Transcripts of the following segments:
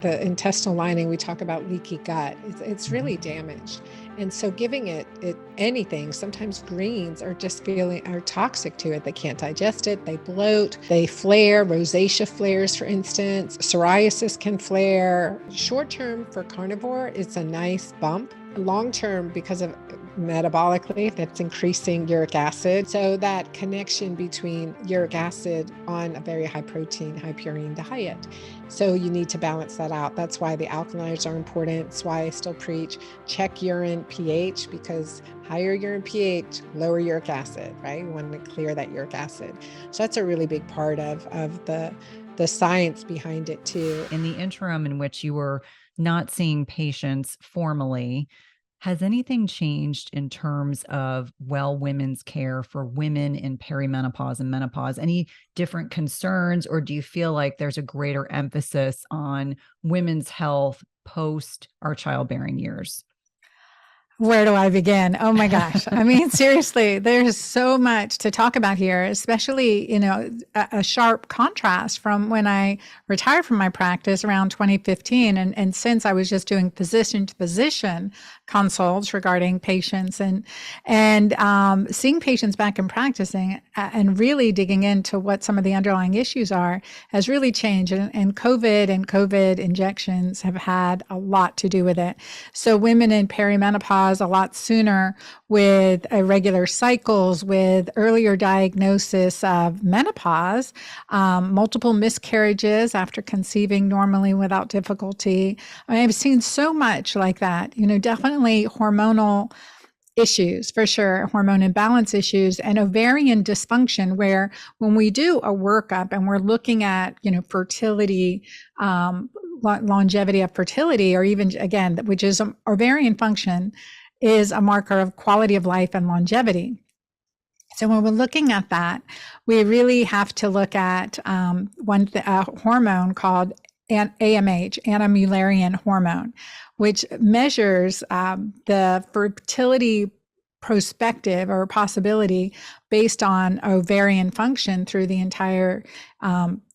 The intestinal lining, we talk about leaky gut. It's really damaged. And so giving it anything, sometimes greens are toxic to it. They can't digest it. They bloat, they flare, rosacea flares, for instance. Psoriasis can flare. Short term for carnivore, it's a nice bump. Long term, because of metabolically, that's increasing uric acid. So that connection between uric acid on a very high protein, high purine diet. So you need to balance that out. That's why the alkalinizers are important. It's why I still preach check urine pH, because higher urine pH, lower uric acid, right? We want to clear that uric acid. So that's a really big part of the science behind it too. In the interim in which you were not seeing patients formally, has anything changed in terms of women's care for women in perimenopause and menopause? Any different concerns, or do you feel like there's a greater emphasis on women's health post our childbearing years? Where do I begin? Oh my gosh. I mean, seriously, there's so much to talk about here, especially, a sharp contrast from when I retired from my practice around 2015. And since I was just doing physician to physician consults regarding patients and seeing patients back and practicing and really digging into what some of the underlying issues are has really changed. And COVID injections have had a lot to do with it. So women in perimenopause a lot sooner with irregular cycles, with earlier diagnosis of menopause, multiple miscarriages after conceiving normally without difficulty. I mean, I've seen so much like that, definitely hormonal issues for sure, hormone imbalance issues, and ovarian dysfunction, where when we do a workup and we're looking at, fertility, longevity of fertility, or even again, which is ovarian function, is a marker of quality of life and longevity. So when we're looking at that, we really have to look at a hormone called AMH, anti-Mullerian hormone, which measures the fertility prospective or possibility based on ovarian function through the entire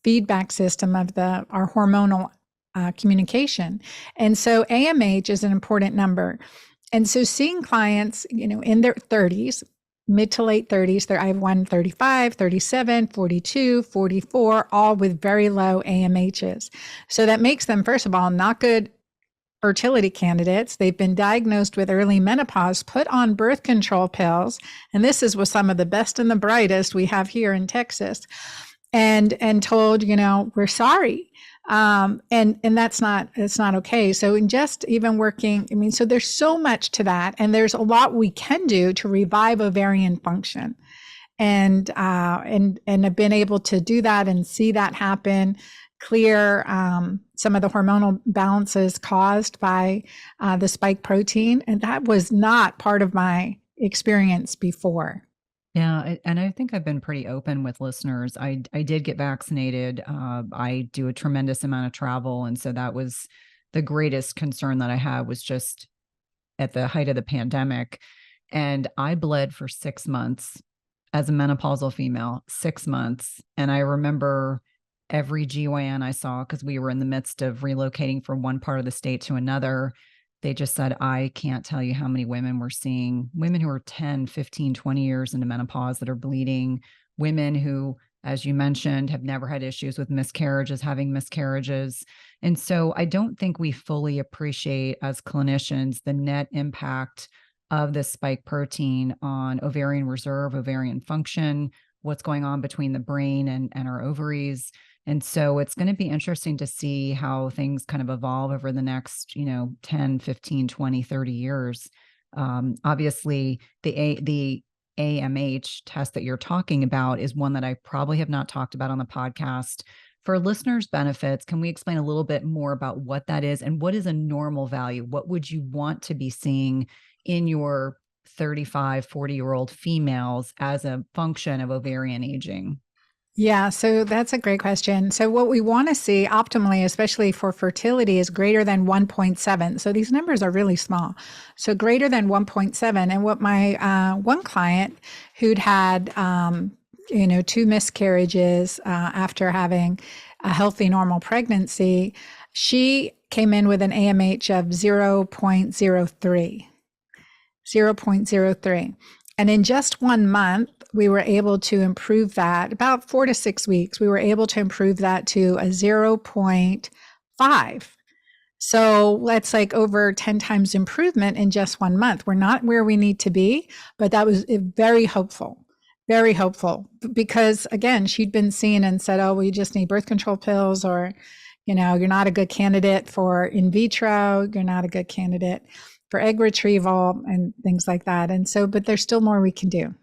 feedback system of our hormonal communication. And so AMH is an important number. And so seeing clients, in their 30s, mid to late 30s, I have one 35, 37, 42, 44, all with very low AMHs. So that makes them, first of all, not good fertility candidates. They've been diagnosed with early menopause, put on birth control pills, and this is with some of the best and the brightest we have here in Texas, and told, we're sorry. And it's not okay. So in just even working, so there's so much to that, and there's a lot we can do to revive ovarian function, and have been able to do that and see that happen, clear some of the hormonal balances caused by the spike protein, and that was not part of my experience before. Yeah, and I think I've been pretty open with listeners. I did get vaccinated. I do a tremendous amount of travel, and so that was the greatest concern that I had, was just at the height of the pandemic. And I bled for 6 months as a menopausal female, 6 months. And I remember every GYN I saw, because we were in the midst of relocating from one part of the state to another, they just said, I can't tell you how many women we're seeing, women who are 10, 15, 20 years into menopause that are bleeding, women who, as you mentioned, have never had issues with miscarriages, having miscarriages. And so I don't think we fully appreciate as clinicians the net impact of this spike protein on ovarian reserve, ovarian function, what's going on between the brain and our ovaries. And so it's going to be interesting to see how things kind of evolve over the next, 10, 15, 20, 30 years. Obviously, the AMH test that you're talking about is one that I probably have not talked about on the podcast. For listeners' benefits, can we explain a little bit more about what that is and what is a normal value? What would you want to be seeing in your 35, 40-year-old females as a function of ovarian aging? Yeah, so that's a great question. So what we want to see optimally, especially for fertility, is greater than 1.7. So these numbers are really small. So greater than 1.7. And what my one client who'd had, 2 miscarriages after having a healthy, normal pregnancy, She came in with an AMH of 0.03. 0.03. And in just 1 month, we were able to improve that, about 4 to 6 weeks, we were able to improve that to a 0.5. So that's like over 10 times improvement in just 1 month. We're not where we need to be, but that was very hopeful, because again, she'd been seen and said, oh, well, you just need birth control pills, or, you're not a good candidate for in vitro, you're not a good candidate for egg retrieval and things like that. And so, but there's still more we can do.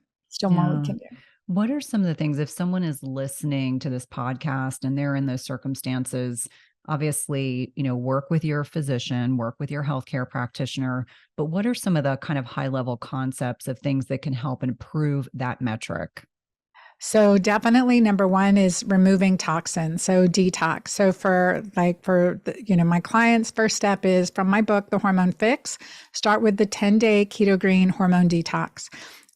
What are some of the things, if someone is listening to this podcast and they're in those circumstances, obviously, work with your physician, work with your healthcare practitioner, but what are some of the kind of high level concepts of things that can help improve that metric? So definitely number one is removing toxins. So detox. So for my clients, first step is from my book, The Hormone Fix, start with the 10-day keto green hormone detox.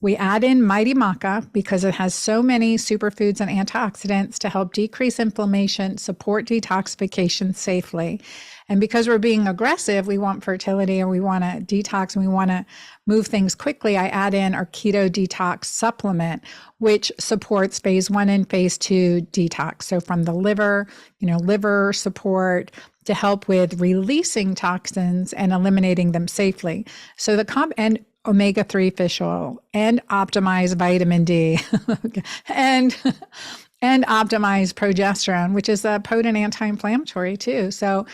We add in Mighty Maca because it has so many superfoods and antioxidants to help decrease inflammation, support detoxification safely. And because we're being aggressive, we want fertility and we want to detox and we want to move things quickly. I add in our keto detox supplement, which supports phase 1 and phase 2 detox. So from the liver, liver support to help with releasing toxins and eliminating them safely. So and omega-3 fish oil and optimized vitamin D and optimized progesterone, which is a potent anti-inflammatory too. So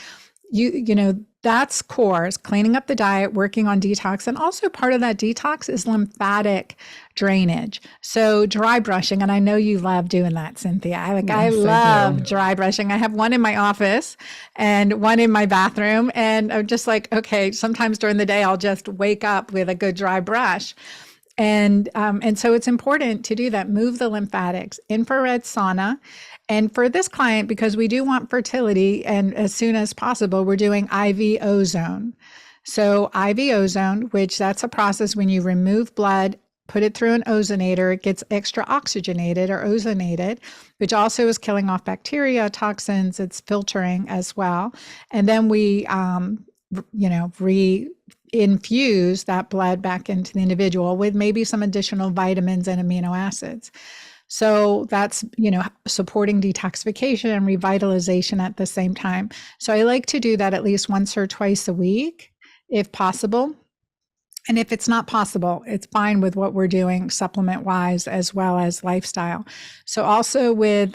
that's core, is cleaning up the diet, working on detox. And also part of that detox is lymphatic drainage. So dry brushing, and I know you love doing that, Cynthia. I love dry brushing. I have one in my office and one in my bathroom. And I'm just like, okay, sometimes during the day, I'll just wake up with a good dry brush. And so it's important to do that. Move the lymphatics, infrared sauna. And for this client, because we do want fertility and as soon as possible, we're doing IV ozone. So IV ozone, which that's a process when you remove blood, put it through an ozonator, it gets extra oxygenated or ozonated, which also is killing off bacteria, toxins, it's filtering as well. And then we, infuse that blood back into the individual with maybe some additional vitamins and amino acids. So that's, supporting detoxification and revitalization at the same time. So I like to do that at least once or twice a week, if possible. And if it's not possible, it's fine with what we're doing supplement wise as well as lifestyle. So also with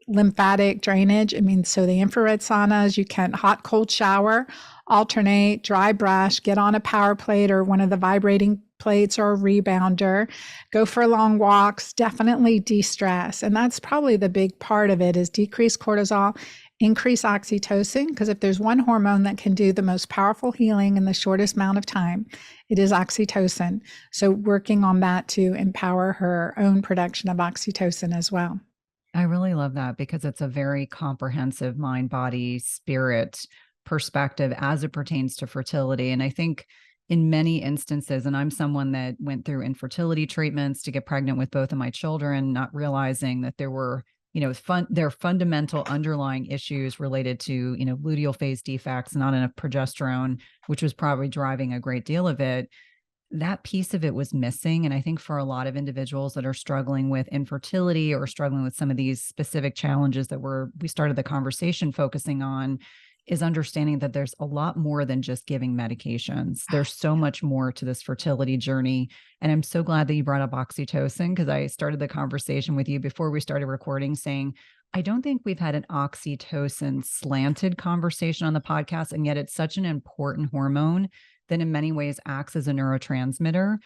lymphatic drainage, so the infrared saunas, you can hot, cold shower, alternate, dry brush, get on a power plate or one of the vibrating plates or a rebounder, go for long walks, definitely de-stress. And that's probably the big part of it, is decrease cortisol, increase oxytocin, because if there's one hormone that can do the most powerful healing in the shortest amount of time, it is oxytocin. So working on that to empower her own production of oxytocin as well. I really love that because it's a very comprehensive mind, body, spirit perspective as it pertains to fertility. And I think in many instances, and I'm someone that went through infertility treatments to get pregnant with both of my children, not realizing that there were, there are fundamental underlying issues related to, luteal phase defects, not enough progesterone, which was probably driving a great deal of it. That piece of it was missing. And I think for a lot of individuals that are struggling with infertility or struggling with some of these specific challenges that we started the conversation focusing on, is understanding that there's a lot more than just giving medications. There's so much more to this fertility journey. And I'm so glad that you brought up oxytocin, because I started the conversation with you before we started recording saying, I don't think we've had an oxytocin slanted conversation on the podcast. And yet it's such an important hormone that in many ways acts as a neurotransmitter.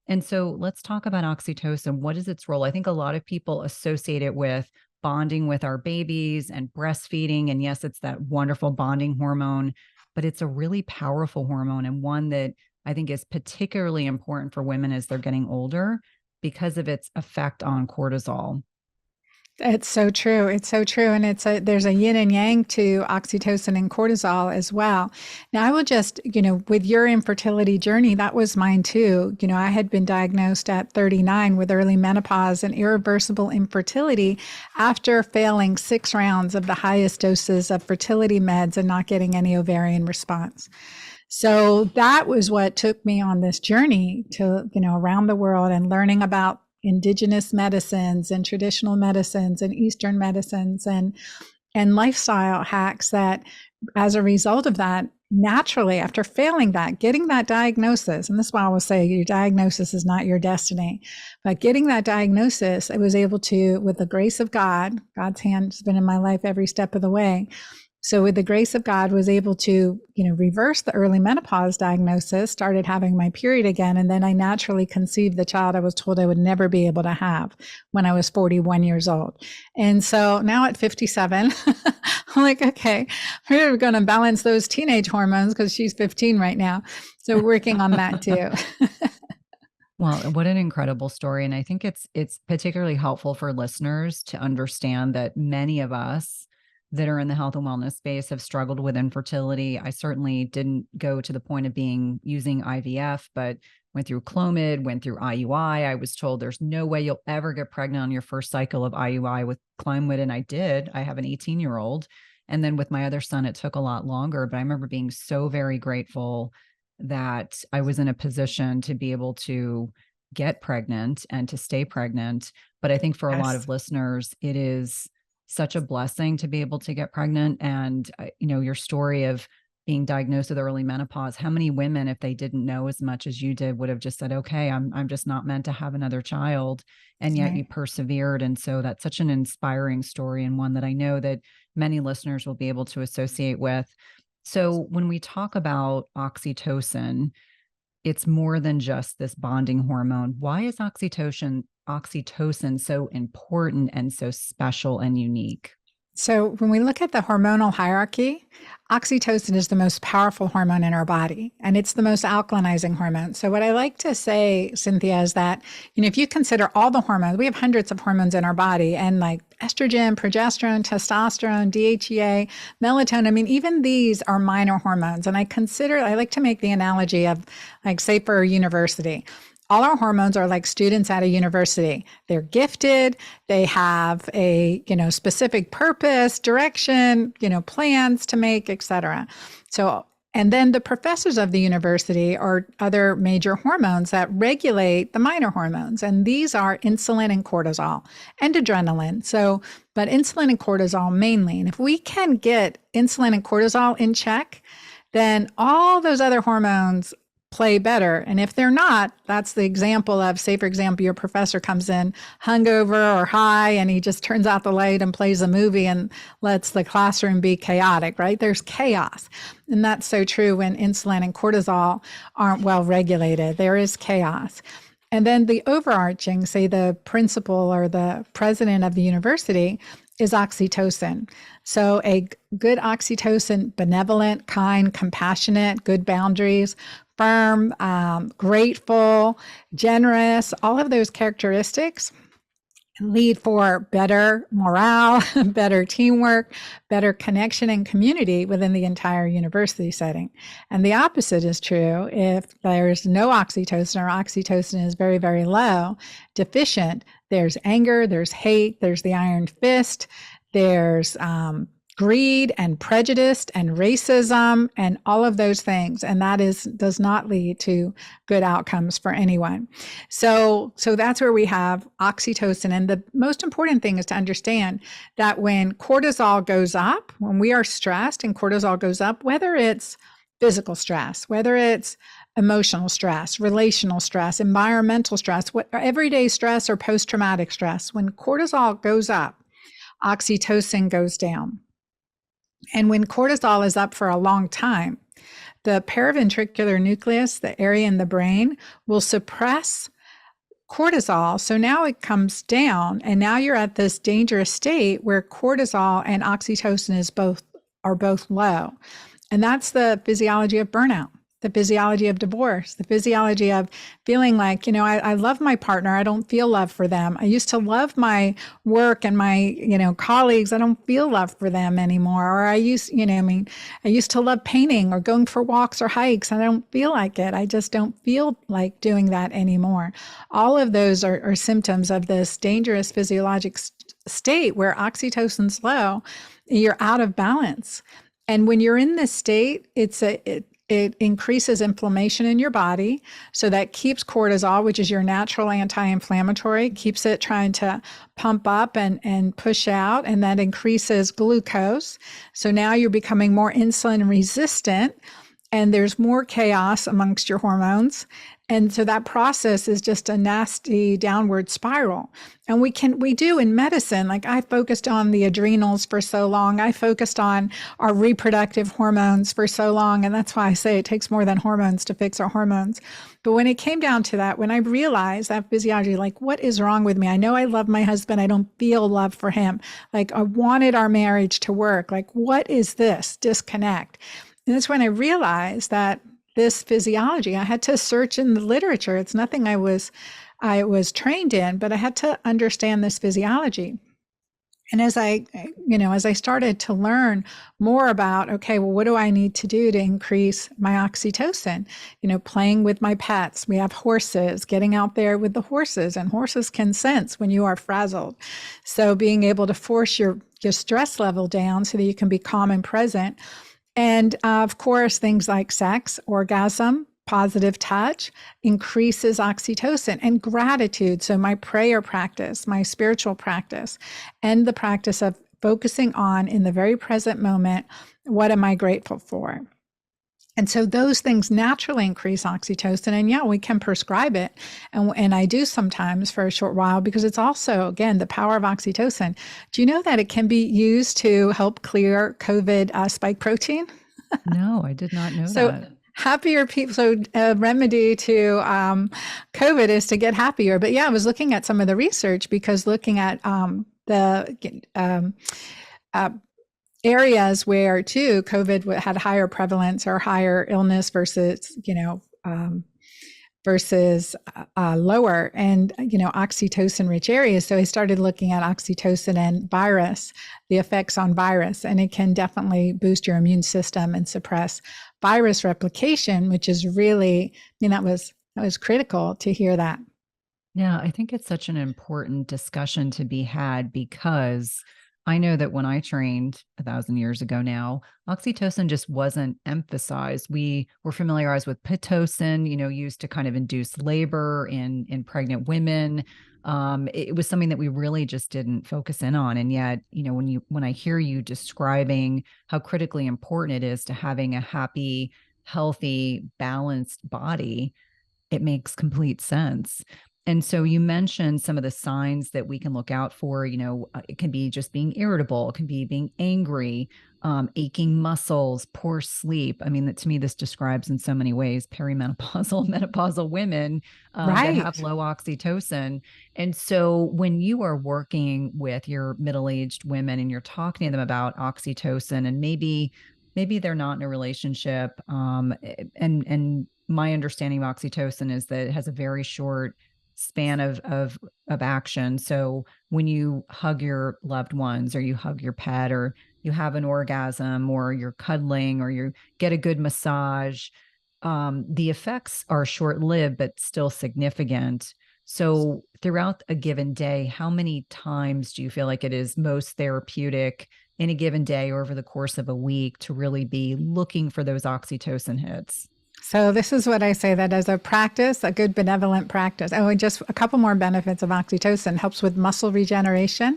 And so let's talk about oxytocin. What is its role? I think a lot of people associate it with bonding with our babies and breastfeeding. And yes, it's that wonderful bonding hormone, but it's a really powerful hormone, and one that I think is particularly important for women as they're getting older because of its effect on cortisol. It's so true. It's so true. And there's a yin and yang to oxytocin and cortisol as well. Now, I will just, with your infertility journey, that was mine too. I had been diagnosed at 39 with early menopause and irreversible infertility after failing 6 rounds of the highest doses of fertility meds and not getting any ovarian response. So that was what took me on this journey to, around the world and learning about indigenous medicines and traditional medicines and Eastern medicines and lifestyle hacks that as a result of that, naturally, after failing that, getting that diagnosis, and this is why I will say your diagnosis is not your destiny, but getting that diagnosis, I was able to, with the grace of God, God's hand has been in my life every step of the way. So with the grace of God, was able to, reverse the early menopause diagnosis, started having my period again. And then I naturally conceived the child I was told I would never be able to have when I was 41 years old. And so now at 57, I'm like, okay, we're going to balance those teenage hormones because she's 15 right now. So working on that too. Well, what an incredible story. And I think it's particularly helpful for listeners to understand that many of us that are in the health and wellness space have struggled with infertility. I certainly didn't go to the point of using IVF, but went through Clomid, went through IUI. I was told there's no way you'll ever get pregnant on your first cycle of IUI with Clomid. And I did. I have an 18-year-old. And then with my other son, it took a lot longer. But I remember being so very grateful that I was in a position to be able to get pregnant and to stay pregnant. But I think for a lot of listeners, it is such a blessing to be able to get pregnant. And, your story of being diagnosed with early menopause, how many women, if they didn't know as much as you did, would have just said, okay, I'm just not meant to have another child. And yet you persevered. And so that's such an inspiring story, and one that I know that many listeners will be able to associate with. So when we talk about oxytocin, it's more than just this bonding hormone. Why is oxytocin so important and so special and unique? So when we look at the hormonal hierarchy, oxytocin is the most powerful hormone in our body, and it's the most alkalinizing hormone. So what I like to say, Cynthia, is that, if you consider all the hormones, we have hundreds of hormones in our body, and like estrogen, progesterone, testosterone, DHEA, melatonin, even these are minor hormones. And I like to make the analogy of, like, say for a university, all our hormones are like students at a university. They're gifted. They have a, specific purpose, direction, plans to make, etc. So, and then the professors of the university are other major hormones that regulate the minor hormones. And these are insulin and cortisol and adrenaline. So, but insulin and cortisol mainly. And if we can get insulin and cortisol in check, then all those other hormones play better. And if they're not, that's the example of, say, for example, your professor comes in hungover or high, and he just turns out the light and plays a movie and lets the classroom be chaotic, right? There's chaos. And that's so true when insulin and cortisol aren't well regulated. There is chaos. And then the overarching, say the principal or the president of the university, is oxytocin. So a good oxytocin, benevolent, kind, compassionate, good boundaries, firm, grateful, generous, all of those characteristics lead for better morale, better teamwork, better connection and community within the entire university setting. And the opposite is true. If there's no oxytocin, or oxytocin is very, very low, deficient, there's anger, there's hate, there's the iron fist, there's greed and prejudice and racism and all of those things. And that does not lead to good outcomes for anyone. So that's where we have oxytocin. And the most important thing is to understand that when cortisol goes up, when we are stressed and cortisol goes up, whether it's physical stress, whether it's emotional stress, relational stress, environmental stress, everyday stress or post-traumatic stress, when cortisol goes up, oxytocin goes down. And when cortisol is up for a long time, the paraventricular nucleus, the area in the brain, will suppress cortisol. So now it comes down, and now you're at this dangerous state where cortisol and oxytocin are both low. And that's the physiology of burnout. the physiology of divorce, the physiology of feeling like, I love my partner. I don't feel love for them. I used to love my work and my, colleagues. I don't feel love for them anymore. Or I used to love painting or going for walks or hikes. And I don't feel like it. I just don't feel like doing that anymore. All of those are symptoms of this dangerous physiologic state where oxytocin's low, you're out of balance. And when you're in this state, it increases inflammation in your body. So that keeps cortisol, which is your natural anti-inflammatory, keeps it trying to pump up and push out. And that increases glucose. So now you're becoming more insulin resistant and there's more chaos amongst your hormones. And so that process is just a nasty downward spiral. And we do in medicine, like I focused on the adrenals for so long. I focused on our reproductive hormones for so long. And that's why I say it takes more than hormones to fix our hormones. But when it came down to that, when I realized that physiology, like, what is wrong with me? I know I love my husband. I don't feel love for him. Like, I wanted our marriage to work. Like, what is this disconnect? And that's when I realized that this physiology, I had to search in the literature. It's nothing I was trained in, but I had to understand this physiology. And as I started to learn more about, okay, well, what do I need to do to increase my oxytocin? Playing with my pets. We have horses, getting out there with the horses, and horses can sense when you are frazzled. So being able to force your stress level down so that you can be calm and present. And of course, things like sex, orgasm, positive touch increases oxytocin, and gratitude. So my prayer practice, my spiritual practice, and the practice of focusing on in the very present moment, what am I grateful for? And so those things naturally increase oxytocin. And yeah, we can prescribe it. And I do sometimes for a short while, because it's also, again, the power of oxytocin. Do you know that it can be used to help clear COVID spike protein? No, I did not know So that. happier people. So a remedy to COVID is to get happier. But yeah, I was looking at some of the research, because looking at areas where too COVID had higher prevalence or higher illness versus lower, and oxytocin rich areas. So I started looking at oxytocin and virus, the effects on virus, and it can definitely boost your immune system and suppress virus replication, which is really, that was critical to hear that. Yeah, I think it's such an important discussion to be had, because I know that when I trained 1,000 years ago now, oxytocin just wasn't emphasized. We were familiarized with Pitocin, used to kind of induce labor in pregnant women. It was something that we really just didn't focus in on. And yet, when I hear you describing how critically important it is to having a happy, healthy, balanced body, it makes complete sense. And so you mentioned some of the signs that we can look out for. It can be just being irritable, it can be being angry, aching muscles, poor sleep. I mean, to me, this describes in so many ways perimenopausal, menopausal women that have low oxytocin. And so when you are working with your middle-aged women and you're talking to them about oxytocin, and maybe they're not in a relationship, and my understanding of oxytocin is that it has a very short span of action. So when you hug your loved ones, or you hug your pet, or you have an orgasm, or you're cuddling, or you get a good massage, the effects are short-lived but still significant. So throughout a given day, how many times do you feel like it is most therapeutic in a given day or over the course of a week to really be looking for those oxytocin hits? So this is what I say, that as a practice, a good benevolent practice. Oh, and just a couple more benefits of oxytocin: helps with muscle regeneration,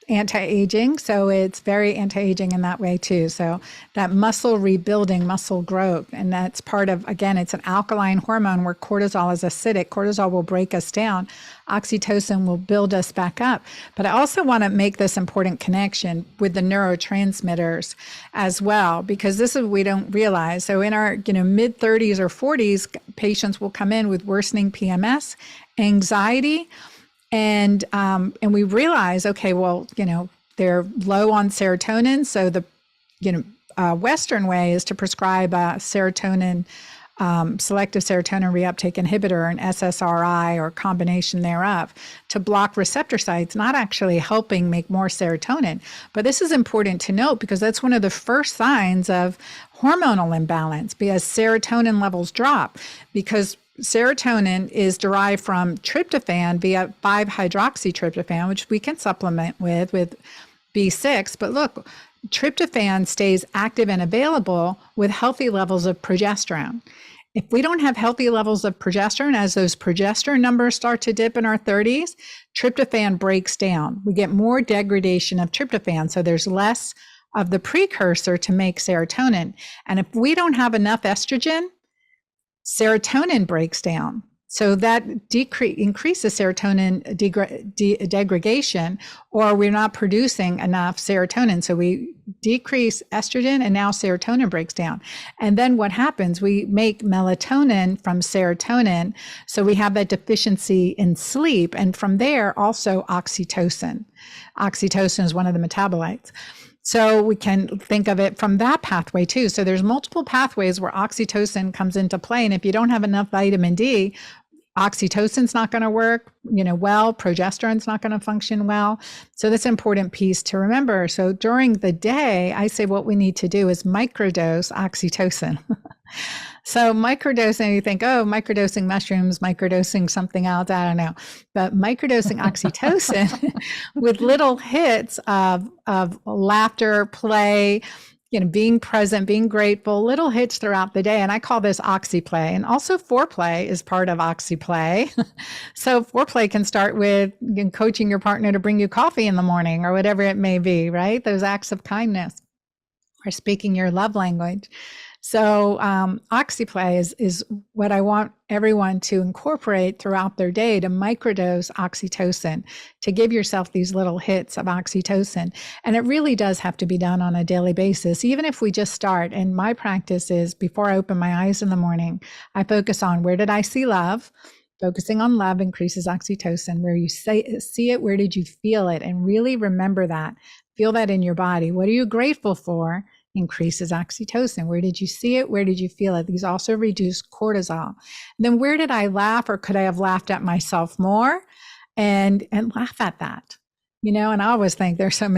anti-aging. So it's very anti-aging in that way too. So that muscle rebuilding, muscle growth, and that's part of, again, it's an alkaline hormone where cortisol is acidic. Cortisol will break us down. Oxytocin will build us back up. But I also want to make this important connection with the neurotransmitters as well, because this is what we don't realize. So in our mid 30s or 40s, patients will come in with worsening PMS, anxiety, and we realize, okay, well, they're low on serotonin. So the Western way is to prescribe serotonin selective serotonin reuptake inhibitor, an SSRI or combination thereof, to block receptor sites, not actually helping make more serotonin. But this is important to note because that's one of the first signs of hormonal imbalance, because serotonin levels drop, because serotonin is derived from tryptophan via 5-hydroxytryptophan, which we can supplement with B6. But look, tryptophan stays active and available with healthy levels of progesterone. If we don't have healthy levels of progesterone, as those progesterone numbers start to dip in our 30s, tryptophan breaks down. We get more degradation of tryptophan, so there's less of the precursor to make serotonin. And if we don't have enough estrogen, serotonin breaks down. So that increases serotonin degradation, or we're not producing enough serotonin. So we decrease estrogen and now serotonin breaks down. And then what happens? We make melatonin from serotonin. So we have that deficiency in sleep. And from there, also oxytocin. Oxytocin is one of the metabolites. So we can think of it from that pathway too. So there's multiple pathways where oxytocin comes into play. And if you don't have enough vitamin D, oxytocin's not going to work, well, progesterone's not going to function well. So that's an important piece to remember. So during the day, I say what we need to do is microdose oxytocin. So microdosing, you think, oh, microdosing mushrooms, microdosing something else, I don't know. But microdosing oxytocin with little hits of laughter, play, being present, being grateful, little hits throughout the day. And I call this oxyplay. And also foreplay is part of oxyplay. So foreplay can start with coaching your partner to bring you coffee in the morning or whatever it may be, right? Those acts of kindness or speaking your love language. So oxyplay is what I want everyone to incorporate throughout their day, to microdose oxytocin, to give yourself these little hits of oxytocin. And it really does have to be done on a daily basis, even if we just start. And my practice is, before I open my eyes in the morning, I focus on, where did I see love? Focusing on love increases oxytocin. Where you see it, where did you feel it? And really remember that. Feel that in your body. What are you grateful for? Increases oxytocin. Where did you see it? Where did you feel it? These also reduce cortisol. And then where did I laugh, or could I have laughed at myself more? And laugh at that. And I always think there's so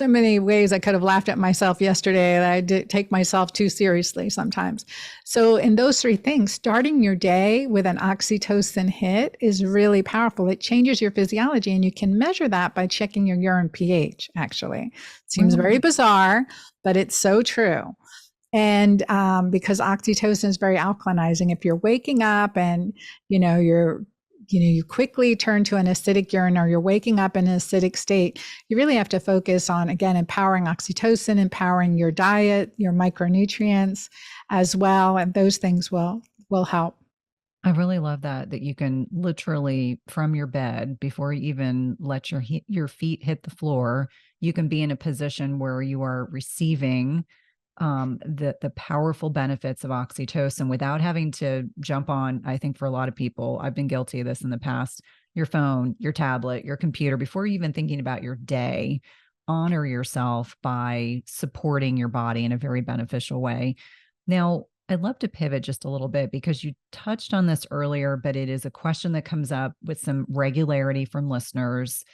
many ways I could have laughed at myself yesterday that I did take myself too seriously sometimes. So in those three things, starting your day with an oxytocin hit is really powerful. It changes your physiology, and you can measure that by checking your urine pH, actually. It seems very bizarre, but it's so true. And because oxytocin is very alkalinizing, if you're waking up and, you quickly turn to an acidic urine, or you're waking up in an acidic state, you really have to focus on, again, empowering oxytocin, empowering your diet, your micronutrients as well. And those things will help. I really love that you can literally, from your bed, before you even let your feet hit the floor, you can be in a position where you are receiving the powerful benefits of oxytocin without having to jump on. I think for a lot of people, I've been guilty of this in the past, your phone, your tablet, your computer, before you're even thinking about your day. Honor yourself by supporting your body in a very beneficial way. Now, I'd love to pivot just a little bit, because you touched on this earlier, but it is a question that comes up with some regularity from listeners.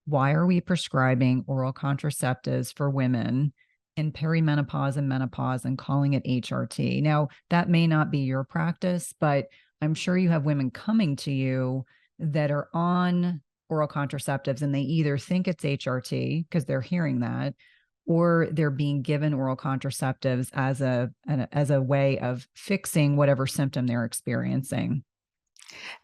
Why are we prescribing oral contraceptives for women in perimenopause and menopause and calling it HRT? Now, that may not be your practice, but I'm sure you have women coming to you that are on oral contraceptives, and they either think it's HRT because they're hearing that, or they're being given oral contraceptives as a way of fixing whatever symptom they're experiencing.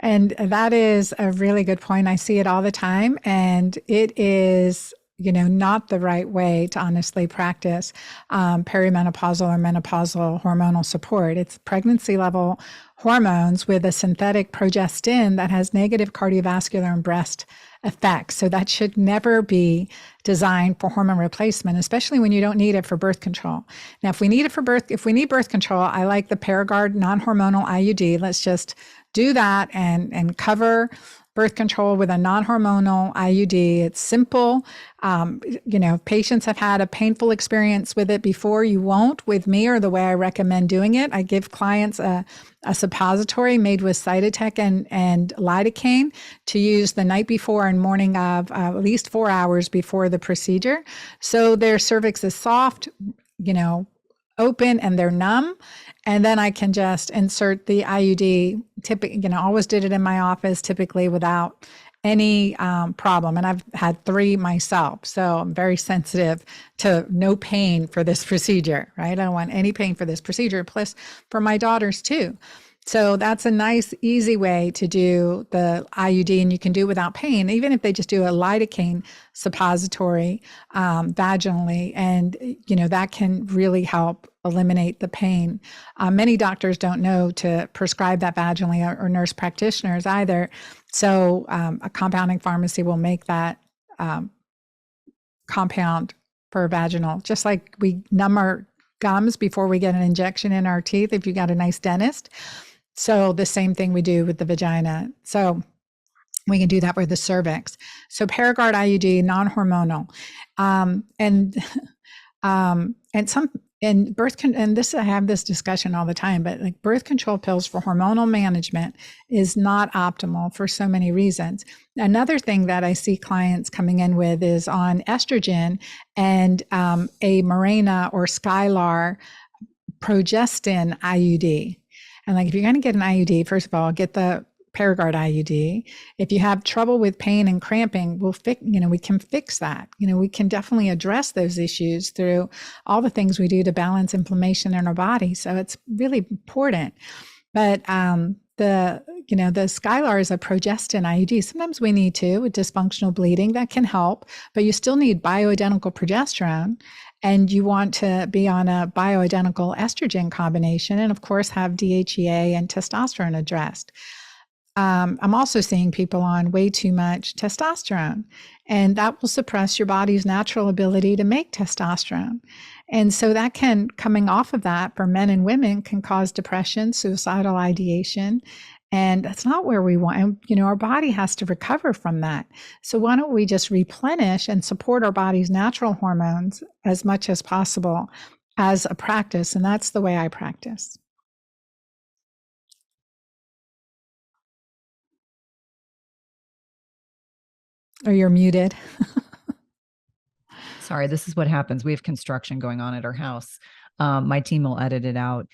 And that is a really good point. I see it all the time, and it is not the right way to honestly practice perimenopausal or menopausal hormonal support. It's pregnancy level hormones with a synthetic progestin that has negative cardiovascular and breast effects. So that should never be designed for hormone replacement, especially when you don't need it for birth control. Now, if we need birth control, I like the Paragard non-hormonal IUD. Let's just do that and cover birth control with a non-hormonal IUD. It's simple. If patients have had a painful experience with it before, you won't with me, or the way I recommend doing it. I give clients a suppository made with Cytotec and lidocaine to use the night before and morning of, at least 4 hours before the procedure. So their cervix is soft, open, and they're numb. And then I can just insert the IUD. Typically, always did it in my office, typically without any problem. And I've had 3 myself. So I'm very sensitive to no pain for this procedure, right? I don't want any pain for this procedure, plus for my daughters too. So that's a nice, easy way to do the IUD, and you can do it without pain, even if they just do a lidocaine suppository vaginally, and that can really help eliminate the pain. Many doctors don't know to prescribe that vaginally, or nurse practitioners either. So a compounding pharmacy will make that compound for vaginal, just like we numb our gums before we get an injection in our teeth if you got a nice dentist. So the same thing we do with the vagina. So we can do that with the cervix. So Paragard IUD, non-hormonal, I have this discussion all the time, but like birth control pills for hormonal management is not optimal for so many reasons. Another thing that I see clients coming in with is on estrogen and a Mirena or Skylar progestin IUD. And like, if you're going to get an IUD, first of all, get the Paragard IUD. If you have trouble with pain and cramping, we can fix that. We can definitely address those issues through all the things we do to balance inflammation in our body. So it's really important. But the Skylar is a progestin IUD. Sometimes we need to, with dysfunctional bleeding, that can help, but you still need bioidentical progesterone. And you want to be on a bioidentical estrogen combination, and of course have DHEA and testosterone addressed. I'm also seeing people on way too much testosterone, and that will suppress your body's natural ability to make testosterone. And so that coming off of that for men and women can cause depression, suicidal ideation. And that's not where we want. And, our body has to recover from that. So why don't we just replenish and support our body's natural hormones as much as possible as a practice? And that's the way I practice. Or you're muted. Sorry, this is what happens. We have construction going on at our house. My team will edit it out.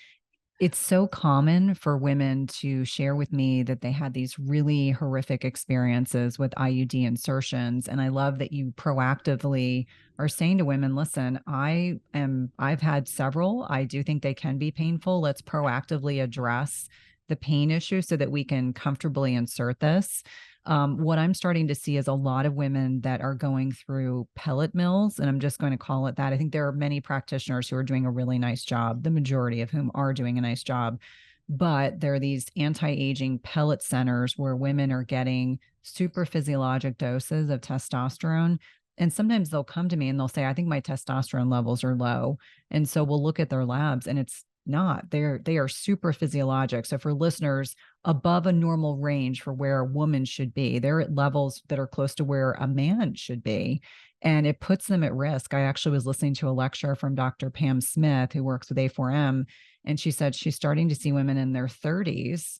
It's so common for women to share with me that they had these really horrific experiences with IUD insertions. And I love that you proactively are saying to women, listen, I've had several. I do think they can be painful. Let's proactively address the pain issue so that we can comfortably insert this. What I'm starting to see is a lot of women that are going through pellet mills, and I'm just going to call it that. I think there are many practitioners who are doing a really nice job, the majority of whom are doing a nice job. But there are these anti-aging pellet centers where women are getting super physiologic doses of testosterone. And sometimes they'll come to me and they'll say, I think my testosterone levels are low. And so we'll look at their labs, and it's not. They are super physiologic. So for listeners, above a normal range for where a woman should be, they're at levels that are close to where a man should be. And it puts them at risk. I actually was listening to a lecture from Dr. Pam Smith, who works with A4M, and she said she's starting to see women in their 30s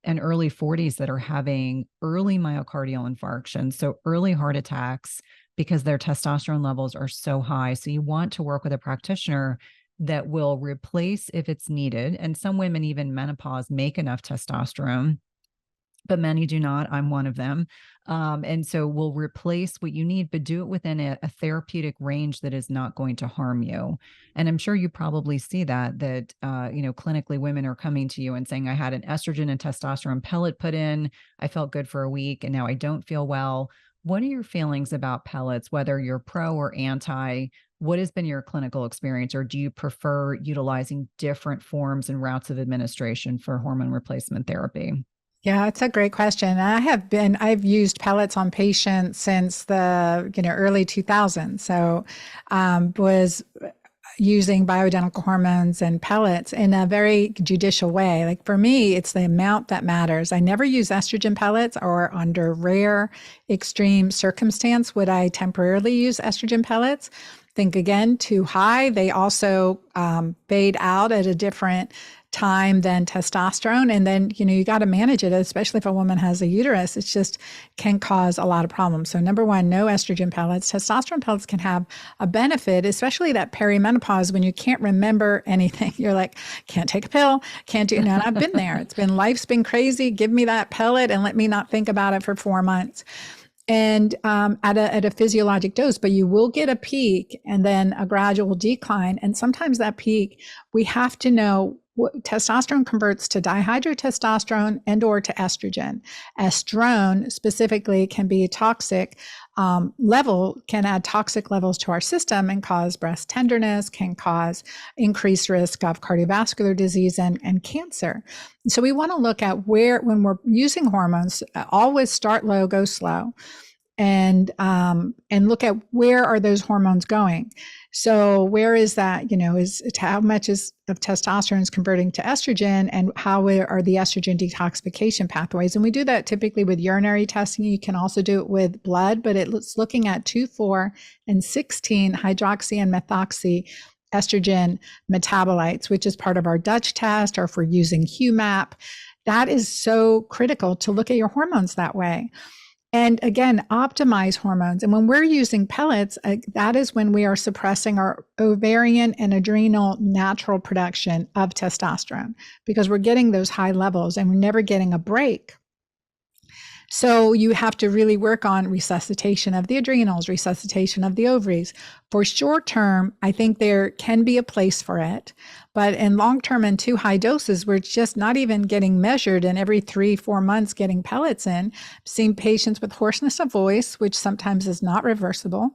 and early 40s that are having early myocardial infarction, so early heart attacks, because their testosterone levels are so high. So you want to work with a practitioner that will replace if it's needed. And some women, even menopause, make enough testosterone, but many do not. I'm one of them. And so we'll replace what you need, but do it within a therapeutic range that is not going to harm you. And I'm sure you probably see that clinically women are coming to you and saying, I had an estrogen and testosterone pellet put in. I felt good for a week and now I don't feel well. What are your feelings about pellets, whether you're pro or anti? What has been your clinical experience, or do you prefer utilizing different forms and routes of administration for hormone replacement therapy? Yeah, it's a great question. I've used pellets on patients since the early 2000s. So using bioidentical hormones and pellets in a very judicial way. Like for me, it's the amount that matters. I never use estrogen pellets, or under rare extreme circumstance would I temporarily use estrogen pellets. Think again, too high. They also fade out at a different time than testosterone. And then, you got to manage it, especially if a woman has a uterus. It's just can cause a lot of problems. So number one, no estrogen pellets. Testosterone pellets can have a benefit, especially that perimenopause when you can't remember anything. You're like, can't take a pill, can't do, and I've been there. Life's been crazy. Give me that pellet and let me not think about it for 4 months. And at a physiologic dose, but you will get a peak and then a gradual decline. And sometimes that peak, we have to know what testosterone converts to dihydrotestosterone and or to estrogen. Estrone specifically can be toxic can add toxic levels to our system and cause breast tenderness, can cause increased risk of cardiovascular disease and cancer. So we want to look at when we're using hormones, always start low, go slow, and look at where are those hormones going. So where is that, is how much of testosterone is converting to estrogen, and how are the estrogen detoxification pathways? And we do that typically with urinary testing. You can also do it with blood, but it's looking at 2, 4, and 16 hydroxy and methoxy estrogen metabolites, which is part of our Dutch test, or if we're using HUMAP. That is so critical to look at your hormones that way. And again, optimize hormones. And when we're using pellets, that is when we are suppressing our ovarian and adrenal natural production of testosterone, because we're getting those high levels and we're never getting a break. So you have to really work on resuscitation of the adrenals, resuscitation of the ovaries. For short term, I think there can be a place for it, but in long term and too high doses, we're just not even getting measured, and every 3-4 months getting pellets in. I've seen patients with hoarseness of voice, which sometimes is not reversible,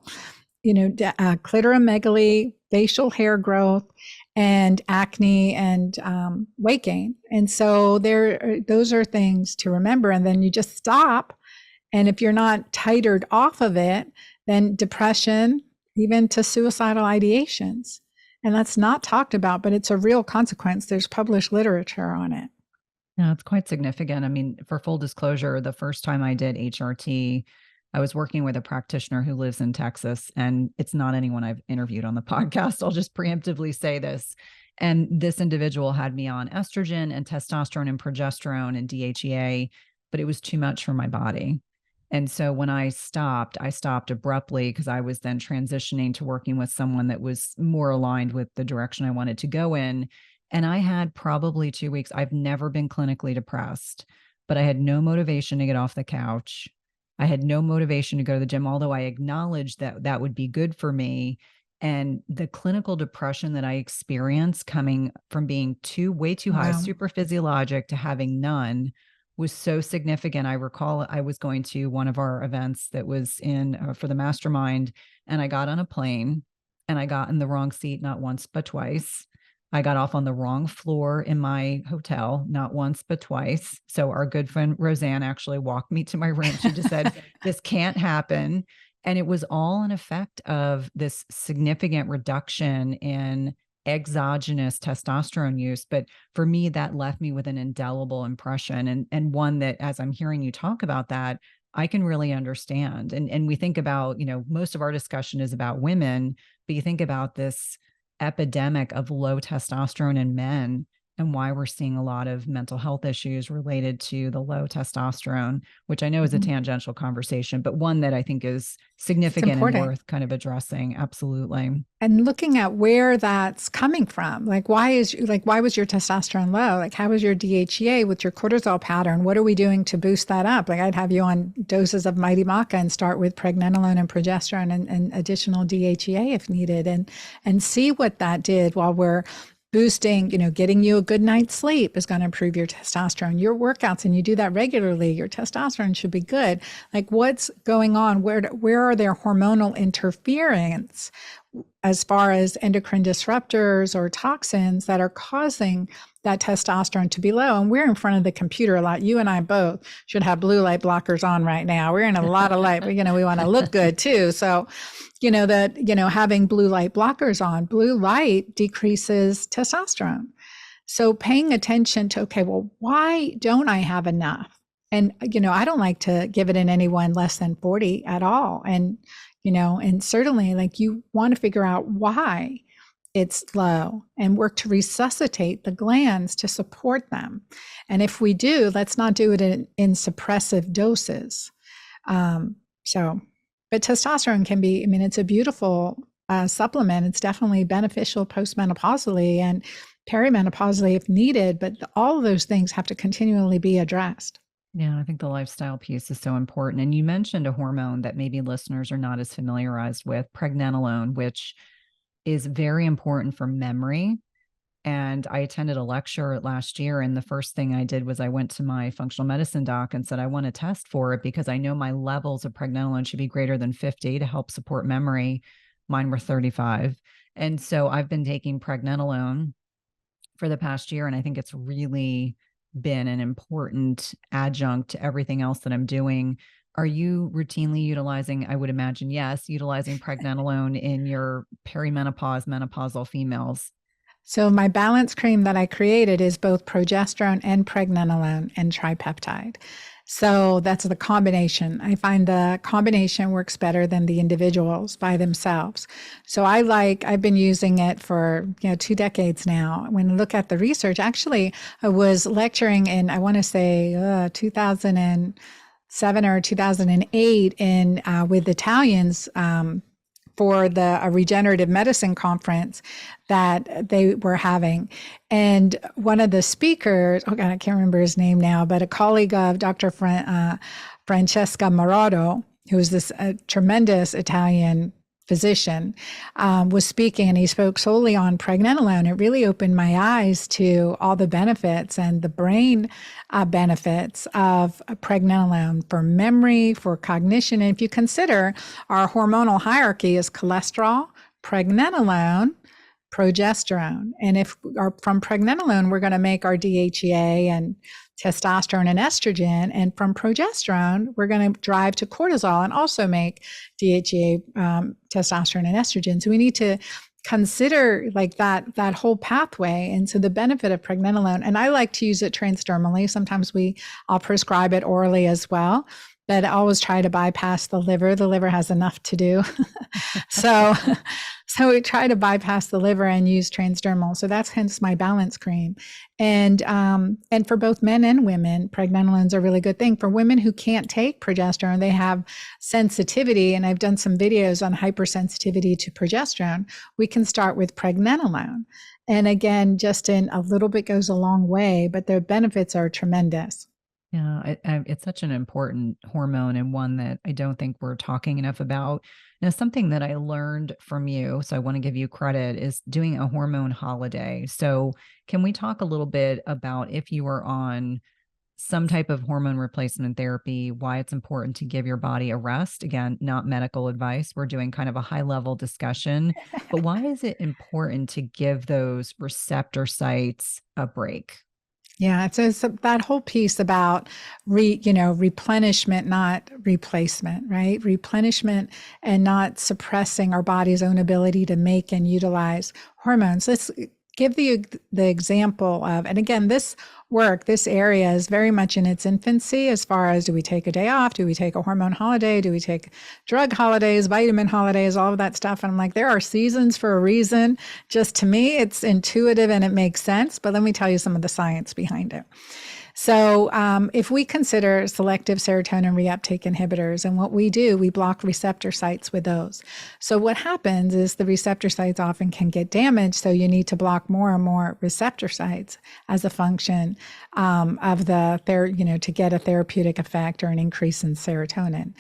clitoromegaly, facial hair growth, and acne and weight gain. And so those are things to remember. And then you just stop. And if you're not titered off of it, then depression, even to suicidal ideations. And that's not talked about, but it's a real consequence. There's published literature on it. Yeah, it's quite significant. I mean, for full disclosure, the first time I did HRT, I was working with a practitioner who lives in Texas, and it's not anyone I've interviewed on the podcast. I'll just preemptively say this. And this individual had me on estrogen and testosterone and progesterone and DHEA, but it was too much for my body. And so when I stopped abruptly, because I was then transitioning to working with someone that was more aligned with the direction I wanted to go in. And I had probably 2 weeks. I've never been clinically depressed, but I had no motivation to get off the couch. I had no motivation to go to the gym, although I acknowledged that that would be good for me. And the clinical depression that I experienced coming from being way too high, super physiologic, to having none was so significant. I recall I was going to one of our events that was in for the mastermind, and I got on a plane and I got in the wrong seat, not once, but twice. I got off on the wrong floor in my hotel, not once, but twice. So our good friend Roseanne actually walked me to my room. She just said, this can't happen. And it was all an effect of this significant reduction in exogenous testosterone use. But for me, that left me with an indelible impression, and one that, as I'm hearing you talk about that, I can really understand. And we think about, most of our discussion is about women, but you think about this epidemic of low testosterone in men and why we're seeing a lot of mental health issues related to the low testosterone, which I know is a tangential conversation, but one that I think is significant and worth kind of addressing. Absolutely. And looking at where that's coming from, why was your testosterone low? How was your DHEA with your cortisol pattern? What are we doing to boost that up? I'd have you on doses of Mighty Maca and start with pregnenolone and progesterone and additional DHEA if needed, and see what that did while we're boosting, getting you a good night's sleep is going to improve your testosterone. Your workouts, and you do that regularly, your testosterone should be good. What's going on? Where are there hormonal interference as far as endocrine disruptors or toxins that are causing that testosterone to be low. And we're in front of the computer a lot. You and I both should have blue light blockers on right now. We're in a lot of light, but we want to look good too. So, having blue light blockers on, blue light decreases testosterone. So paying attention to, okay, well, why don't I have enough? And, I don't like to give it in anyone less than 40 at all. And, and certainly like you want to figure out why it's low and work to resuscitate the glands to support them. And if we do, let's not do it in suppressive doses. But testosterone can be, it's a beautiful supplement. It's definitely beneficial postmenopausally and perimenopausally if needed, but all of those things have to continually be addressed. Yeah, I think the lifestyle piece is so important. And you mentioned a hormone that maybe listeners are not as familiarized with, pregnenolone, which is very important for memory. And I attended a lecture last year, and the first thing I did was I went to my functional medicine doc and said, I want to test for it because I know my levels of pregnenolone should be greater than 50 to help support memory. Mine were 35. And so I've been taking pregnenolone for the past year, and I think it's really been an important adjunct to everything else that I'm doing. Are you routinely utilizing, I would imagine, yes, utilizing pregnenolone in your perimenopause, menopausal females? So my balance cream that I created is both progesterone and pregnenolone and tripeptide. So that's the combination. I find the combination works better than the individuals by themselves. So I've been using it for 2 decades now. When I look at the research, actually, I was lecturing in, I want to say 2007 or 2008 with Italians for a regenerative medicine conference that they were having. And one of the speakers, oh God, I can't remember his name now, but a colleague of Dr. Francesca Marotto, who was this tremendous Italian physician, was speaking, and he spoke solely on pregnenolone. It really opened my eyes to all the benefits and the brain benefits of pregnenolone for memory, for cognition. And if you consider our hormonal hierarchy is cholesterol, pregnenolone, progesterone. And from pregnenolone, we're going to make our DHEA and testosterone and estrogen. And from progesterone, we're going to drive to cortisol and also make DHEA, testosterone and estrogen. So we need to consider like that whole pathway. And so the benefit of pregnenolone, and I like to use it transdermally. Sometimes I'll prescribe it orally as well, but I always try to bypass the liver. The liver has enough to do. So we try to bypass the liver and use transdermal. So that's hence my balance cream. And for both men and women, pregnenolone is a really good thing. For women who can't take progesterone, they have sensitivity, and I've done some videos on hypersensitivity to progesterone. We can start with pregnenolone. And again, just in a little bit goes a long way, but the benefits are tremendous. Yeah, it's such an important hormone, and one that I don't think we're talking enough about. Now, something that I learned from you, so I want to give you credit, is doing a hormone holiday. So can we talk a little bit about if you are on some type of hormone replacement therapy, why it's important to give your body a rest? Again, not medical advice. We're doing kind of a high level discussion, but why is it important to give those receptor sites a break? Yeah, it's that whole piece about replenishment, not replacement, right? Replenishment and not suppressing our body's own ability to make and utilize hormones. Let's give the example of, and again, this area is very much in its infancy as far as, do we take a day off? Do we take a hormone holiday? Do we take drug holidays, vitamin holidays, all of that stuff? And I'm like, there are seasons for a reason. Just to me, it's intuitive and it makes sense. But let me tell you some of the science behind it. So if we consider selective serotonin reuptake inhibitors, and what we do, we block receptor sites with those. So what happens is the receptor sites often can get damaged. So you need to block more and more receptor sites as a function of to get a therapeutic effect or an increase in serotonin.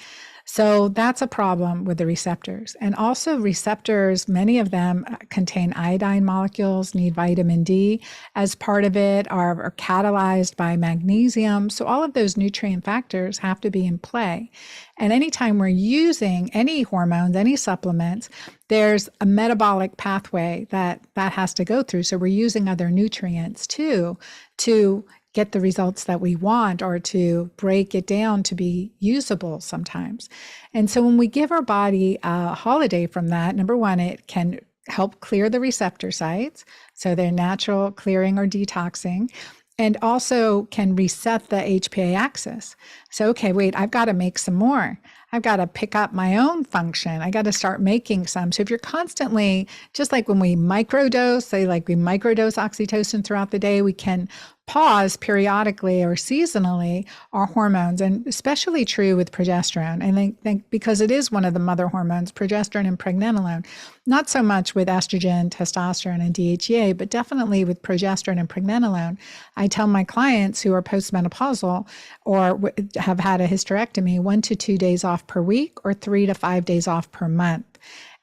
So that's a problem with the receptors. And also receptors, many of them contain iodine molecules, need vitamin D as part of it, are catalyzed by magnesium. So all of those nutrient factors have to be in play. And anytime we're using any hormones, any supplements, there's a metabolic pathway that has to go through. So we're using other nutrients too to get the results that we want, or to break it down to be usable sometimes. And so when we give our body a holiday from that, number one, it can help clear the receptor sites, so they're natural clearing or detoxing, and also can reset the HPA axis. So, okay, wait, I've got to make some more. I've got to pick up my own function. I got to start making some. So if you're constantly, just like when we microdose, say like we microdose oxytocin throughout the day, we can pause periodically or seasonally our hormones, and especially true with progesterone. And I think because it is one of the mother hormones, progesterone and pregnenolone, not so much with estrogen, testosterone, and DHEA, but definitely with progesterone and pregnenolone. I tell my clients who are postmenopausal or have had a hysterectomy, 1 to 2 days off per week or 3 to 5 days off per month.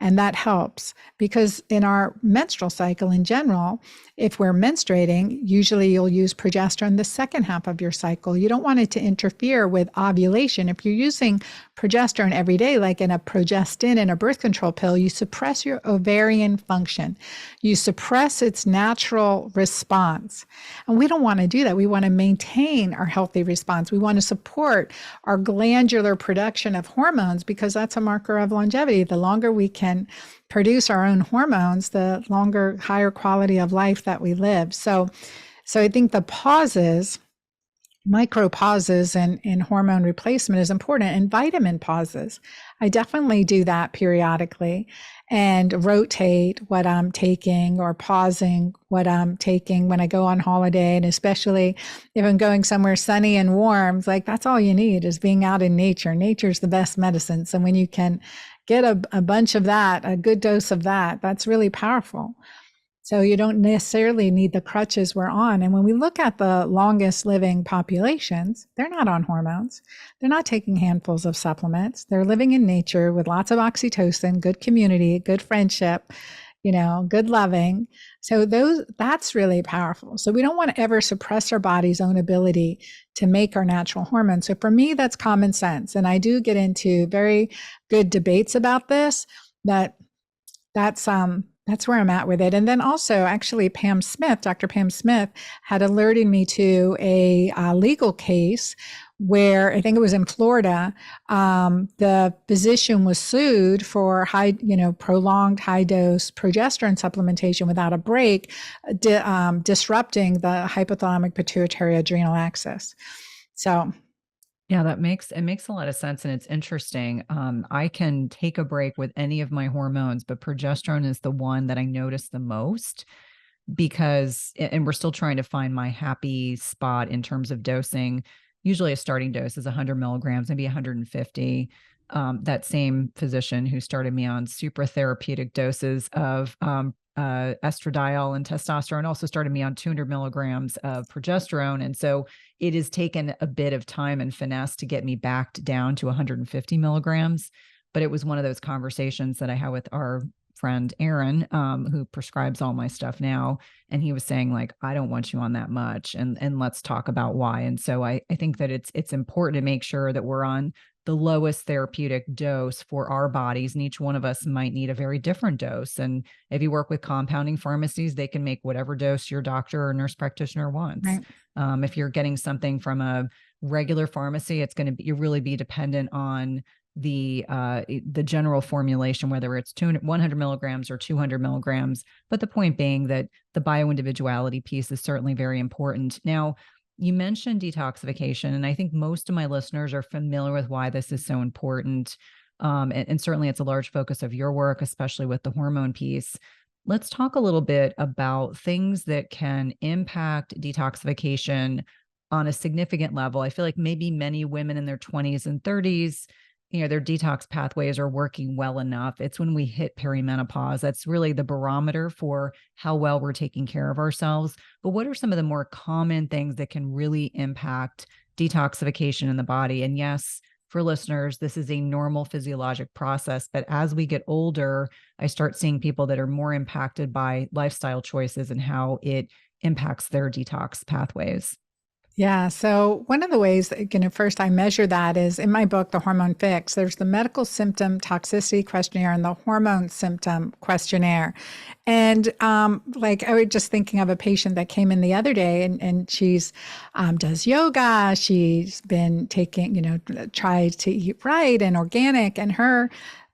And that helps because in our menstrual cycle in general, if we're menstruating, usually you'll use progesterone the second half of your cycle. You don't want it to interfere with ovulation. If you're using progesterone every day, like in a progestin in a birth control pill, you suppress your ovarian function. You suppress its natural response. And we don't want to do that. We want to maintain our healthy response. We want to support our glandular production of hormones because that's a marker of longevity. The longer we can produce our own hormones, the longer, higher quality of life that we live. So I think the pauses, micro pauses in hormone replacement is important, and vitamin pauses. I definitely do that periodically and rotate what I'm taking or pausing what I'm taking when I go on holiday. And especially if I'm going somewhere sunny and warm, like that's all you need is being out in nature. Nature's the best medicine. So when you can get a bunch of that, a good dose of that, that's really powerful. So you don't necessarily need the crutches we're on. And when we look at the longest living populations, they're not on hormones. They're not taking handfuls of supplements. They're living in nature with lots of oxytocin, good community, good friendship, good loving. So that's really powerful. So we don't want to ever suppress our body's own ability to make our natural hormones. So for me, that's common sense. And I do get into very good debates about this, that's where I'm at with it. And then also, actually, Dr. Pam Smith, had alerted me to a legal case where I think it was in Florida. The physician was sued for prolonged high dose progesterone supplementation without a break, disrupting the hypothalamic pituitary adrenal axis. So. Yeah, it makes a lot of sense. And it's interesting. I can take a break with any of my hormones, but progesterone is the one that I notice the most and we're still trying to find my happy spot in terms of dosing. Usually a starting dose is 100 milligrams, maybe 150. That same physician who started me on super therapeutic doses of estradiol and testosterone also started me on 200 milligrams of progesterone. And so it has taken a bit of time and finesse to get me backed down to 150 milligrams. But it was one of those conversations that I had with our friend Aaron, who prescribes all my stuff now. And he was saying, like, I don't want you on that much. And let's talk about why. And so I think that it's important to make sure that we're on the lowest therapeutic dose for our bodies. And each one of us might need a very different dose. And if you work with compounding pharmacies, they can make whatever dose your doctor or nurse practitioner wants. Right. If you're getting something from a regular pharmacy, it's going to really be dependent on the general formulation, whether it's 100 milligrams or 200 milligrams. But the point being that the bioindividuality piece is certainly very important. Now, you mentioned detoxification, and I think most of my listeners are familiar with why this is so important. And certainly it's a large focus of your work, especially with the hormone piece. Let's talk a little bit about things that can impact detoxification on a significant level. I feel like maybe many women in their 20s and 30s, their detox pathways are working well enough. It's when we hit perimenopause, that's really the barometer for how well we're taking care of ourselves. But what are some of the more common things that can really impact detoxification in the body? And yes, for listeners, this is a normal physiologic process. But as we get older, I start seeing people that are more impacted by lifestyle choices and how it impacts their detox pathways. Yeah. So one of the ways that, first I measure that is in my book, The Hormone Fix, there's the medical symptom toxicity questionnaire and the hormone symptom questionnaire. And like I was just thinking of a patient that came in the other day and she's does yoga. She's been taking, tried to eat right and organic, and her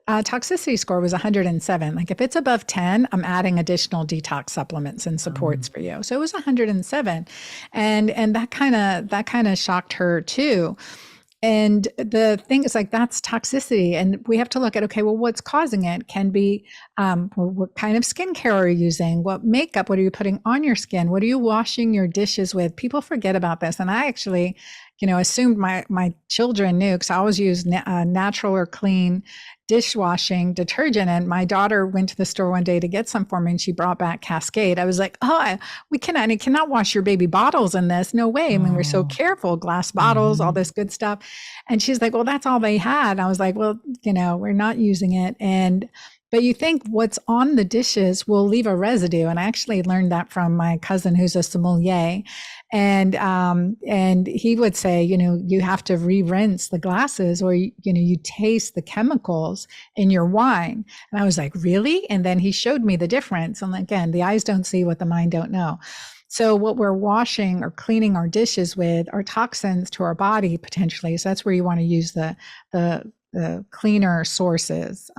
toxicity score was 107. Like if it's above 10, I'm adding additional detox supplements and supports for you. So it was 107. And that kind of shocked her too. And the thing is, like, that's toxicity. And we have to look at, okay, well, what's causing it? Can be, what kind of skincare are you using? What makeup? What are you putting on your skin? What are you washing your dishes with? People forget about this. And I actually, assumed my children knew, because I always use natural or clean dishwashing detergent. And my daughter went to the store one day to get some for me, and she brought back Cascade. I was like, you cannot wash your baby bottles in this. No way. I mean, we're so careful, glass bottles, all this good stuff. And she's like, well, that's all they had. And I was like, well, we're not using it. But you think what's on the dishes will leave a residue. And I actually learned that from my cousin who's a sommelier. And he would say, you have to re-rinse the glasses, or, you taste the chemicals in your wine. And I was like, really? And then he showed me the difference. And again, the eyes don't see what the mind don't know. So what we're washing or cleaning our dishes with are toxins to our body potentially. So that's where you want to use the cleaner sources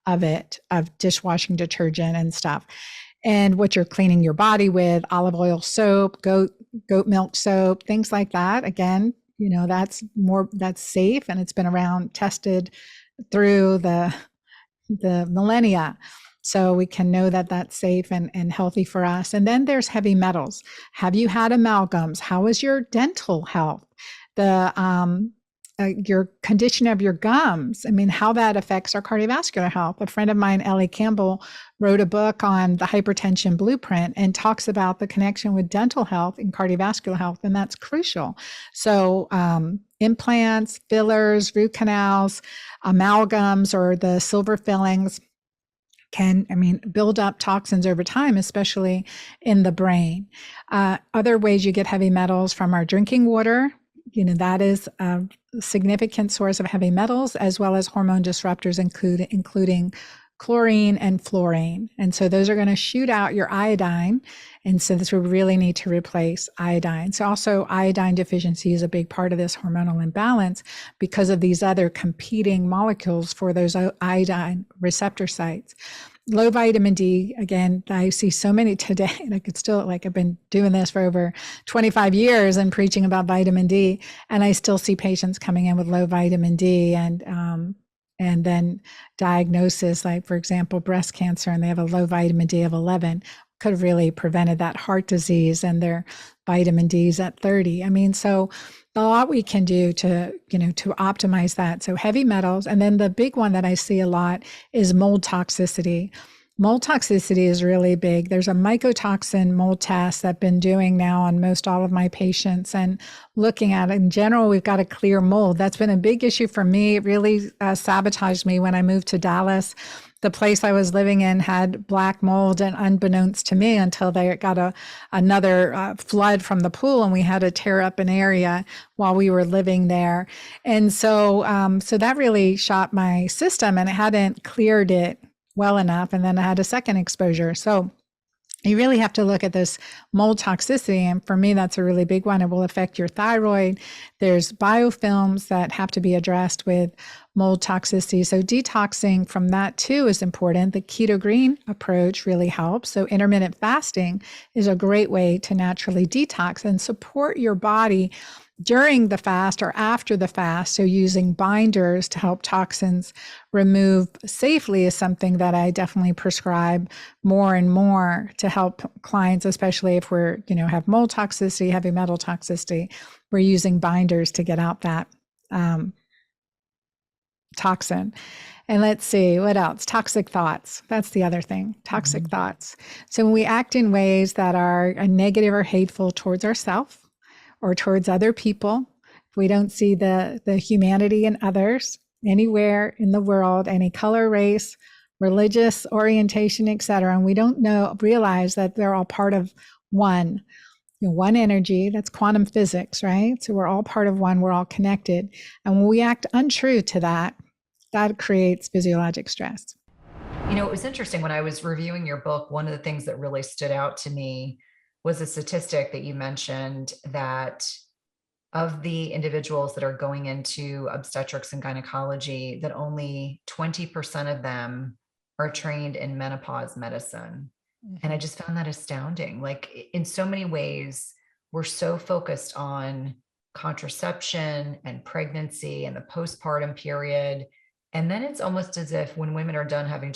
of dishwashing detergent and stuff. And what you're cleaning your body with, olive oil soap, goat milk soap, things like that. Again, that's safe, and it's been around, tested through the millennia. So we can know that that's safe and healthy for us. And then there's heavy metals. Have you had amalgams? How is your dental health? Your condition of your gums. I mean, how that affects our cardiovascular health. A friend of mine, Ellie Campbell, wrote a book on the hypertension blueprint and talks about the connection with dental health and cardiovascular health, and that's crucial. So implants, fillers, root canals, amalgams, or the silver fillings can, build up toxins over time, especially in the brain. Other ways you get heavy metals from our drinking water. That is a significant source of heavy metals, as well as hormone disruptors, including chlorine and fluorine. And so those are going to shoot out your iodine. And so this would really need to replace iodine. So also iodine deficiency is a big part of this hormonal imbalance because of these other competing molecules for those iodine receptor sites. Low vitamin D, again, I see so many today, and I could still, I've been doing this for over 25 years and preaching about vitamin D, and I still see patients coming in with low vitamin D and then diagnosis, like, for example, breast cancer, and they have a low vitamin D of 11, could have really prevented that heart disease, and their vitamin D's at 30. So a lot we can do to optimize that. So heavy metals. And then the big one that I see a lot is mold toxicity. Mold toxicity is really big. There's a mycotoxin mold test that I've been doing now on most all of my patients and looking at it. In general, we've got to clear mold. That's been a big issue for me. It really sabotaged me when I moved to Dallas. The place I was living in had black mold, and unbeknownst to me, until they got another flood from the pool, and we had to tear up an area while we were living there. And so that really shot my system, and it hadn't cleared it well enough. And then I had a second exposure. So you really have to look at this mold toxicity. And for me, that's a really big one. It will affect your thyroid. There's biofilms that have to be addressed with mold toxicity. So detoxing from that too is important. The keto green approach really helps. So intermittent fasting is a great way to naturally detox and support your body during the fast or after the fast. So using binders to help toxins remove safely is something that I definitely prescribe more and more to help clients, especially if we're, have mold toxicity, heavy metal toxicity. We're using binders to get out that toxin. And let's see, what else? Toxic thoughts. That's the other thing, toxic thoughts. So when we act in ways that are negative or hateful towards ourselves, or towards other people, if we don't see the humanity in others anywhere in the world, any color, race, religious orientation, etc., and we don't realize that they're all part of one, one energy. That's quantum physics, right? So we're all part of one, we're all connected. And when we act untrue to that, that creates physiologic stress. It was interesting when I was reviewing your book, one of the things that really stood out to me was a statistic that you mentioned, that of the individuals that are going into obstetrics and gynecology, that only 20% of them are trained in menopause medicine. And I just found that astounding. Like, in so many ways, we're so focused on contraception and pregnancy and the postpartum period. And then it's almost as if when women are done having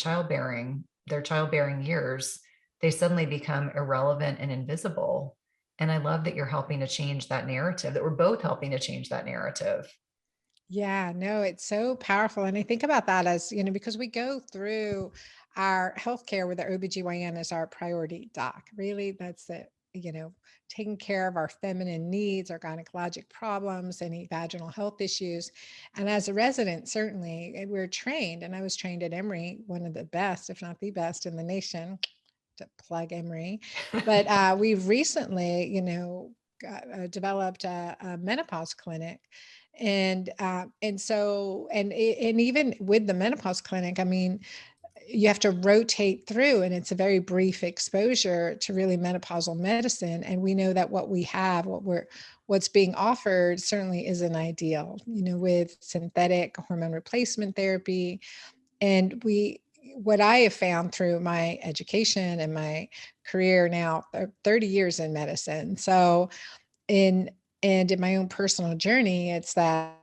their childbearing years, they suddenly become irrelevant and invisible. And I love that you're helping to change that narrative, that we're both helping to change that narrative. Yeah, no, it's so powerful. And I think about that as, because we go through our healthcare where the OBGYN is our priority doc. Really, that's it, taking care of our feminine needs, our gynecologic problems, any vaginal health issues. And as a resident, certainly we're trained, and I was trained at Emory, one of the best, if not the best in the nation, to plug Emory. But we've recently, developed a menopause clinic. And even with the menopause clinic, I mean, you have to rotate through, and it's a very brief exposure to really menopausal medicine. And we know that what we have, what's being offered certainly isn't ideal, with synthetic hormone replacement therapy. And what I have found through my education and my career now, 30 years in medicine. So in my own personal journey, it's that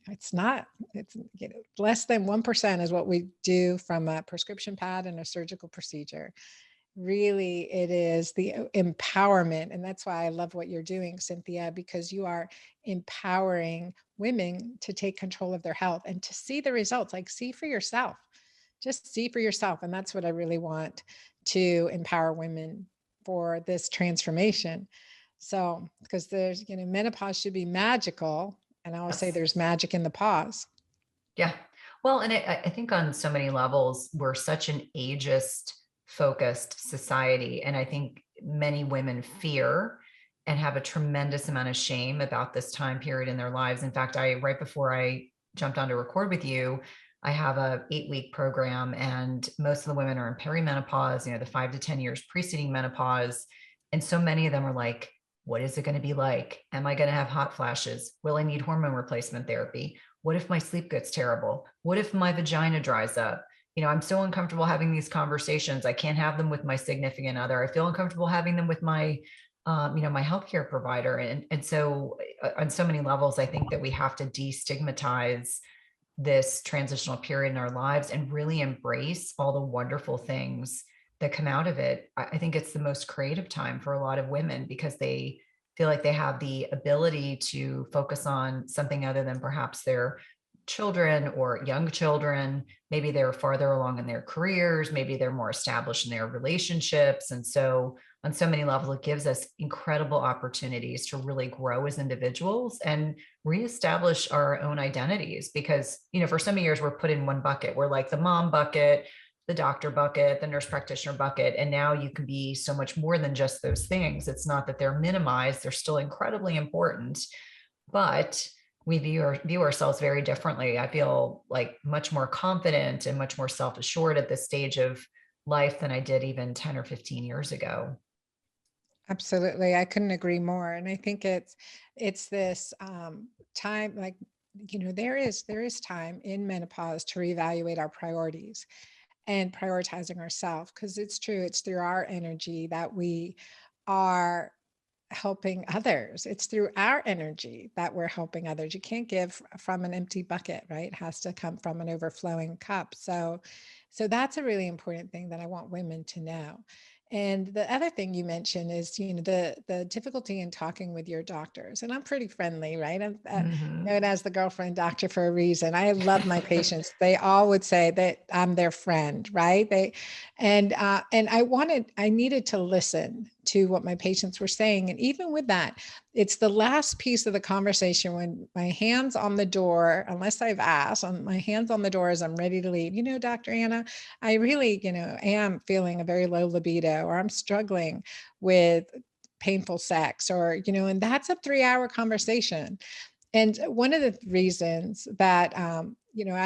it's less than 1% is what we do from a prescription pad and a surgical procedure. Really, it is the empowerment. And that's why I love what you're doing, Cynthia, because you are empowering women to take control of their health and to see the results, like see for yourself, just see for yourself. And that's what I really want to empower women for this transformation. So, because there's, menopause should be magical. And I always say there's magic in the pause. Yeah. Well, and I think on so many levels, we're such an ageist focused society. And I think many women fear and have a tremendous amount of shame about this time period in their lives. In fact, right before I jumped on to record with you, I have a 8-week program, and most of the women are in perimenopause, the 5 to 10 years preceding menopause. And so many of them are like, what is it going to be like? Am I going to have hot flashes? Will I need hormone replacement therapy? What if my sleep gets terrible? What if my vagina dries up? I'm so uncomfortable having these conversations. I can't have them with my significant other. I feel uncomfortable having them with my, my healthcare provider. And so on so many levels, I think that we have to destigmatize this transitional period in our lives and really embrace all the wonderful things that come out of it. I think it's the most creative time for a lot of women because they feel like they have the ability to focus on something other than perhaps their children or young children. Maybe they're farther along in their careers. Maybe they're more established in their relationships. And so on so many levels, it gives us incredible opportunities to really grow as individuals and reestablish our own identities. Because, for so many years, we're put in one bucket. We're like the mom bucket, the doctor bucket, the nurse practitioner bucket. And now you can be so much more than just those things. It's not that they're minimized. They're still incredibly important, but we view ourselves very differently. I feel like much more confident and much more self-assured at this stage of life than I did even 10 or 15 years ago. Absolutely. I couldn't agree more. And I think it's this time, like, there is time in menopause to reevaluate our priorities and prioritizing ourselves, because it's true, it's through our energy that we are helping others. It's through our energy that we're helping others. You can't give from an empty bucket, right? It has to come from an overflowing cup. So that's a really important thing that I want women to know. And the other thing you mentioned is, the difficulty in talking with your doctors. And I'm pretty friendly, right? I'm known as the girlfriend doctor for a reason. I love my patients. They all would say that I'm their friend, right? And I needed to listen to what my patients were saying. And even with that, it's the last piece of the conversation when my hand's on the door, unless I've asked, on my hands on the door as I'm ready to leave, Dr. Anna, I really, am feeling a very low libido, or I'm struggling with painful sex, or, and that's a 3-hour conversation. And one of the reasons that, and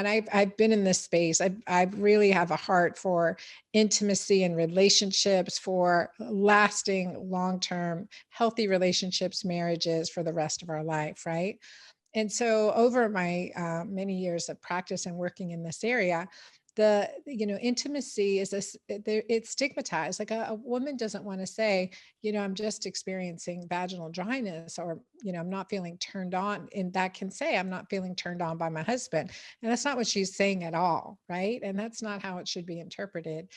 I've been in this space, I really have a heart for intimacy and relationships, for lasting, long-term, healthy relationships, marriages for the rest of our life, right? And so over my many years of practice and working in this area, the intimacy is it's stigmatized. Like a woman doesn't want to say, I'm just experiencing vaginal dryness, or I'm not feeling turned on, and that can say I'm not feeling turned on by my husband, and that's not what she's saying at all, right? And that's not how it should be interpreted.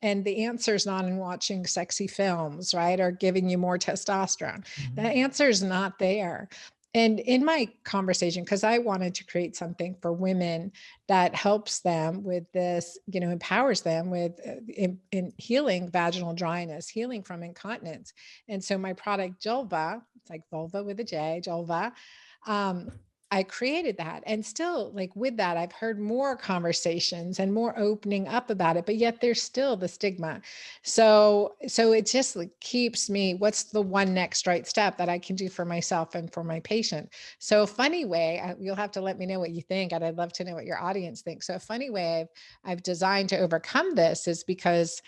And the answer is not in watching sexy films, right, or giving you more testosterone. The answer is not there. And in my conversation, because I wanted to create something for women that helps them with this, empowers them with in healing vaginal dryness, healing from incontinence. And so my product Julva, it's like vulva with a J, Julva, I created that. And still, like with that, I've heard more conversations and more opening up about it, but yet there's still the stigma. So it just like keeps me, what's the one next right step that I can do for myself and for my patient? So a funny way, you'll have to let me know what you think, and I'd love to know what your audience thinks. So a funny way I've designed to overcome this is because,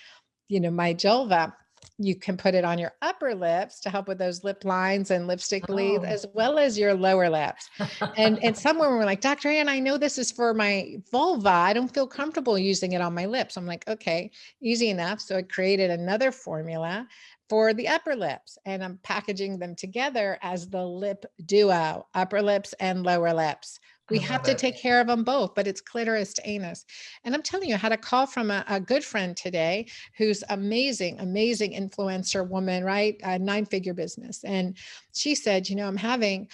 my Julva, you can put it on your upper lips to help with those lip lines and lipstick bleeds, as well as your lower lips. And some women were like, Dr. Ann, I know this is for my vulva. I don't feel comfortable using it on my lips. I'm like, okay, easy enough. So I created another formula for the upper lips, and I'm packaging them together as the lip duo, upper lips and lower lips. We have to take care of them both, but it's clitoris to anus. And I'm telling you, I had a call from a good friend today who's amazing influencer woman, right? A 9-figure business. And she said, I'm having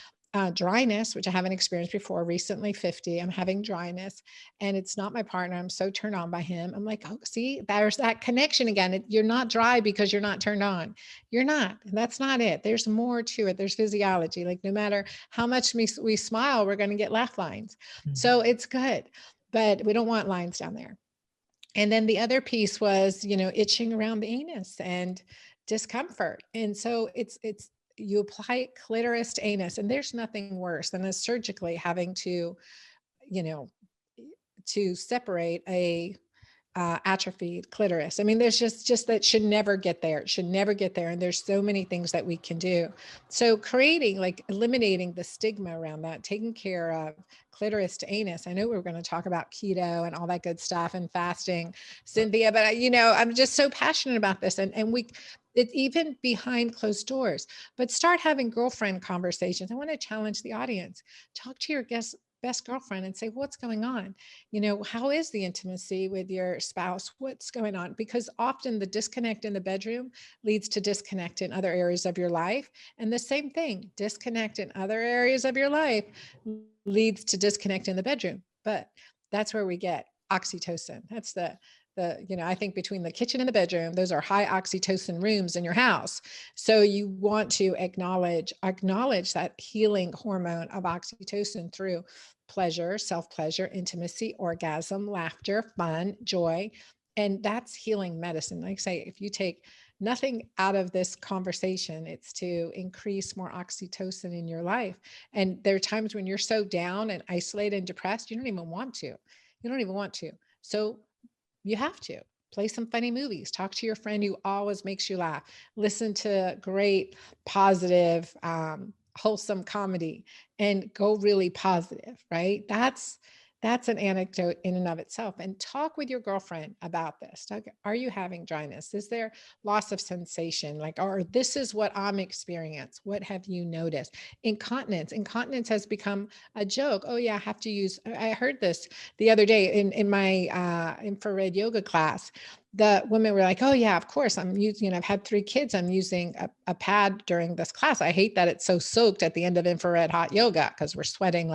dryness, which I haven't experienced before, recently 50. I'm having dryness, and it's not my partner. I'm so turned on by him. I'm like, oh, see, there's that connection again. You're not dry because you're not turned on. You're not. And that's not it. There's more to it. There's physiology. Like no matter how much we smile, we're going to get laugh lines. So it's good, but we don't want lines down there. And then the other piece was, itching around the anus and discomfort. And so it's you apply clitoris to anus, and there's nothing worse than surgically having to, to separate a atrophied clitoris. I mean, there's just that should never get there. It should never get there. And there's so many things that we can do. So creating, like eliminating the stigma around that, taking care of clitoris to anus. I know we were going to talk about keto and all that good stuff and fasting, Cynthia, but I'm just so passionate about this. And it's even behind closed doors, but start having girlfriend conversations. I want to challenge the audience. Talk to your best girlfriend and say, what's going on? How is the intimacy with your spouse? What's going on? Because often the disconnect in the bedroom leads to disconnect in other areas of your life. And the same thing, disconnect in other areas of your life leads to disconnect in the bedroom. But that's where we get oxytocin. That's I think between the kitchen and the bedroom, those are high oxytocin rooms in your house. So you want to acknowledge that healing hormone of oxytocin through pleasure, self-pleasure, intimacy, orgasm, laughter, fun, joy. And that's healing medicine. Like I say, if you take nothing out of this conversation, it's to increase more oxytocin in your life. And there are times when you're so down and isolated and depressed, you don't even want to. So you have to play some funny movies, talk to your friend who always makes you laugh, listen to great, positive, wholesome comedy, and go really positive, right? That's an anecdote in and of itself. And talk with your girlfriend about this. Are you having dryness? Is there loss of sensation? Or this is what I'm experiencing. What have you noticed? Incontinence has become a joke. Oh yeah, I have to use, I heard this the other day in my infrared yoga class. The women were like, oh yeah, of course I'm using, I've had 3 kids. I'm using a pad during this class. I hate that it's so soaked at the end of infrared hot yoga because we're sweating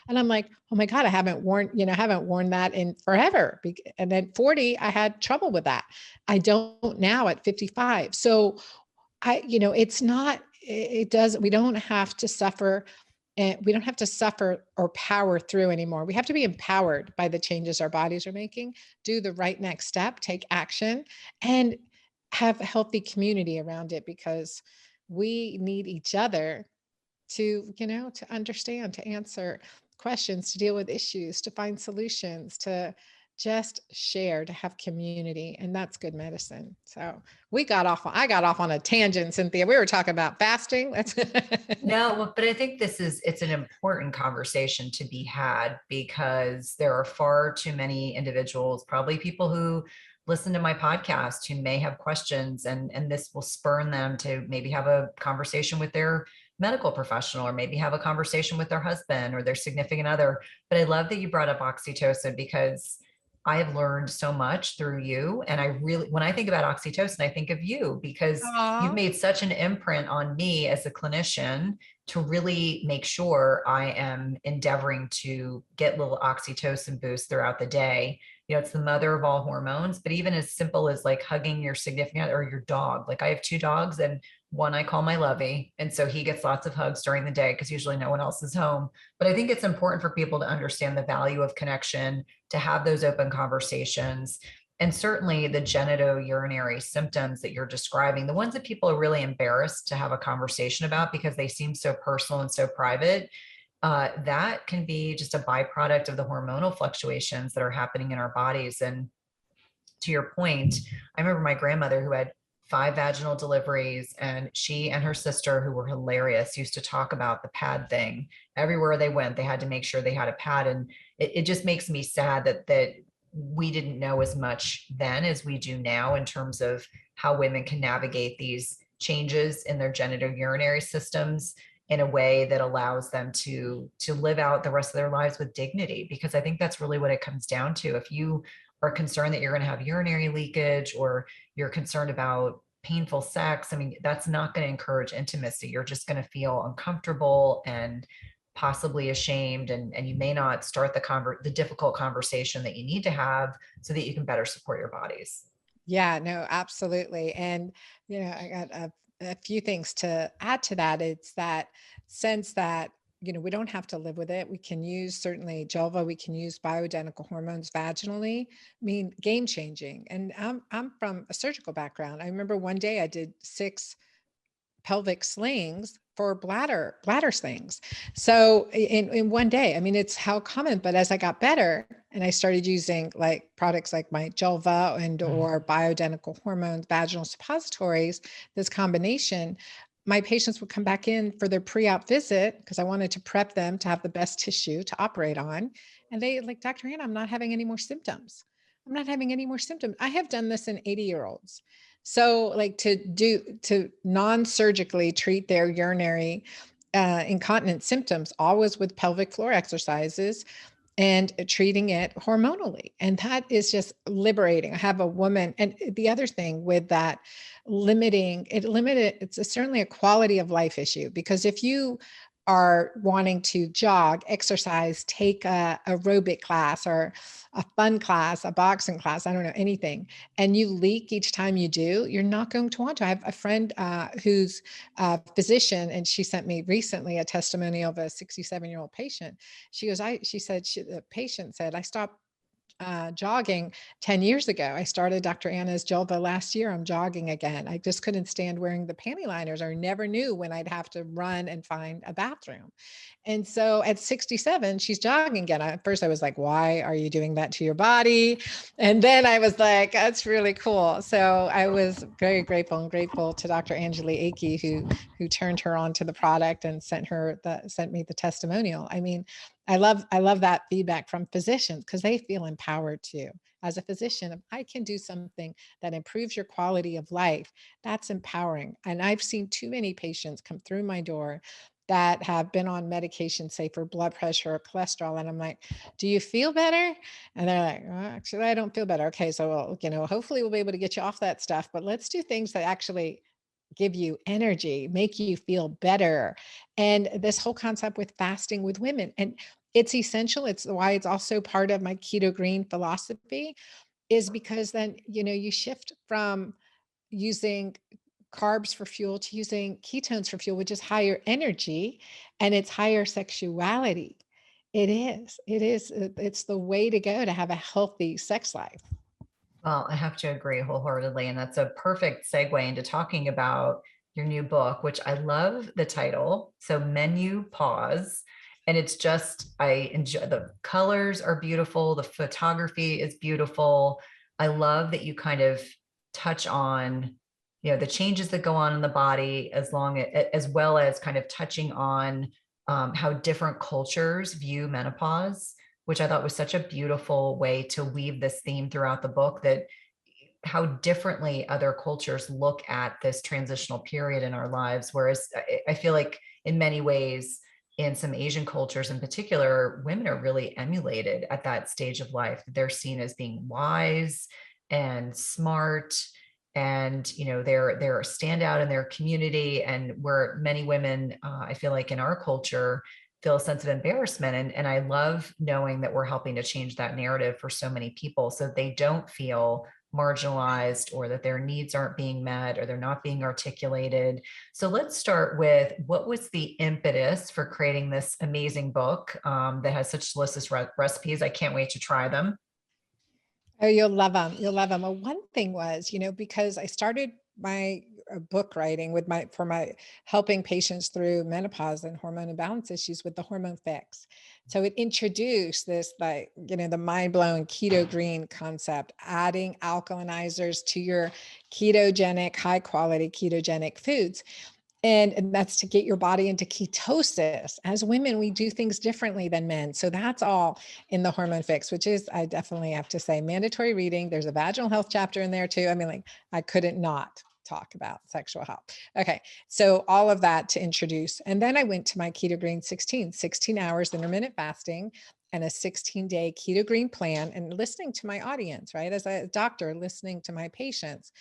and I'm like, oh my God, I haven't worn that in forever. And at 40, I had trouble with that. I don't now at 55. So it's not, it does, we don't have to suffer, and we don't have to suffer or power through anymore. We have to be empowered by the changes our bodies are making, do the right next step, take action, and have a healthy community around it, because we need each other to, to understand, to answer questions, to deal with issues, to find solutions, to just share, to have community. And that's good medicine. So I got off on a tangent, Cynthia. We were talking about fasting. That's No, but I think it's an important conversation to be had, because there are far too many individuals, probably people who listen to my podcast, who may have questions, and this will spurn them to maybe have a conversation with their medical professional, or maybe have a conversation with their husband or their significant other. But I love that you brought up oxytocin, because I have learned so much through you. And I really, when I think about oxytocin, I think of you, because you've Aw. made such an imprint on me as a clinician to really make sure I am endeavoring to get little oxytocin boosts throughout the day. It's the mother of all hormones, but even as simple as like hugging your significant or your dog. Like I have two dogs, and one I call my lovey. And so he gets lots of hugs during the day because usually no one else is home. But I think it's important for people to understand the value of connection, to have those open conversations. And certainly the genitourinary symptoms that you're describing, the ones that people are really embarrassed to have a conversation about because they seem so personal and so private, that can be just a byproduct of the hormonal fluctuations that are happening in our bodies. And to your point, I remember my grandmother, who had 5 vaginal deliveries, and she and her sister, who were hilarious, used to talk about the pad thing. Everywhere they went, they had to make sure they had a pad. And it just makes me sad that we didn't know as much then as we do now in terms of how women can navigate these changes in their genitourinary systems in a way that allows them to live out the rest of their lives with dignity. Because I think that's really what it comes down to. If you are concerned that you're going to have urinary leakage, or you're concerned about painful sex, I mean, that's not going to encourage intimacy. You're just going to feel uncomfortable and possibly ashamed, and you may not start the difficult conversation that you need to have so that you can better support your bodies. Yeah, no, absolutely. And, I got a few things to add to that. It's that sense that, we don't have to live with it. We can use certainly Jelva, we can use bioidentical hormones vaginally. I mean, game changing. And I'm from a surgical background. I remember one day I did 6 pelvic slings for bladder slings. So in one day, I mean, it's how common, but as I got better and I started using like products like my Jelva and or bioidentical hormones, vaginal suppositories, this combination, my patients would come back in for their pre-op visit because I wanted to prep them to have the best tissue to operate on. And they like, Dr. Ann, I'm not having any more symptoms. I'm not having any more symptoms. I have done this in 80-year-olds. So like to non-surgically treat their urinary incontinence symptoms, always with pelvic floor exercises and treating it hormonally. And that is just liberating. I have a woman, and the other thing with that it's certainly a quality of life issue, because if you are wanting to jog, exercise, take a aerobic class or a fun class, a boxing class, I don't know, anything, and you leak each time you do, you're not going to want to. I have a friend who's a physician, and she sent me recently a testimonial of a 67-year-old patient. The patient said, I stopped jogging 10 years ago. I started Dr. Anna's Jelva last year. I'm jogging again. I just couldn't stand wearing the panty liners, or never knew when I'd have to run and find a bathroom. And so at 67, she's jogging again. At first I was like, why are you doing that to your body? And then I was like, that's really cool. So I was very grateful to Dr. Angeli Akey, who turned her on to the product and sent me the testimonial. I mean, I love that feedback from physicians, because they feel empowered too. As a physician, if I can do something that improves your quality of life, that's empowering. And I've seen too many patients come through my door that have been on medication, say for blood pressure or cholesterol. And I'm like, do you feel better? And they're like, well, actually, I don't feel better. Okay. So, hopefully we'll be able to get you off that stuff, but let's do things that actually give you energy, make you feel better. And this whole concept with fasting with women, and it's essential. It's why it's also part of my keto green philosophy, is because then, you shift from using carbs for fuel to using ketones for fuel, which is higher energy and it's higher sexuality. It's the way to go to have a healthy sex life. Well, I have to agree wholeheartedly. And that's a perfect segue into talking about your new book, which I love the title. So MenuPause. And it's just, I enjoy the colors are beautiful. The photography is beautiful. I love that you kind of touch on, the changes that go on in the body as well as kind of touching on how different cultures view menopause, which I thought was such a beautiful way to weave this theme throughout the book, that how differently other cultures look at this transitional period in our lives. Whereas I feel like in many ways, in some Asian cultures in particular, women are really emulated at that stage of life. They're seen as being wise and smart, and they're a standout in their community. And where many women, I feel like in our culture, feel a sense of embarrassment. And I love knowing that we're helping to change that narrative for so many people, so they don't feel marginalized, or that their needs aren't being met, or they're not being articulated. So let's start with, what was the impetus for creating this amazing book that has such delicious recipes? I can't wait to try them. Oh, you'll love them. You'll love them. Well, one thing was, because I started my book writing for my helping patients through menopause and hormone imbalance issues with the hormone fix. So it introduced this, like, the mind blowing keto green concept, adding alkalinizers to your ketogenic, high quality ketogenic foods. And that's to get your body into ketosis. As women, we do things differently than men. So that's all in the hormone fix, which is, I definitely have to say, mandatory reading. There's a vaginal health chapter in there too. I mean, like, I couldn't not talk about sexual health. Okay. So all of that to introduce. And then I went to my Keto Green 16 hours intermittent fasting and a 16-day keto green plan, and listening to my audience, right? As a doctor, listening to my patients,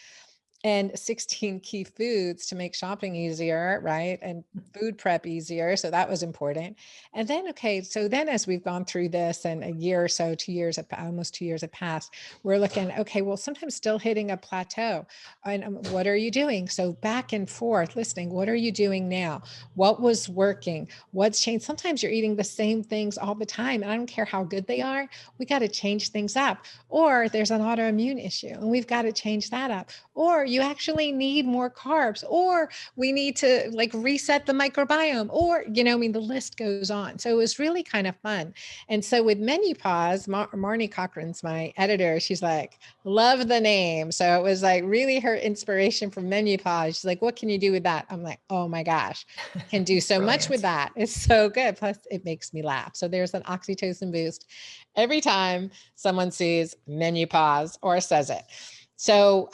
and 16 key foods to make shopping easier, right? And food prep easier. So that was important. And then, okay, so then as we've gone through this, and a year or so, 2 years, almost 2 years have passed, we're looking, okay, well, sometimes still hitting a plateau. And what are you doing? So back and forth, listening, what are you doing now? What was working? What's changed? Sometimes you're eating the same things all the time, and I don't care how good they are. We got to change things up. Or there's an autoimmune issue and we've got to change that up. Or you actually need more carbs, or we need to like reset the microbiome, or, the list goes on. So it was really kind of fun. And so with MenuPause, Marnie Cochran's my editor. She's like, love the name. So it was like really her inspiration from MenuPause. She's like, what can you do with that? I'm like, oh my gosh, can do so much with that. It's so good. Plus it makes me laugh. So there's an oxytocin boost every time someone sees MenuPause or says it. So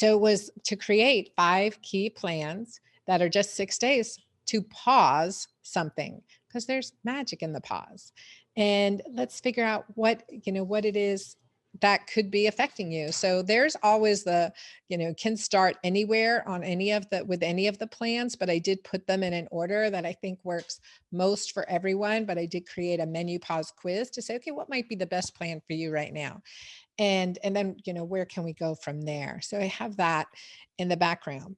it was to create 5 key plans that are just 6 days to pause something, because there's magic in the pause. And let's figure out what it is that could be affecting you. So there's always can start anywhere on with any of the plans, but I did put them in an order that I think works most for everyone. But I did create a MenuPause quiz to say, okay, what might be the best plan for you right now? And then, where can we go from there? So I have that in the background.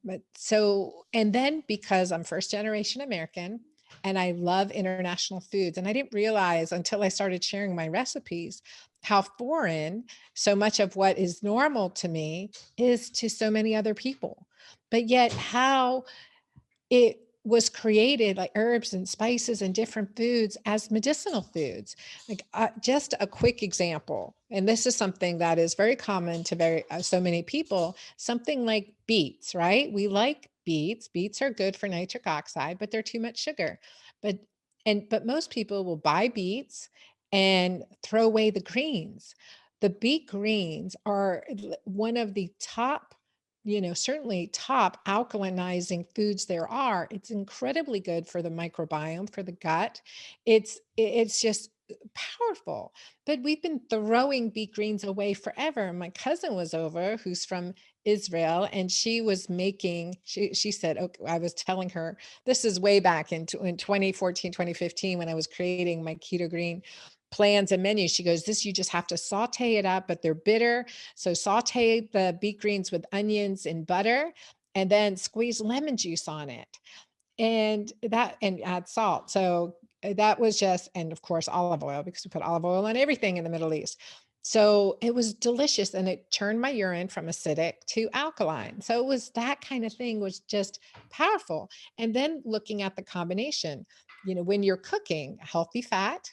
And then, because I'm first generation American and I love international foods, and I didn't realize until I started sharing my recipes how foreign so much of what is normal to me is to so many other people, but yet how it was created, like herbs and spices and different foods, as medicinal foods. Like, just a quick example, and this is something that is very common to so many people. Something like beets, right? We like beets. Beets are good for nitric oxide, but they're too much sugar. But most people will buy beets and throw away the greens. The beet greens are one of the top, certainly top alkalinizing foods there are. It's incredibly good for the microbiome, for the gut. It's just powerful. But we've been throwing beet greens away forever. My cousin was over, who's from Israel, and she was making, she said, okay, I was telling her, this is way back in 2014, 2015, when I was creating my keto green plans and menus. She goes, this, you just have to saute it up, but they're bitter. So saute the beet greens with onions and butter, and then squeeze lemon juice on it. And add salt. So that was just, and of course, olive oil, because we put olive oil on everything in the Middle East. So it was delicious, and it turned my urine from acidic to alkaline. So it was that kind of thing, was just powerful. And then looking at the combination, when you're cooking, healthy fat,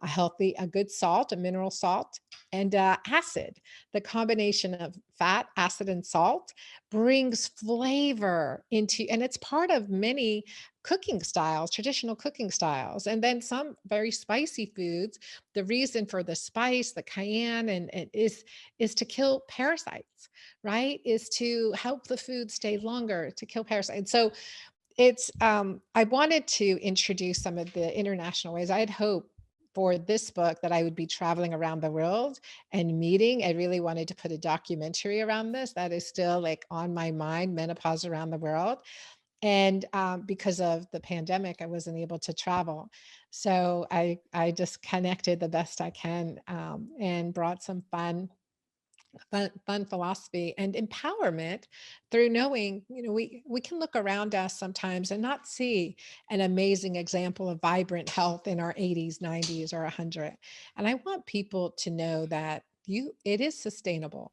a good salt, a mineral salt, and acid. The combination of fat, acid, and salt brings flavor into, and it's part of many cooking styles, traditional cooking styles. And then some very spicy foods. The reason for the spice, the cayenne, and is to kill parasites, right? Is to help the food stay longer, to kill parasites. So it's I wanted to introduce some of the international ways. I had hoped for this book that I would be traveling around the world and meeting. I really wanted to put a documentary around this. That is still like on my mind, menopause around the world. And because of the pandemic, I wasn't able to travel. So I just connected the best I can, and brought some fun philosophy and empowerment through knowing, we can look around us sometimes and not see an amazing example of vibrant health in our 80s, 90s, or 100. And I want people to know that it is sustainable.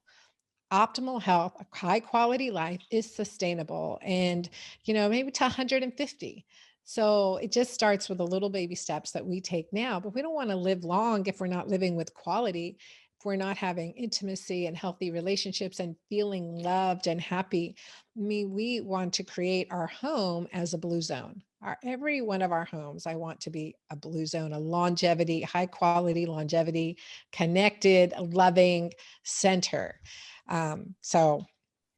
Optimal health, a high quality life is sustainable, and maybe to 150. So it just starts with the little baby steps that we take now, but we don't want to live long if we're not living with quality, if we're not having intimacy and healthy relationships and feeling loved and happy. I mean, we want to create our home as a blue zone. Every one of our homes, I want to be a blue zone, a longevity, high quality longevity, connected, loving center.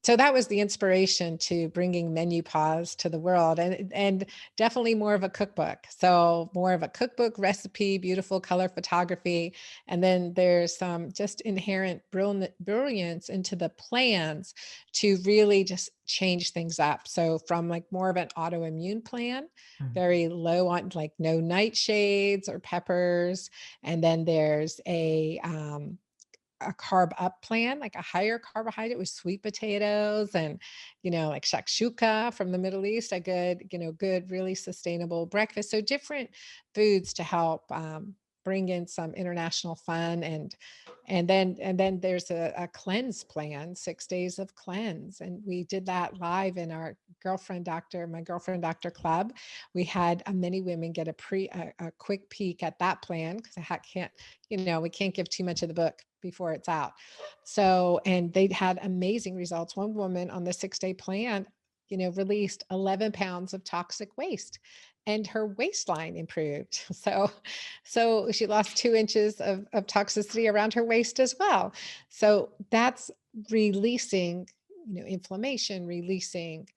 So that was the inspiration to bringing MenuPause to the world, and definitely more of a cookbook. So more of a cookbook recipe, beautiful color photography. And then there's some just inherent brilliance into the plans to really just change things up. So from like more of an autoimmune plan, very low on, like no nightshades or peppers. And then there's a carb up plan, like a higher carbohydrate with sweet potatoes and, like shakshuka from the Middle East, a good, really sustainable breakfast. So different foods to help bring in some international fun. And then there's a cleanse plan, 6 days of cleanse. And we did that live in our my girlfriend doctor club. We had many women get a quick peek at that plan, because I can't, we can't give too much of the book before it's out. So, and they had amazing results. One woman on the 6-day plan, released 11 pounds of toxic waste, and her waistline improved. So she lost 2 inches of toxicity around her waist as well. So that's releasing, inflammation, releasing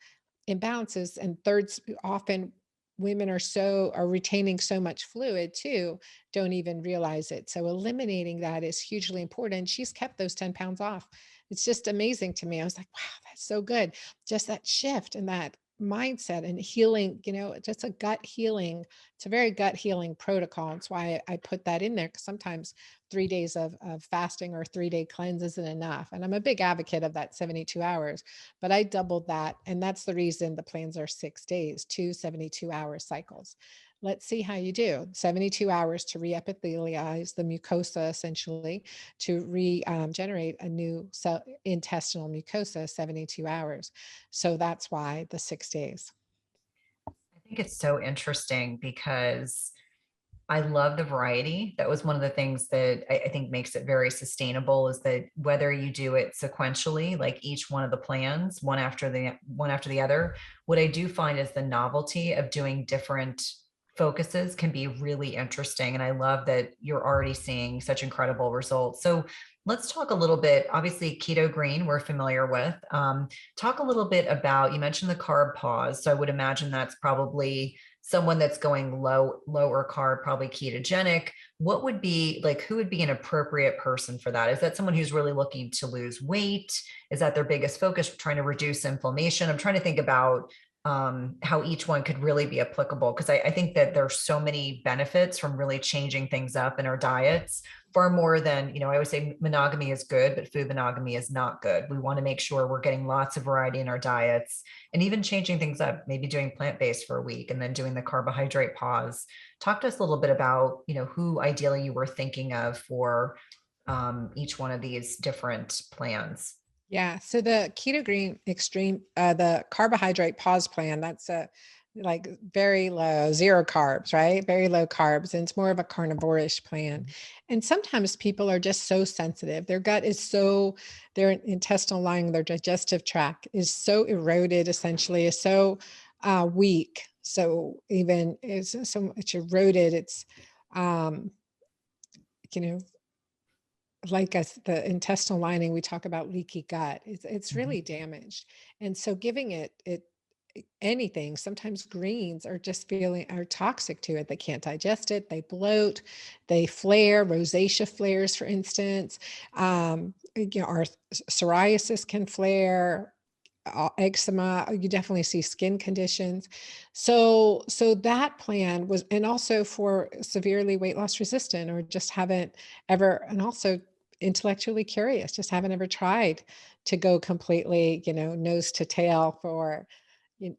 imbalances. And thirds, often women are retaining so much fluid too, don't even realize it. So eliminating that is hugely important. She's kept those 10 pounds off. It's just amazing to me. I was like, wow, that's so good. Just that shift and that mindset and healing, just a gut healing. It's a very gut healing protocol. That's why I put that in there, because sometimes 3 days of fasting or 3-day cleanse isn't enough. And I'm a big advocate of that 72 hours, but I doubled that. And that's the reason the plans are 6 days, 2 72-hour cycles. Let's see how you do. 72 hours to re-epithelialize the mucosa, essentially, to regenerate a new intestinal mucosa, 72 hours. So that's why the 6 days. I think it's so interesting because I love the variety. That was one of the things that I think makes it very sustainable, is that whether you do it sequentially, like each one of the plans, one after the other, what I do find is the novelty of doing different focuses can be really interesting. And I love that you're already seeing such incredible results. So let's talk a little bit, obviously keto green, we're familiar with. Talk a little bit about, you mentioned the carb pause. So I would imagine that's probably someone that's going lower carb, probably ketogenic. What would be like, who would be an appropriate person for that? Is that someone who's really looking to lose weight? Is that their biggest focus, trying to reduce inflammation? I'm trying to think about how each one could really be applicable. Because I think that there's so many benefits from really changing things up in our diets, far more than, I always say monogamy is good, but food monogamy is not good. We want to make sure we're getting lots of variety in our diets and even changing things up, maybe doing plant-based for a week and then doing the carbohydrate pause. Talk to us a little bit about, who ideally you were thinking of for each one of these different plans. Yeah. So the keto green extreme, the carbohydrate pause plan, that's like very low, zero carbs, right? Very low carbs. And it's more of a carnivore-ish plan. And sometimes people are just so sensitive. Their gut is so, their intestinal lining, their digestive tract is so eroded, essentially, is so weak. So even is so much eroded, it's, um, you know, like us, the intestinal lining, we talk about leaky gut. It's Mhm. really damaged, and so giving it anything. Sometimes greens are just feeling are toxic to it. They can't digest it. They bloat. They flare. Rosacea flares, for instance. Our psoriasis can flare. Eczema. You definitely see skin conditions. So that plan was, and also for severely weight loss resistant or just haven't ever, and also intellectually curious, just haven't ever tried to go completely, nose to tail for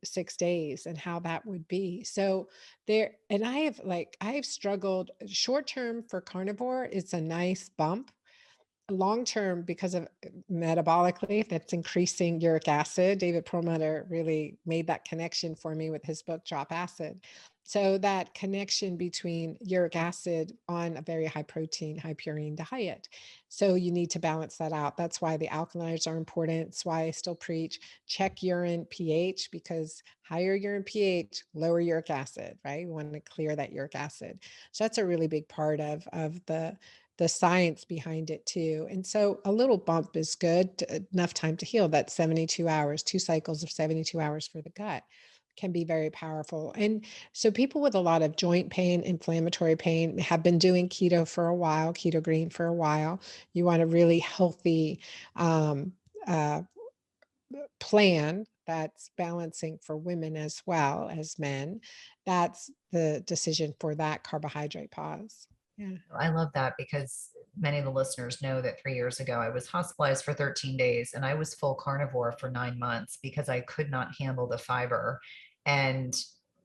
6 days and how that would be. So there, and I have struggled short term for carnivore. It's a nice bump. Long term, because of metabolically, that's increasing uric acid. David Perlmutter really made that connection for me with his book Drop Acid. So that connection between uric acid on a very high protein, high purine diet. So you need to balance that out. That's why the alkalides are important. It's why I still preach check urine pH, because higher urine pH, lower uric acid, right? We want to clear that uric acid. So that's a really big part of the science behind it too. And so a little bump is good, enough time to heal. That 72 hours, 2 cycles of 72 hours for the gut can be very powerful. And so people with a lot of joint pain, inflammatory pain have been doing keto for a while, keto green for a while. You want a really healthy um, uh, plan that's balancing for women as well as men. That's the decision for that carbohydrate pause. Yeah. I love that because many of the listeners know that 3 years ago I was hospitalized for 13 days and I was full carnivore for 9 months because I could not handle the fiber. And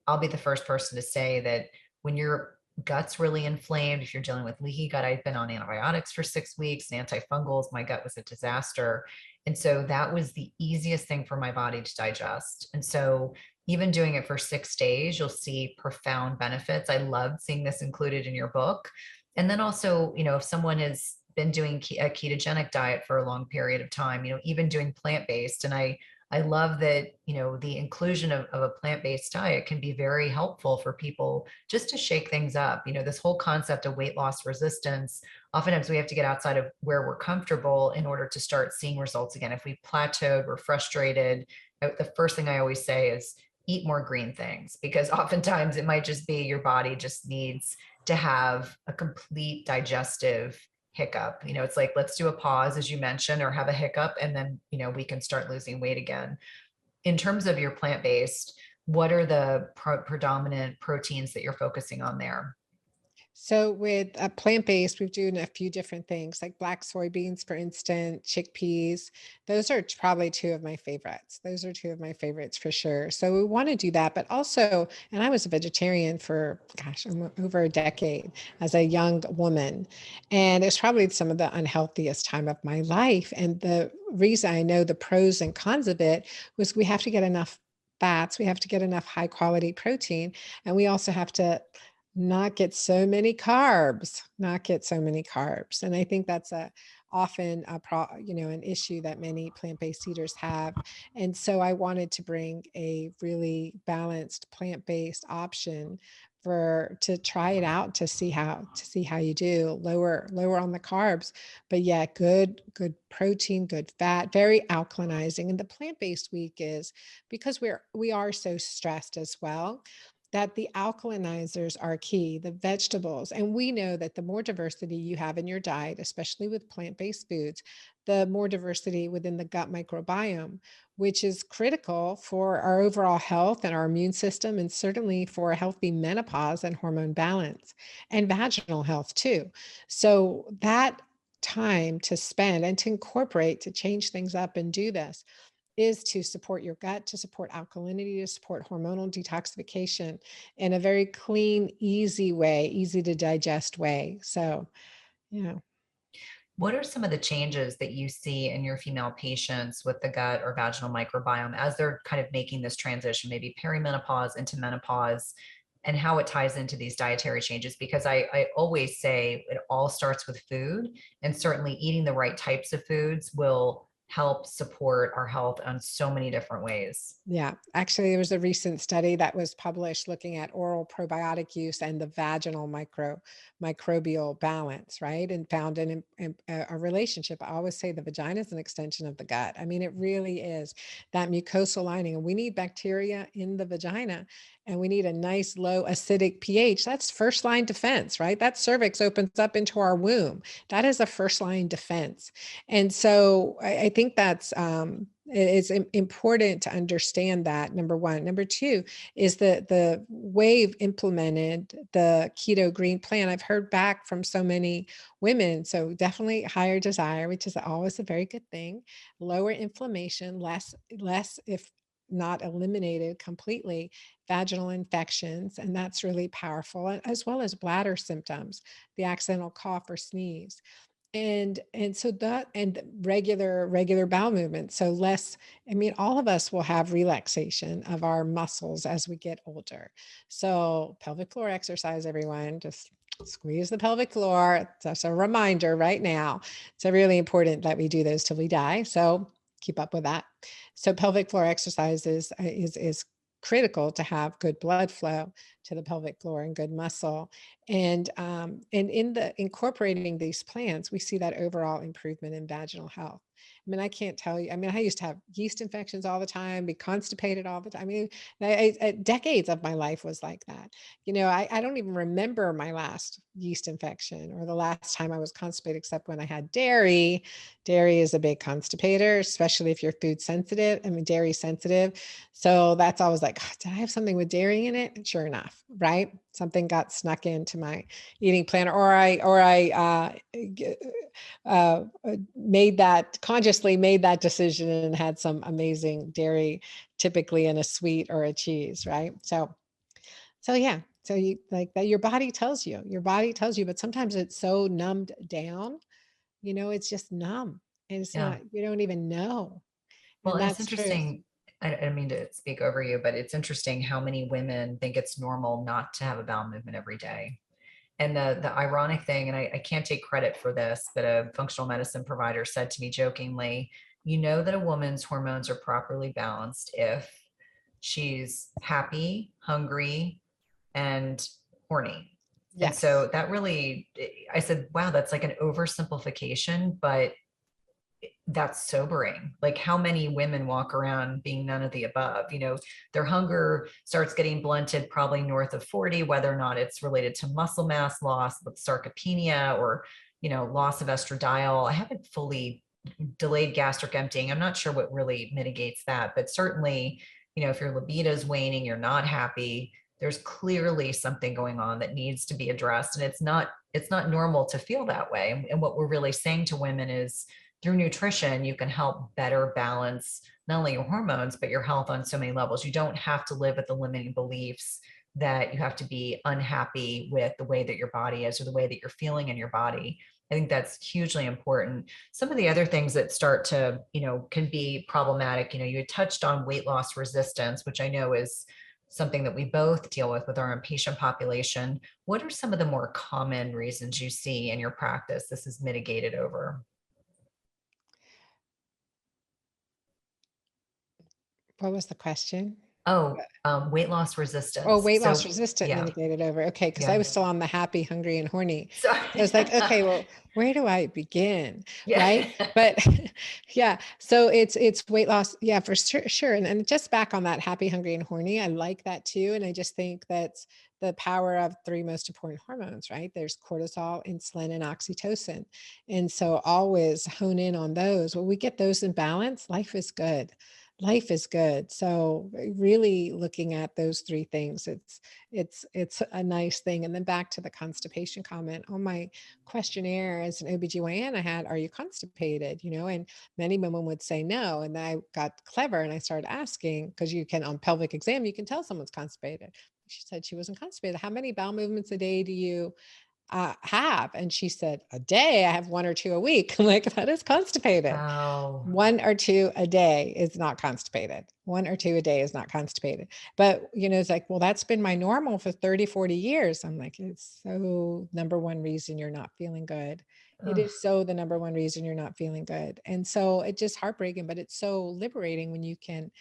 I'll be the first person to say that when your gut's really inflamed, if you're dealing with leaky gut, I've been on antibiotics for 6 weeks, antifungals, my gut was a disaster. And so that was the easiest thing for my body to digest. And so even doing it for 6 days, you'll see profound benefits. I loved seeing this included in your book. And then also, if someone has been doing a ketogenic diet for a long period of time, even doing plant-based, and I love that, the inclusion of a plant-based diet can be very helpful for people just to shake things up. This whole concept of weight loss resistance, oftentimes we have to get outside of where we're comfortable in order to start seeing results again. If we plateaued, we're frustrated. The first thing I always say is eat more green things, because oftentimes it might just be your body just needs to have a complete digestive hiccup. It's like, let's do a pause, as you mentioned, or have a hiccup, and then, we can start losing weight again. In terms of your plant-based, what are the predominant proteins that you're focusing on there? So with plant-based, we've done a few different things like black soybeans, for instance, chickpeas. Those are probably two of my favorites. Those are two of my favorites for sure. So we want to do that, but also, and I was a vegetarian for, gosh, over a decade as a young woman. And it's probably some of the unhealthiest time of my life. And the reason I know the pros and cons of it was we have to get enough fats, we have to get enough high quality protein, and we also have to not get so many carbs, not get so many carbs. And I think that's often an issue that many plant-based eaters have. And so I wanted to bring a really balanced plant-based option for to try it out to see how you do. Lower on the carbs, but yeah, good protein, good fat, very alkalinizing. And the plant-based week is because we are so stressed as well. that the alkalinizers are key, the vegetables. And we know that the more diversity you have in your diet, especially with plant-based foods, the more diversity within the gut microbiome, which is critical for our overall health and our immune system, and certainly for a healthy menopause and hormone balance and vaginal health too. So that time to spend and to incorporate, to change things up and do this is to support your gut, to support alkalinity, to support hormonal detoxification in a very clean, easy way, easy to digest way. So, yeah. What are some of the changes that you see in your female patients with the gut or vaginal microbiome as they're kind of making this transition, maybe perimenopause into menopause, and how it ties into these dietary changes? Because I always say it all starts with food, and certainly eating the right types of foods will help support our health on so many different ways. Yeah, actually, there was a recent study that was published looking at oral probiotic use and the vaginal microbial balance, right? And found a relationship. I always say the vagina is an extension of the gut. I mean, it really is that mucosal lining, and we need bacteria in the vagina, and we need a nice low acidic pH. That's first line defense, right? That cervix opens up into our womb. That is a first line defense. And so I think that's it's important to understand that, number one. Number two is the way we've implemented the keto green plan. I've heard back from so many women. So definitely higher desire, which is always a very good thing. Lower inflammation, less if not eliminated completely, vaginal infections, and that's really powerful, as well as bladder symptoms, the accidental cough or sneeze, and so that, and regular bowel movement. So less, I mean, all of us will have relaxation of our muscles as we get older. So pelvic floor exercise, everyone, just squeeze the pelvic floor. That's a reminder right now. It's really important that we do those till we die, so keep up with that. So pelvic floor exercise is critical to have good blood flow to the pelvic floor and good muscle. And in the incorporating these plants, we see that overall improvement in vaginal health. I mean, I can't tell you. I mean, I used to have yeast infections all the time, be constipated all the time. I mean, decades of my life was like that. You know, I don't even remember my last yeast infection or the last time I was constipated, except when I had dairy. Dairy is a big constipator, especially if you're food sensitive. I mean, dairy sensitive. So that's always like, "Oh, did I have something with dairy in it?" And sure enough, right? Something got snuck into my eating plan, or consciously made that decision and had some amazing dairy, typically in a sweet or a cheese, right? So yeah. So you like that, your body tells you, but sometimes it's so numbed down, it's just numb and it's Yeah. not, you don't even know. Well, And and it's that's truth. interesting. I don't mean to speak over you, but it's interesting how many women think it's normal not to have a bowel movement every day. And the ironic thing, and I can't take credit for this, but a functional medicine provider said to me jokingly, you know that a woman's hormones are properly balanced if she's happy, hungry, and horny. And Yes. so that really, I said, wow, that's like an oversimplification, but that's sobering. Like, how many women walk around being none of the above? Their hunger starts getting blunted probably north of 40, whether or not it's related to muscle mass loss with sarcopenia or, loss of estradiol. I haven't fully delayed gastric emptying. I'm not sure what really mitigates that, but certainly, if your libido is waning, you're not happy, there's clearly something going on that needs to be addressed. And it's not normal to feel that way. And what we're really saying to women is, through nutrition, you can help better balance not only your hormones, but your health on so many levels. You don't have to live with the limiting beliefs that you have to be unhappy with the way that your body is or the way that you're feeling in your body. I think that's hugely important. Some of the other things that start to, can be problematic, you touched on weight loss resistance, which I know is something that we both deal with our own patient population. What are some of the more common reasons you see in your practice this is mitigated over? What was the question? Weight loss Oh, resistance. weight loss So resistant yeah, mitigated over. Okay, because I yeah. was still on the happy, hungry, and horny. So So I was like, okay, well, where do I begin? yeah. Right. But yeah, so it's weight loss. Yeah, for sure. And just back on that happy, hungry, and horny, I like that too. And I just think that's the power of three most important hormones, right? There's cortisol, insulin, and oxytocin. And so always hone in on those. When we get those in balance, life is good. Life is good. So really looking at those three things, it's a nice thing. And then back to the constipation comment on my questionnaire as an OBGYN, I had, are you constipated? And many women would say no. And I got clever and I started asking, because you can, on pelvic exam, you can tell someone's constipated. She said she wasn't constipated. How many bowel movements a day do you have? And she said, a day. I have one or two a week. I'm like, that is constipated. Oh, One or two a day is not constipated. One or two a day is not constipated. But, it's like, well, that's been my normal for 30, 40 years. I'm like, it's so number one reason you're not feeling good. It ugh. is so the number one reason you're not feeling good. And so it's just heartbreaking, but it's so liberating when you can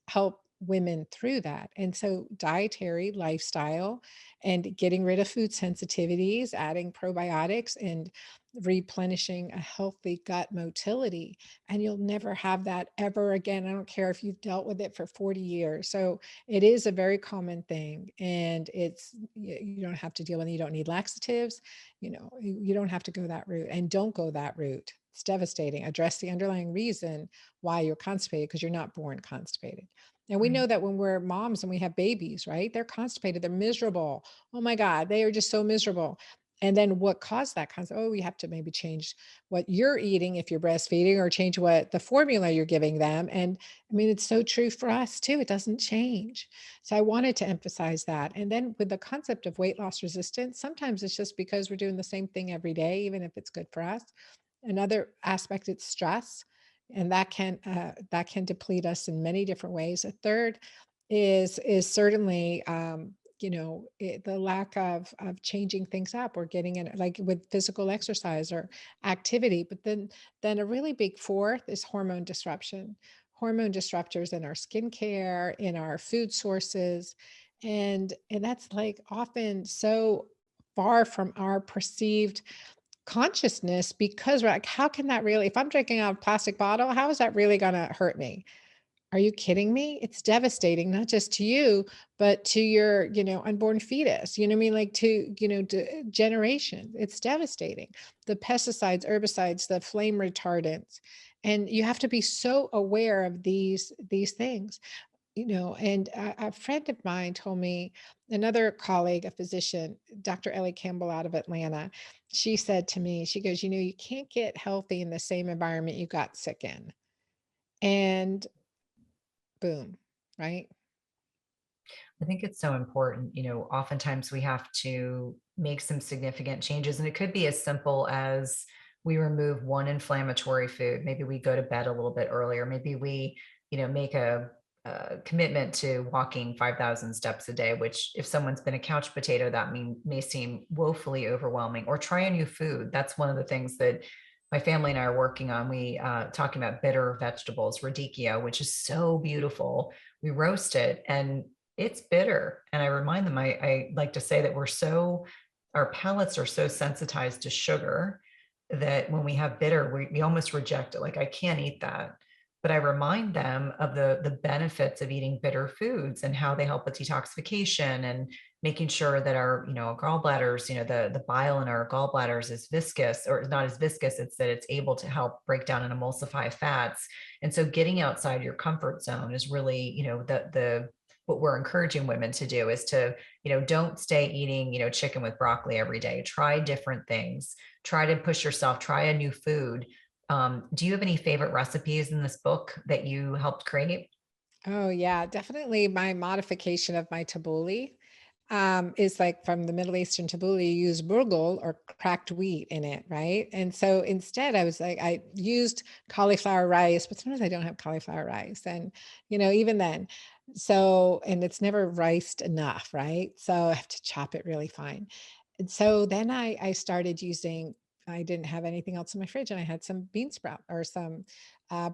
help women through that. And so dietary lifestyle and getting rid of food sensitivities, adding probiotics and replenishing a healthy gut motility. And you'll never have that ever again. I don't care if you've dealt with it for 40 years. So it is a very common thing. And you don't have to deal with it. You don't need laxatives. You don't have to go that route, and don't go that route. It's devastating. Address the underlying reason why you're constipated, because you're not born constipated. And we Right. know that when we're moms and we have babies, right? They're constipated, they're miserable. Oh my God, they are just so miserable. And then what caused that? Oh, you have to maybe change what you're eating if you're breastfeeding, or change what the formula you're giving them. And I mean, it's so true for us too. It doesn't change. So I wanted to emphasize that. And then with the concept of weight loss resistance, sometimes it's just because we're doing the same thing every day, even if it's good for us. Another aspect, it's stress, and that can deplete us in many different ways. A third is certainly the lack of changing things up, or getting in, like with physical exercise or activity. But then a really big fourth is hormone disruptors in our skincare, in our food sources. And that's like often so far from our perceived consciousness, because we're like, how can that really, if I'm drinking out of a plastic bottle, how is that really going to hurt me? Are you kidding me? It's devastating, not just to you, but to your, unborn fetus. You know what I mean? Like to generations. It's devastating. The pesticides, herbicides, the flame retardants. And you have to be so aware of these things. And a friend of mine told me, another colleague, a physician, Dr. Ellie Campbell out of Atlanta, she said to me, she goes, you can't get healthy in the same environment you got sick in. And boom, right? I think it's so important. Oftentimes we have to make some significant changes, and it could be as simple as we remove one inflammatory food. Maybe we go to bed a little bit earlier. Maybe we, make a commitment to walking 5,000 steps a day, which if someone's been a couch potato, that may seem woefully overwhelming. Or try a new food. That's one of the things that my family and I are working on. We talking about bitter vegetables, radicchio, which is so beautiful. We roast it and it's bitter. And I remind them, I like to say that our palates are so sensitized to sugar that when we have bitter, we almost reject it. Like, I can't eat that. But I remind them of the benefits of eating bitter foods and how they help with detoxification, and making sure that our, gallbladders, the bile in our gallbladders is viscous, or not as viscous. It's that it's able to help break down and emulsify fats. And so getting outside your comfort zone is really, the what we're encouraging women to do is to, don't stay eating, chicken with broccoli every day. Try different things. Try to push yourself. Try a new food. Do you have any favorite recipes in this book that you helped create? Oh yeah, definitely my modification of my tabbouleh is like from the Middle Eastern tabbouleh. You use burghul or cracked wheat in it, right? And so instead, I was like, I used cauliflower rice, but sometimes I don't have cauliflower rice, and even then, and it's never riced enough, right? So I have to chop it really fine. And so then I started using I didn't have anything else in my fridge, and I had some bean sprout or some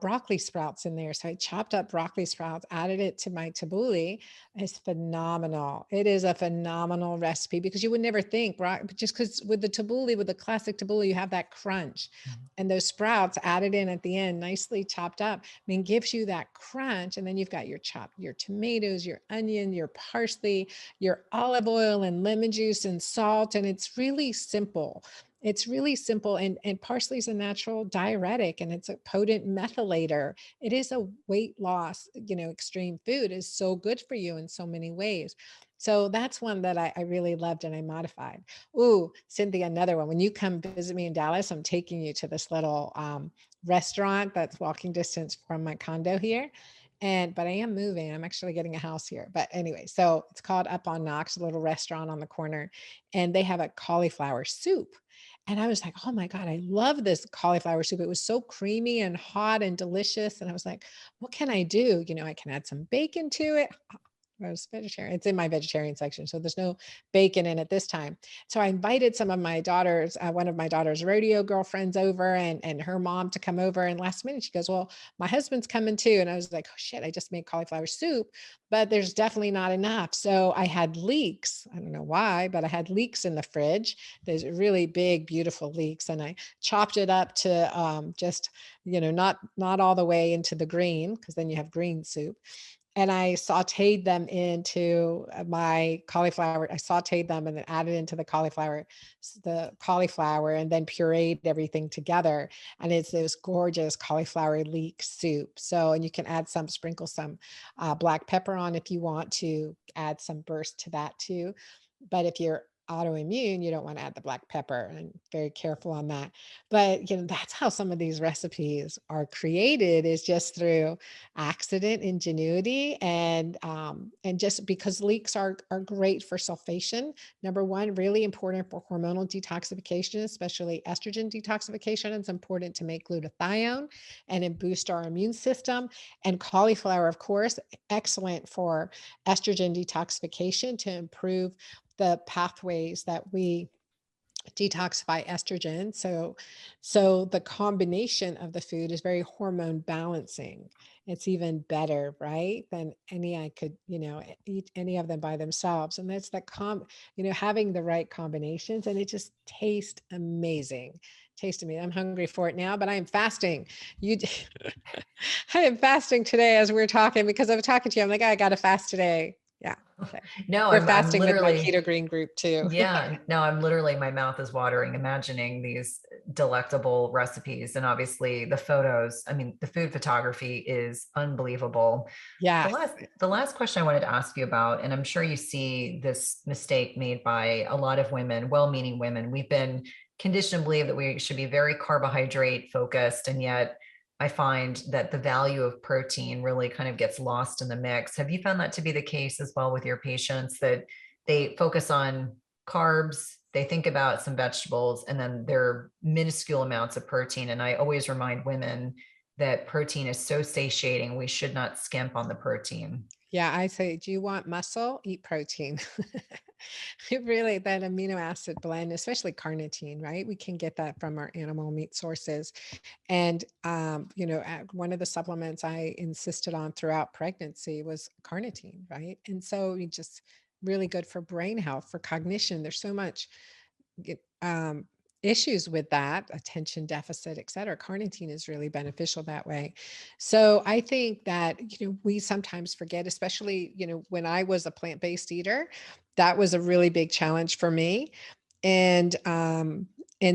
broccoli sprouts in there. So I chopped up broccoli sprouts, added it to my tabbouleh. It's phenomenal. It is a phenomenal recipe because you would never think, right? Just because with the tabbouleh, with the classic tabbouleh, you have that crunch, and those sprouts added in at the end, nicely chopped up, I mean, gives you that crunch. And then you've got your tomatoes, your onion, your parsley, your olive oil and lemon juice and salt. And it's really simple. It's really simple. And parsley is a natural diuretic, and it's a potent methylator. It is a weight loss, extreme food. Is so good for you in so many ways. So that's one that I really loved and I modified. Ooh, Cynthia, another one. When you come visit me in Dallas, I'm taking you to this little restaurant that's walking distance from my condo here. But I am moving. I'm actually getting a house here. But anyway, so it's called Up on Knox, a little restaurant on the corner, and they have a cauliflower soup. And I was like, oh my God, I love this cauliflower soup. It was so creamy and hot and delicious. And I was like, what can I do? I can add some bacon to it. I was vegetarian. It's in my vegetarian section, so there's no bacon in it this time. So I invited some of my daughters, one of my daughter's rodeo girlfriends over, and her mom to come over. And last minute she goes, well, my husband's coming too. And I was like, oh shit, I just made cauliflower soup, but there's definitely not enough. So I had leeks. I don't know why, but I had leeks in the fridge. There's really big, beautiful leeks. And I chopped it up to just, not all the way into the green, because then you have green soup. And I sauteed them into my cauliflower. I sauteed them and then added into the cauliflower, and then pureed everything together. And it's this gorgeous cauliflower leek soup. So, and you can sprinkle some black pepper on if you want to add some burst to that too. But if you're autoimmune, you don't want to add the black pepper, and very careful on that. But, that's how some of these recipes are created, is just through accident, ingenuity, and just because leeks are great for sulfation. Number one, really important for hormonal detoxification, especially estrogen detoxification. It's important to make glutathione and it boost our immune system. And cauliflower, of course, excellent for estrogen detoxification to improve the pathways that we detoxify estrogen. So the combination of the food is very hormone balancing. It's even better, right, than I could, eat any of them by themselves. And that's having the right combinations, and it just tastes amazing. Taste amazing. I'm hungry for it now, but I am fasting. I am fasting today as we're talking, because I'm talking to you. I'm like, I got to fast today. Yeah. Okay. No, We're I'm fasting with my literally, keto green group too. yeah, no, I'm literally, my mouth is watering, imagining these delectable recipes. And obviously the photos, I mean, the food photography is unbelievable. The Yes. last, the last question I wanted to ask you about, and I'm sure you see this mistake made by a lot of women, well-meaning women. We've been conditioned to believe that we should be very carbohydrate focused, and yet I find that the value of protein really kind of gets lost in the mix. Have you found that to be the case as well with your patients, that they focus on carbs, they think about some vegetables, and then there are minuscule amounts of protein? And I always remind women that protein is so satiating. We should not skimp on the protein. Yeah, I say, do you want muscle? Eat protein. It really, that amino acid blend, especially carnitine, right? We can get that from our animal meat sources. And, one of the supplements I insisted on throughout pregnancy was carnitine, right? And so we just really good for brain health, for cognition. There's so much issues with that, attention deficit, et cetera. Carnitine is really beneficial that way. So I think that, we sometimes forget, especially, when I was a plant-based eater, that was a really big challenge for me. And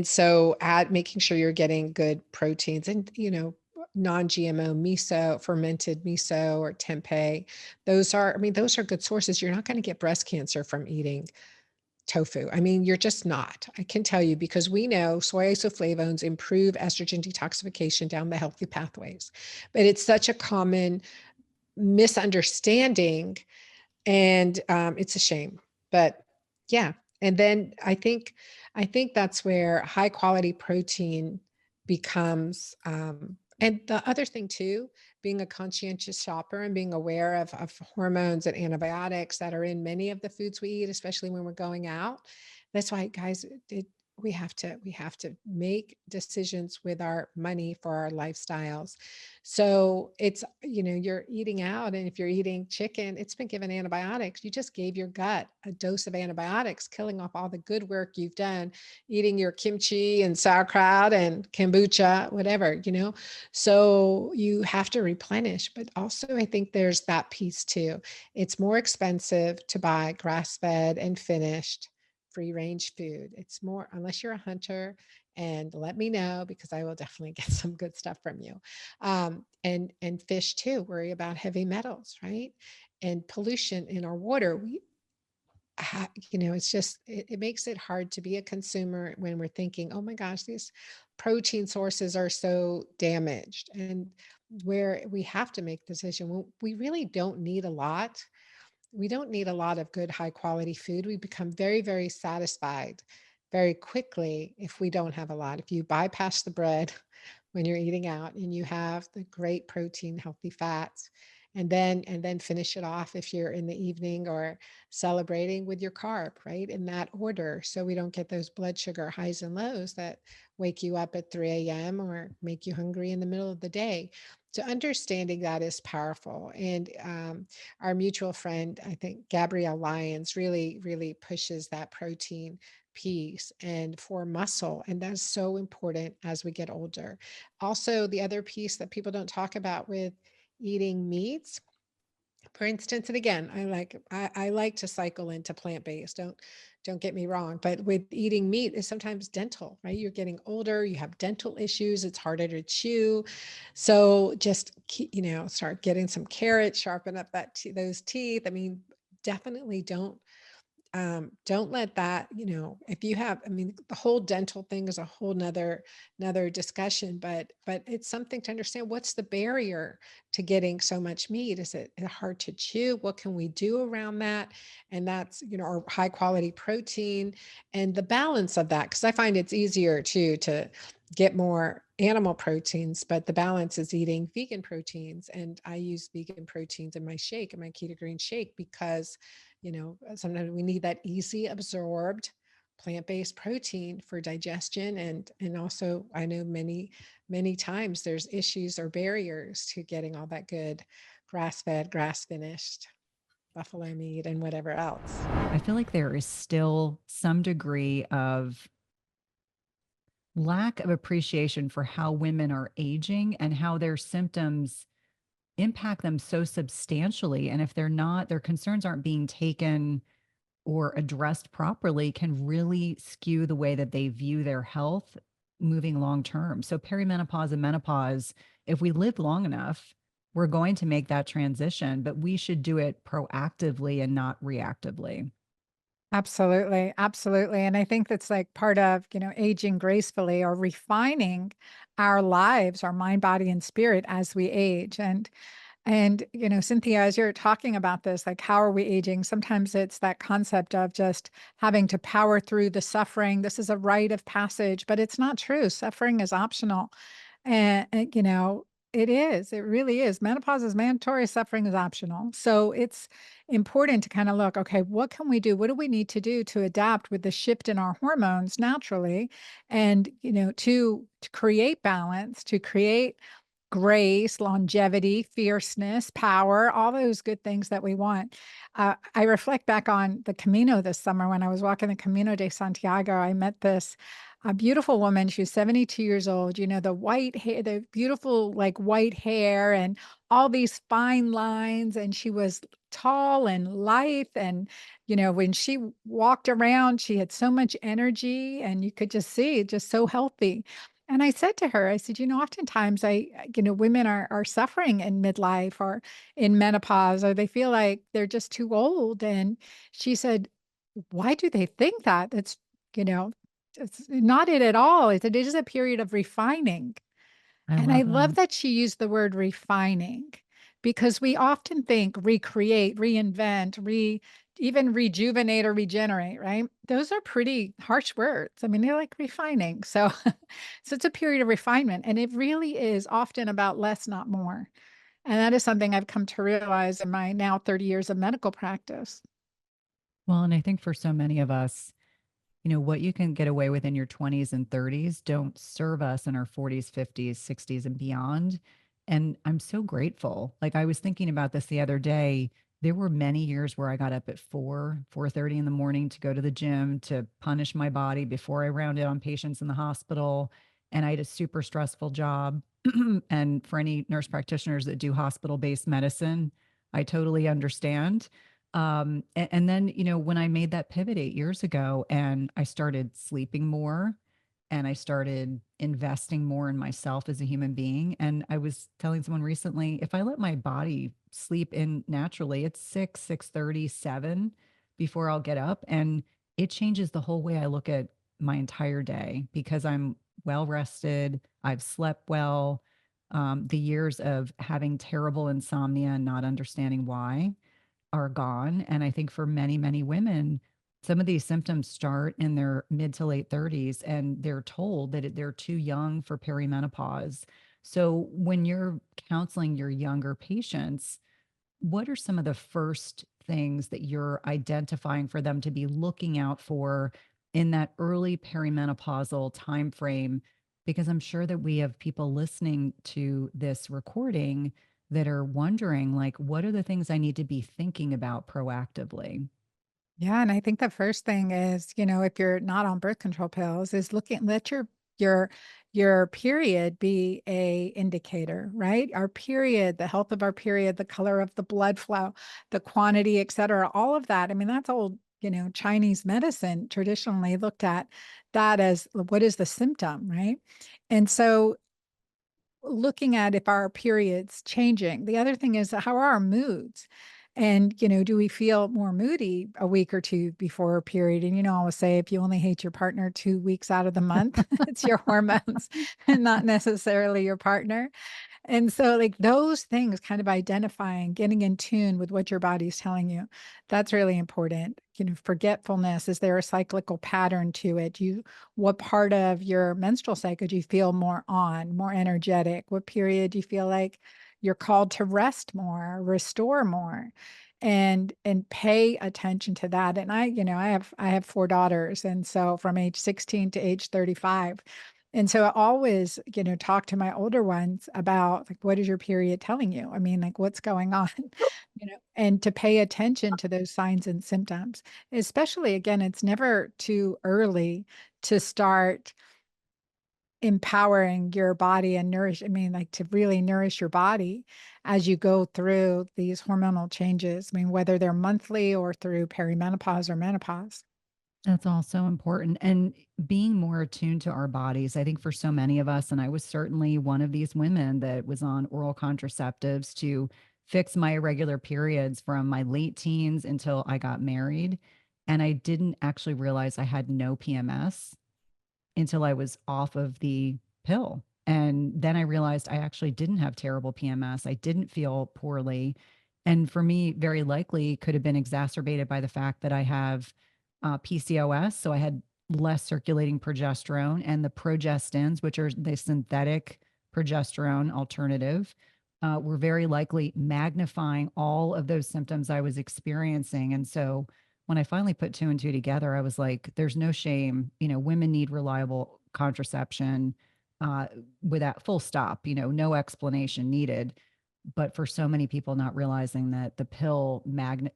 so making sure you're getting good proteins and, non-GMO miso, fermented miso or tempeh. Those are good sources. You're not going to get breast cancer from eating tofu. I mean, you're just not. I can tell you, because we know soy isoflavones improve estrogen detoxification down the healthy pathways. But it's such a common misunderstanding, and it's a shame. But yeah, and then I think that's where high quality protein becomes. And the other thing too, being a conscientious shopper and being aware of hormones and antibiotics that are in many of the foods we eat, especially when we're going out. That's why, guys, we have to make decisions with our money for our lifestyles. So it's, you're eating out, and if you're eating chicken, it's been given antibiotics. You just gave your gut a dose of antibiotics, killing off all the good work you've done eating your kimchi and sauerkraut and kombucha, whatever. So you have to replenish. But also, I think there's that piece too. It's more expensive to buy grass-fed and finished free range food. It's more, unless you're a hunter, and let me know, because I will definitely get some good stuff from you. And fish too, worry about heavy metals, right? And pollution in our water. It's just, it makes it hard to be a consumer when we're thinking, oh my gosh, these protein sources are so damaged. And where we have to make the decision, well, we really don't need a lot. We don't need a lot of good, high quality food. We become very, very satisfied very quickly if we don't have a lot. If you bypass the bread when you're eating out, and you have the great protein, healthy fats, and then finish it off if you're in the evening or celebrating with your carb, right? In that order. So we don't get those blood sugar highs and lows that wake you up at 3 a.m. or make you hungry in the middle of the day. So understanding that is powerful. And our mutual friend, I think Gabrielle Lyons, really, really pushes that protein piece and for muscle. And that's so important as we get older. Also, the other piece that people don't talk about with eating meats, for instance, and again, I like to cycle into plant-based. Don't get me wrong, but with eating meat is sometimes dental, right? You're getting older, you have dental issues, it's harder to chew. So just start getting some carrots, sharpen up those teeth. I mean, definitely don't let that, if you have, I mean, the whole dental thing is a whole another discussion, but it's something to understand. What's the barrier to getting so much meat? Is it hard to chew? What can we do around that? And that's, our high quality protein and the balance of that. Cause I find it's easier to get more animal proteins, but the balance is eating vegan proteins. And I use vegan proteins in my shake, in my keto green shake, because sometimes we need that easy absorbed plant-based protein for digestion. And also, I know many times there's issues or barriers to getting all that good grass-fed, grass-finished buffalo meat and whatever else. I feel like there is still some degree of lack of appreciation for how women are aging and how their symptoms impact them so substantially. And if their concerns aren't being taken or addressed properly, can really skew the way that they view their health moving long term. So perimenopause and menopause, if we live long enough, we're going to make that transition, but we should do it proactively and not reactively. Absolutely, absolutely. And I think that's like part of, aging gracefully or refining our lives, our mind, body, and spirit as we age. And, Cynthia, as you're talking about this, like, how are we aging? Sometimes it's that concept of just having to power through the suffering. This is a rite of passage, but it's not true. Suffering is optional. And it is, it really is. Menopause is mandatory, suffering is optional. So it's important to kind of look, okay, what can we do? What do we need to do to adapt with the shift in our hormones naturally? And, to create balance, to create grace, longevity, fierceness, power, all those good things that we want. I reflect back on the Camino this summer when I was walking the Camino de Santiago. I met this a beautiful woman. She was 72 years old, the white hair, the beautiful like white hair and all these fine lines. And she was tall and lithe. And, when she walked around, she had so much energy and you could just see just so healthy. And I said to her, I said, oftentimes women are suffering in midlife or in menopause, or they feel like they're just too old. And she said, why do they think that? You know, it's not it at all. It is a period of refining. I And I love love that. that she used the word refining because we often think recreate, reinvent, even rejuvenate or regenerate, right? Those are pretty harsh words. I mean, they're like refining. So so it's a period of refinement and it really is often about less, not more. And that is something I've come to realize in my now 30 years of medical practice. Well, and I think for so many of us, what you can get away with in your 20s and 30s don't serve us in our 40s, 50s, 60s, and beyond. And I'm so grateful. Like I was thinking about this the other day. There were many years where I got up at 4:30 in the morning to go to the gym to punish my body before I rounded on patients in the hospital. And I had a super stressful job. And for any nurse practitioners that do hospital-based medicine, I totally understand. And then, when I made that pivot 8 years ago and I started sleeping more and I started investing more in myself as a human being. And I was telling someone recently, if I let my body sleep in naturally, it's 6:30, 7 before I'll get up. And it changes the whole way I look at my entire day because I'm well rested. I've slept well. The years of having terrible insomnia and not understanding why are gone. And I think for many, many women, some of these symptoms start in their mid to late 30s, and they're told that they're too young for perimenopause. So when you're counseling your younger patients, what are some of the first things that you're identifying for them to be looking out for in that early perimenopausal timeframe? Because I'm sure that we have people listening to this recording that are wondering, like, what are the things I need to be thinking about proactively? Yeah, and I think the first thing is, if you're not on birth control pills, is let your your period be a indicator, right? Our period, the health of our period, the color of the blood flow, the quantity, et cetera, all of that. I mean, that's old, Chinese medicine traditionally looked at that as what is the symptom, right? And so looking at if our period's changing. The other thing is how are our moods? And, do we feel more moody a week or two before a period? And, I always say if you only hate your partner 2 weeks out of the month, it's your hormones and not necessarily your partner. And so, like those things, kind of identifying, getting in tune with what your body's telling you, that's really important. Forgetfulness, is there a cyclical pattern to it? What part of your menstrual cycle do you feel more on, more energetic? What period do you feel like you're called to rest more, restore more? And pay attention to that. And I have 4 daughters. And so from age 16 to age 35, and so I always, talk to my older ones about like, what is your period telling you? I mean, like, what's going on? And to pay attention to those signs and symptoms, especially again, it's never too early to start empowering your body and I mean, like to really nourish your body as you go through these hormonal changes. I mean, whether they're monthly or through perimenopause or menopause. That's all so important. And being more attuned to our bodies, I think for so many of us, and I was certainly one of these women that was on oral contraceptives to fix my irregular periods from my late teens until I got married. And I didn't actually realize I had no PMS until I was off of the pill. And then I realized I actually didn't have terrible PMS. I didn't feel poorly. And for me, very likely could have been exacerbated by the fact that I have PCOS. So I had less circulating progesterone, and the progestins, which are the synthetic progesterone alternative, were very likely magnifying all of those symptoms I was experiencing. And so when I finally put two and two together, I was like, there's no shame. Women need reliable contraception uh, without full stop, no explanation needed. But for so many people not realizing that the pill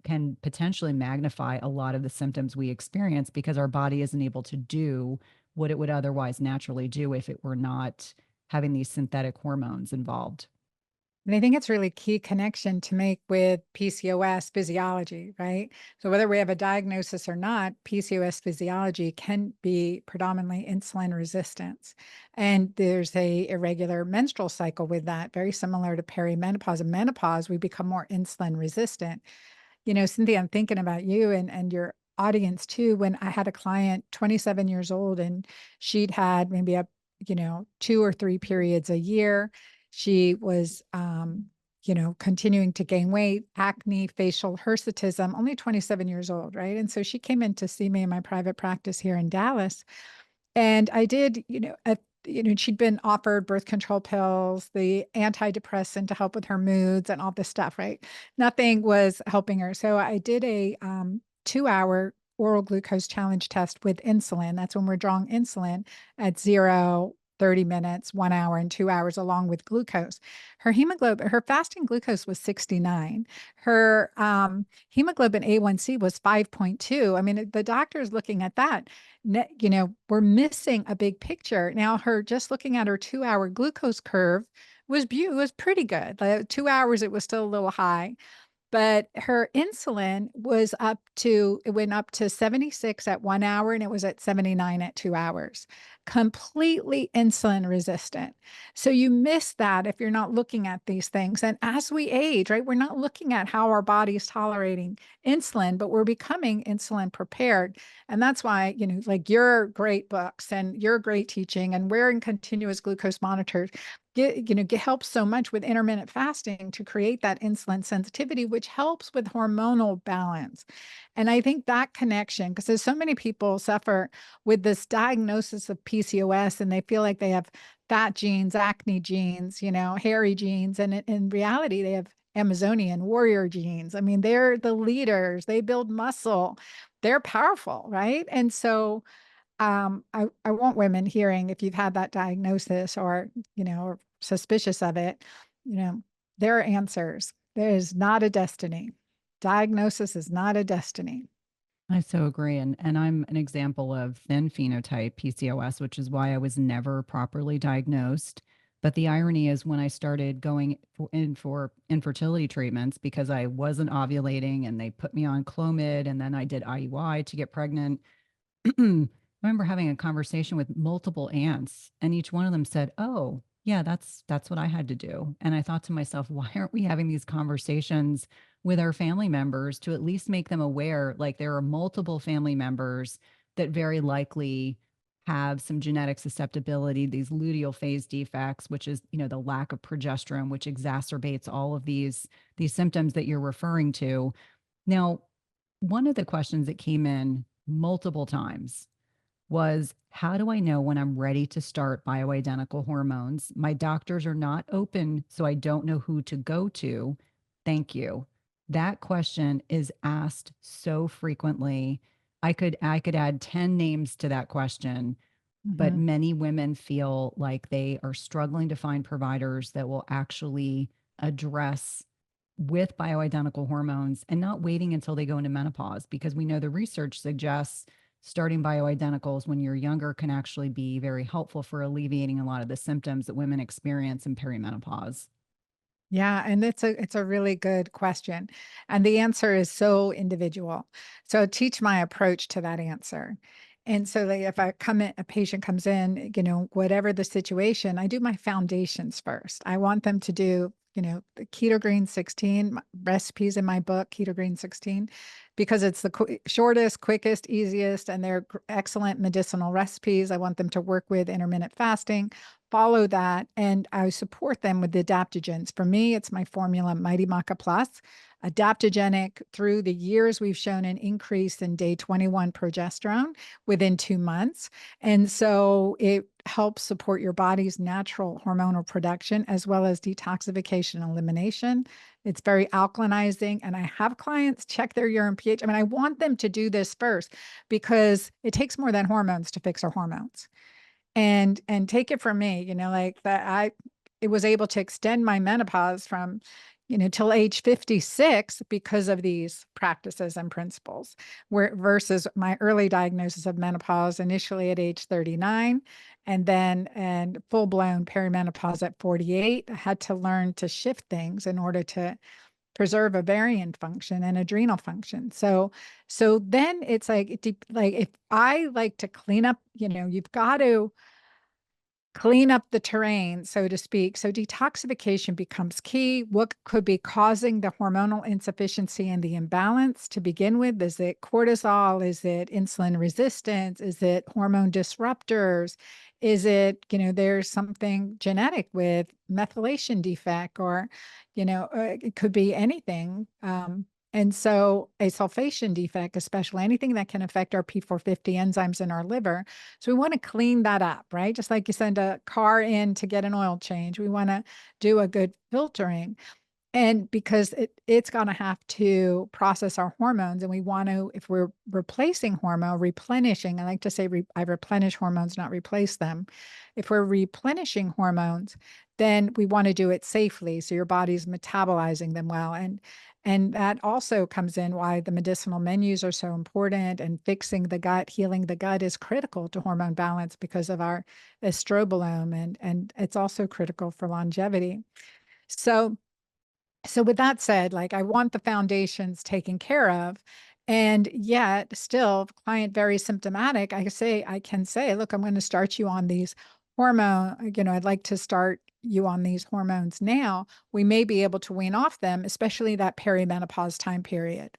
can potentially magnify a lot of the symptoms we experience because our body isn't able to do what it would otherwise naturally do if it were not having these synthetic hormones involved. And I think it's really key connection to make with PCOS physiology, right? So whether we have a diagnosis or not, PCOS physiology can be predominantly insulin resistance. And there's a irregular menstrual cycle with that, very similar to perimenopause and menopause, we become more insulin resistant. Cynthia, I'm thinking about you and your audience too. When I had a client, 27 years old, and she'd had maybe 2 or 3 periods a year. She was, continuing to gain weight, acne, facial hirsutism, only 27 years old, right? And so she came in to see me in my private practice here in Dallas. And I did, she'd been offered birth control pills, the antidepressant to help with her moods and all this stuff, right? Nothing was helping her. So I did a 2-hour oral glucose challenge test with insulin. That's when we're drawing insulin at 0, 30 minutes, 1 hour, and 2 hours, along with glucose. Her hemoglobin, her fasting glucose was 69. Her hemoglobin A1C was 5.2. I mean, the doctor is looking at that. We're missing a big picture. Now, just looking at her 2-hour glucose curve was pretty good. Like 2 hours, it was still a little high. But her insulin it went up to 76 at 1 hour, and it was at 79 at 2 hours. Completely insulin resistant. So you miss that if you're not looking at these things. And as we age, right, we're not looking at how our body's tolerating insulin, but we're becoming insulin prepared. And that's why, like your great books and your great teaching and wearing continuous glucose monitors helps so much with intermittent fasting to create that insulin sensitivity, which helps with hormonal balance. And I think that connection, because there's so many people suffer with this diagnosis of PCOS, and they feel like they have fat genes, acne genes, hairy genes. And in reality, they have Amazonian warrior genes. I mean, they're the leaders, they build muscle, they're powerful, right? And so I want women hearing, if you've had that diagnosis or suspicious of it, there are answers. There is not a destiny. Diagnosis is not a destiny. I so agree. And I'm an example of thin phenotype PCOS, which is why I was never properly diagnosed. But the irony is when I started going in for infertility treatments because I wasn't ovulating and they put me on Clomid and then I did IUI to get pregnant. I remember having a conversation with multiple aunts, and each one of them said, "Oh, yeah, that's what I had to do." And I thought to myself, why aren't we having these conversations with our family members to at least make them aware, like there are multiple family members that very likely have some genetic susceptibility, these luteal phase defects, which is, the lack of progesterone, which exacerbates all of these symptoms that you're referring to. Now, one of the questions that came in multiple times was, how do I know when I'm ready to start bioidentical hormones? My doctors are not open, so I don't know who to go to. Thank you. That question is asked so frequently. I could add 10 names to that question, but many women feel like they are struggling to find providers that will actually address with bioidentical hormones and not waiting until they go into menopause, because we know the research suggests starting bioidenticals when you're younger can actually be very helpful for alleviating a lot of the symptoms that women experience in perimenopause. Yeah, and it's a really good question. And the answer is so individual. So I teach my approach to that answer. And so like if a patient comes in, whatever the situation, I do my foundations first. I want them to do, the Keto Green 16 recipes in my book, Keto Green 16, because it's the shortest, quickest, easiest, and they're excellent medicinal recipes. I want them to work with intermittent fasting, follow that, and I support them with the adaptogens. For me, it's my formula Mighty Maca Plus, adaptogenic. Through the years, we've shown an increase in day 21 progesterone within 2 months. And so it helps support your body's natural hormonal production as well as detoxification and elimination. It's very alkalinizing. And I have clients check their urine pH. I mean, I want them to do this first because it takes more than hormones to fix our hormones. And take it from me, like that it was able to extend my menopause from, till age 56 because of these practices and principles, where versus my early diagnosis of menopause initially at age 39 and full-blown perimenopause at 48. I had to learn to shift things in order to preserve ovarian function and adrenal function. So then it's like if I like to clean up, you've got to clean up the terrain, so to speak. So detoxification becomes key. What could be causing the hormonal insufficiency and the imbalance to begin with? Is it cortisol? Is it insulin resistance? Is it hormone disruptors? Is it, there's something genetic with methylation defect or, it could be anything. And so a sulfation defect, especially anything that can affect our P450 enzymes in our liver. So we want to clean that up, right? Just like you send a car in to get an oil change. We want to do a good filtering. And because it's going to have to process our hormones, and we want to, if we're replacing hormone, replenishing, I like to say I replenish hormones, not replace them. If we're replenishing hormones, then we want to do it safely, so your body's metabolizing them well. And that also comes in why the medicinal menus are so important, and fixing the gut, healing the gut is critical to hormone balance because of our estrobolome, and it's also critical for longevity. So with that said, like, I want the foundations taken care of, and yet still client very symptomatic, I can say, look, I'm going to start you on these I'd like to start you on these hormones now. We may be able to wean off them, especially that perimenopause time period.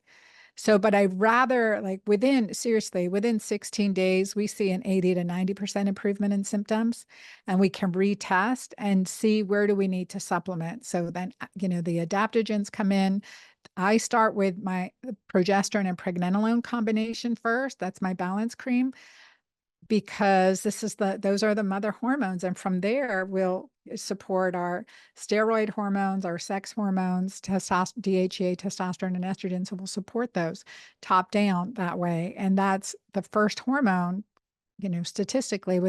So, but I rather, like, within 16 days, we see an 80 to 90% improvement in symptoms, and we can retest and see where do we need to supplement. So then, the adaptogens come in. I start with my progesterone and pregnenolone combination first. That's my balance cream, because those are the mother hormones. And from there, we'll support our steroid hormones, our sex hormones, DHEA, testosterone, and estrogen. So we'll support those top down that way. And that's the first hormone, statistically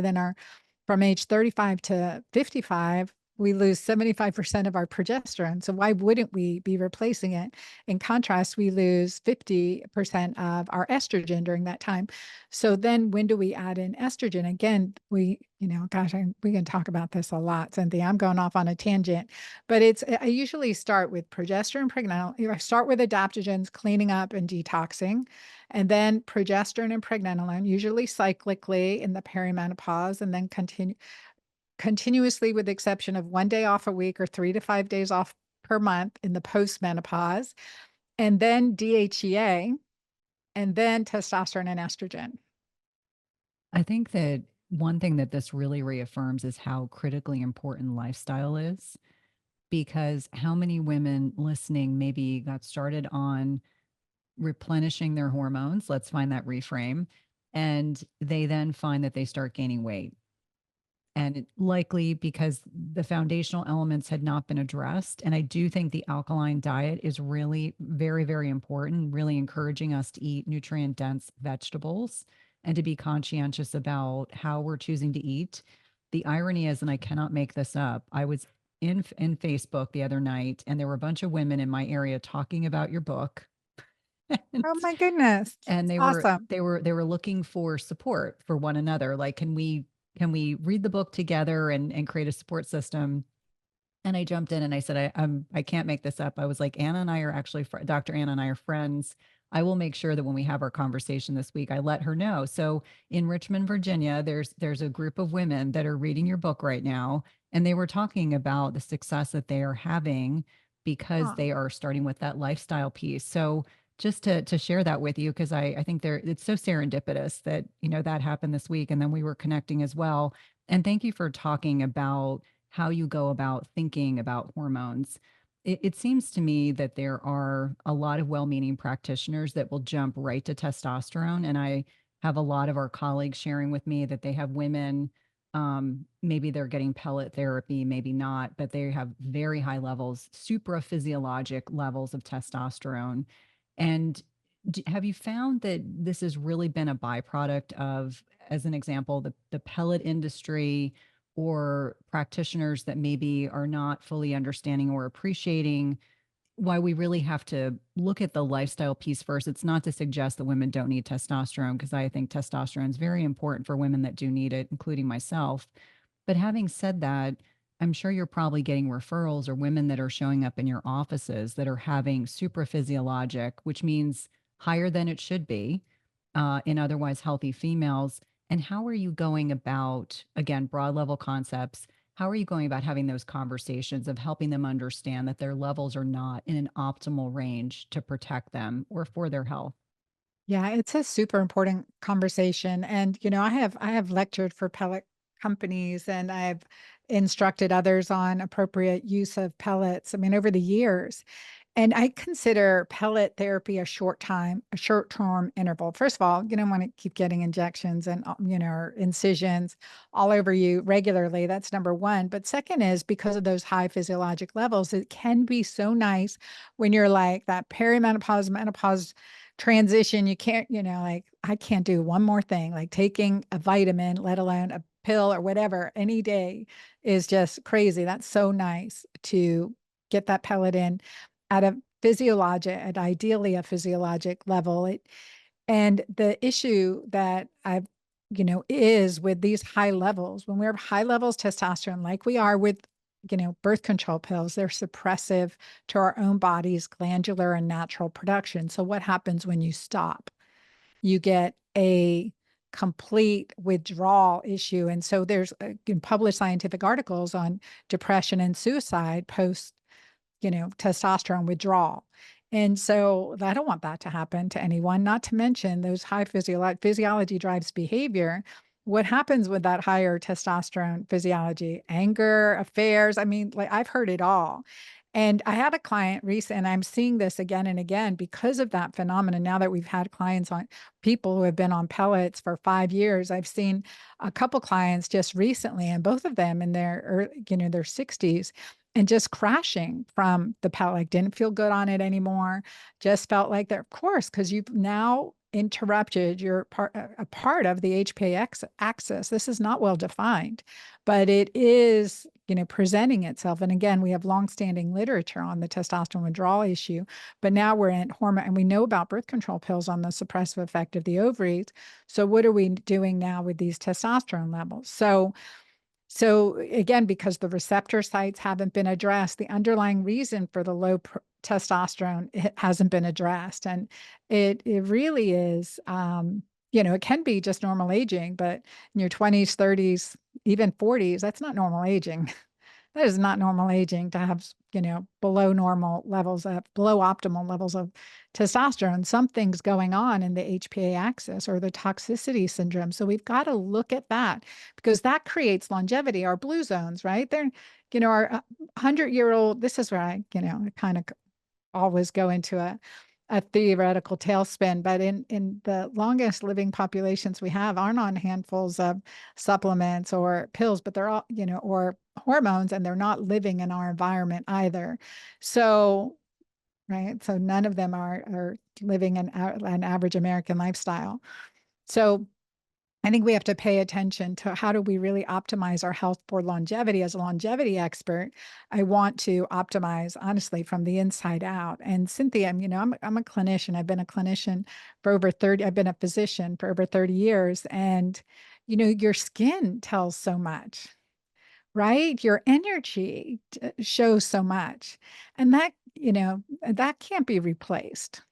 from age 35 to 55, we lose 75% of our progesterone. So why wouldn't we be replacing it? In contrast, we lose 50% of our estrogen during that time. So then when do we add in estrogen? Again, we can talk about this a lot, Cynthia. I'm going off on a tangent, but I usually start with progesterone, pregnenolone. I start with adaptogens, cleaning up and detoxing, and then progesterone and pregnenolone, usually cyclically in the perimenopause, and then continuously, with the exception of 1 day off a week or 3 to 5 days off per month in the postmenopause, and then DHEA, and then testosterone and estrogen. I think that one thing that this really reaffirms is how critically important lifestyle is, because how many women listening maybe got started on replenishing their hormones? Let's find that reframe. And they then find that they start gaining weight. And likely because the foundational elements had not been addressed. And I do think the alkaline diet is really very, very important, really encouraging us to eat nutrient dense vegetables and to be conscientious about how we're choosing to eat. The irony is, and I cannot make this up, I was in Facebook the other night, and there were a bunch of women in my area talking about your book. Oh my goodness. And Awesome. they were looking for support for one another. Like, can we read the book together and create a support system? And I jumped in and I said, I can't make this up. I was like, Anna and I are actually, Dr. Anna and I are friends. I will make sure that when we have our conversation this week, I let her know. So in Richmond, Virginia, there's a group of women that are reading your book right now, and they were talking about the success that they are having because they are starting with that lifestyle piece. So just to share that with you, because I think it's so serendipitous that, that happened this week, and then we were connecting as well. And thank you for talking about how you go about thinking about hormones. It seems to me that there are a lot of well-meaning practitioners that will jump right to testosterone. And I have a lot of our colleagues sharing with me that they have women, maybe they're getting pellet therapy, maybe not, but they have very high levels, supraphysiologic levels of testosterone. And have you found that this has really been a byproduct of, as an example, the pellet industry, or practitioners that maybe are not fully understanding or appreciating why we really have to look at the lifestyle piece first? It's not to suggest that women don't need testosterone, because I think testosterone is very important for women that do need it, including myself. But having said that, I'm sure you're probably getting referrals or women that are showing up in your offices that are having supraphysiologic, which means higher than it should be, in otherwise healthy females. And how are you going about, again, broad level concepts? How are you going about having those conversations of helping them understand that their levels are not in an optimal range to protect them or for their health? Yeah, it's a super important conversation. And, I have lectured for pellet companies, and I've instructed others on appropriate use of pellets, I mean, over the years. And I consider pellet therapy a short-term interval. First of all, you don't want to keep getting injections and, or incisions all over you regularly. That's number one. But second is because of those high physiologic levels, it can be so nice when you're like that perimenopause, menopause transition. You can't, like I can't do one more thing, like taking a vitamin, let alone a pill or whatever, any day is just crazy. That's so nice to get that pellet in at a ideally a physiologic level. And the issue that I've, is with these high levels, when we have high levels testosterone, like we are with, birth control pills, they're suppressive to our own body's glandular and natural production. So what happens when you stop? You get a complete withdrawal issue. And so there's published scientific articles on depression and suicide post testosterone withdrawal. And so I don't want that to happen to anyone, not to mention those high physiology drives behavior. What happens with that higher testosterone physiology? Anger, affairs. I mean, like I've heard it all. And I had a client recently, and I'm seeing this again and again because of that phenomenon. Now that we've had clients on people who have been on pellets for 5 years, I've seen a couple clients just recently, and both of them in their 60s, and just crashing from the pellet, like didn't feel good on it anymore. Just felt like they're, of course, because you've now interrupted a part of the HPA axis. This is not well defined, but it is, presenting itself. And again, we have longstanding literature on the testosterone withdrawal issue, but now we're in hormone, and we know about birth control pills on the suppressive effect of the ovaries. So what are we doing now with these testosterone levels? So again, because the receptor sites haven't been addressed, the underlying reason for the low testosterone hasn't been addressed. And it really is, it can be just normal aging, but in your 20s, 30s, even 40s, that's not normal aging. That is not normal aging to have, below optimal levels of testosterone. Something's going on in the HPA axis or the toxicity syndrome. So we've got to look at that because that creates longevity. Our blue zones, right? They're, our 100-year-old, this is where I, kind of always go into a theoretical tailspin, but in the longest living populations we have aren't on handfuls of supplements or pills, but they're all, or hormones, and they're not living in our environment either. So, right. So none of them are living an average American lifestyle. So I think we have to pay attention to how do we really optimize our health for longevity. As a longevity expert, I want to optimize honestly from the inside out. And Cynthia, I'm a clinician. I've been a clinician for over 30. I've been a physician for over 30 years. And, your skin tells so much, right? Your energy shows so much. And that can't be replaced.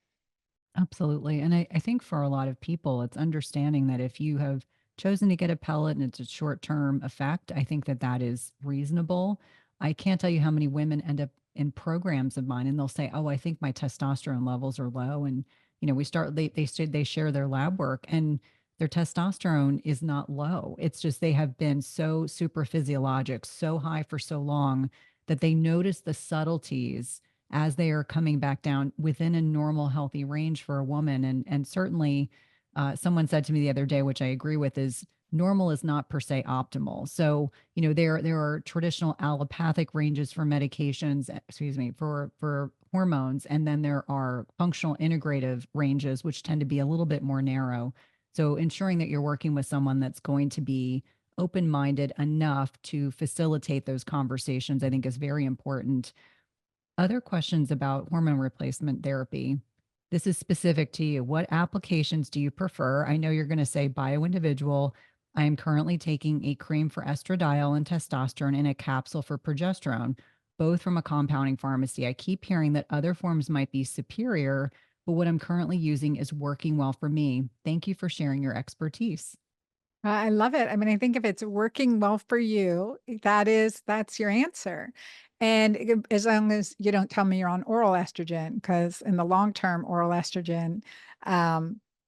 Absolutely. And I think for a lot of people, it's understanding that if you have chosen to get a pellet and it's a short term effect, I think that that is reasonable. I can't tell you how many women end up in programs of mine and they'll say, "Oh, I think my testosterone levels are low." And, they share their lab work and their testosterone is not low. It's just they have been so super physiologic, so high for so long that they notice the subtleties as they are coming back down within a normal healthy range for a woman. And certainly someone said to me the other day, which I agree with, is normal is not per se optimal. So there are traditional allopathic ranges for medications, excuse me, for hormones, and then there are functional integrative ranges which tend to be a little bit more narrow. So ensuring that you're working with someone that's going to be open-minded enough to facilitate those conversations, I think is very important. Other questions about hormone replacement therapy. This is specific to you. What applications do you prefer? I know you're going to say bio-individual. I am currently taking a cream for estradiol and testosterone and a capsule for progesterone, both from a compounding pharmacy. I keep hearing that other forms might be superior, but what I'm currently using is working well for me. Thank you for sharing your expertise. I love it. I mean, I think if it's working well for you, that's your answer. And as long as you don't tell me you're on oral estrogen, because in the long term, oral estrogen,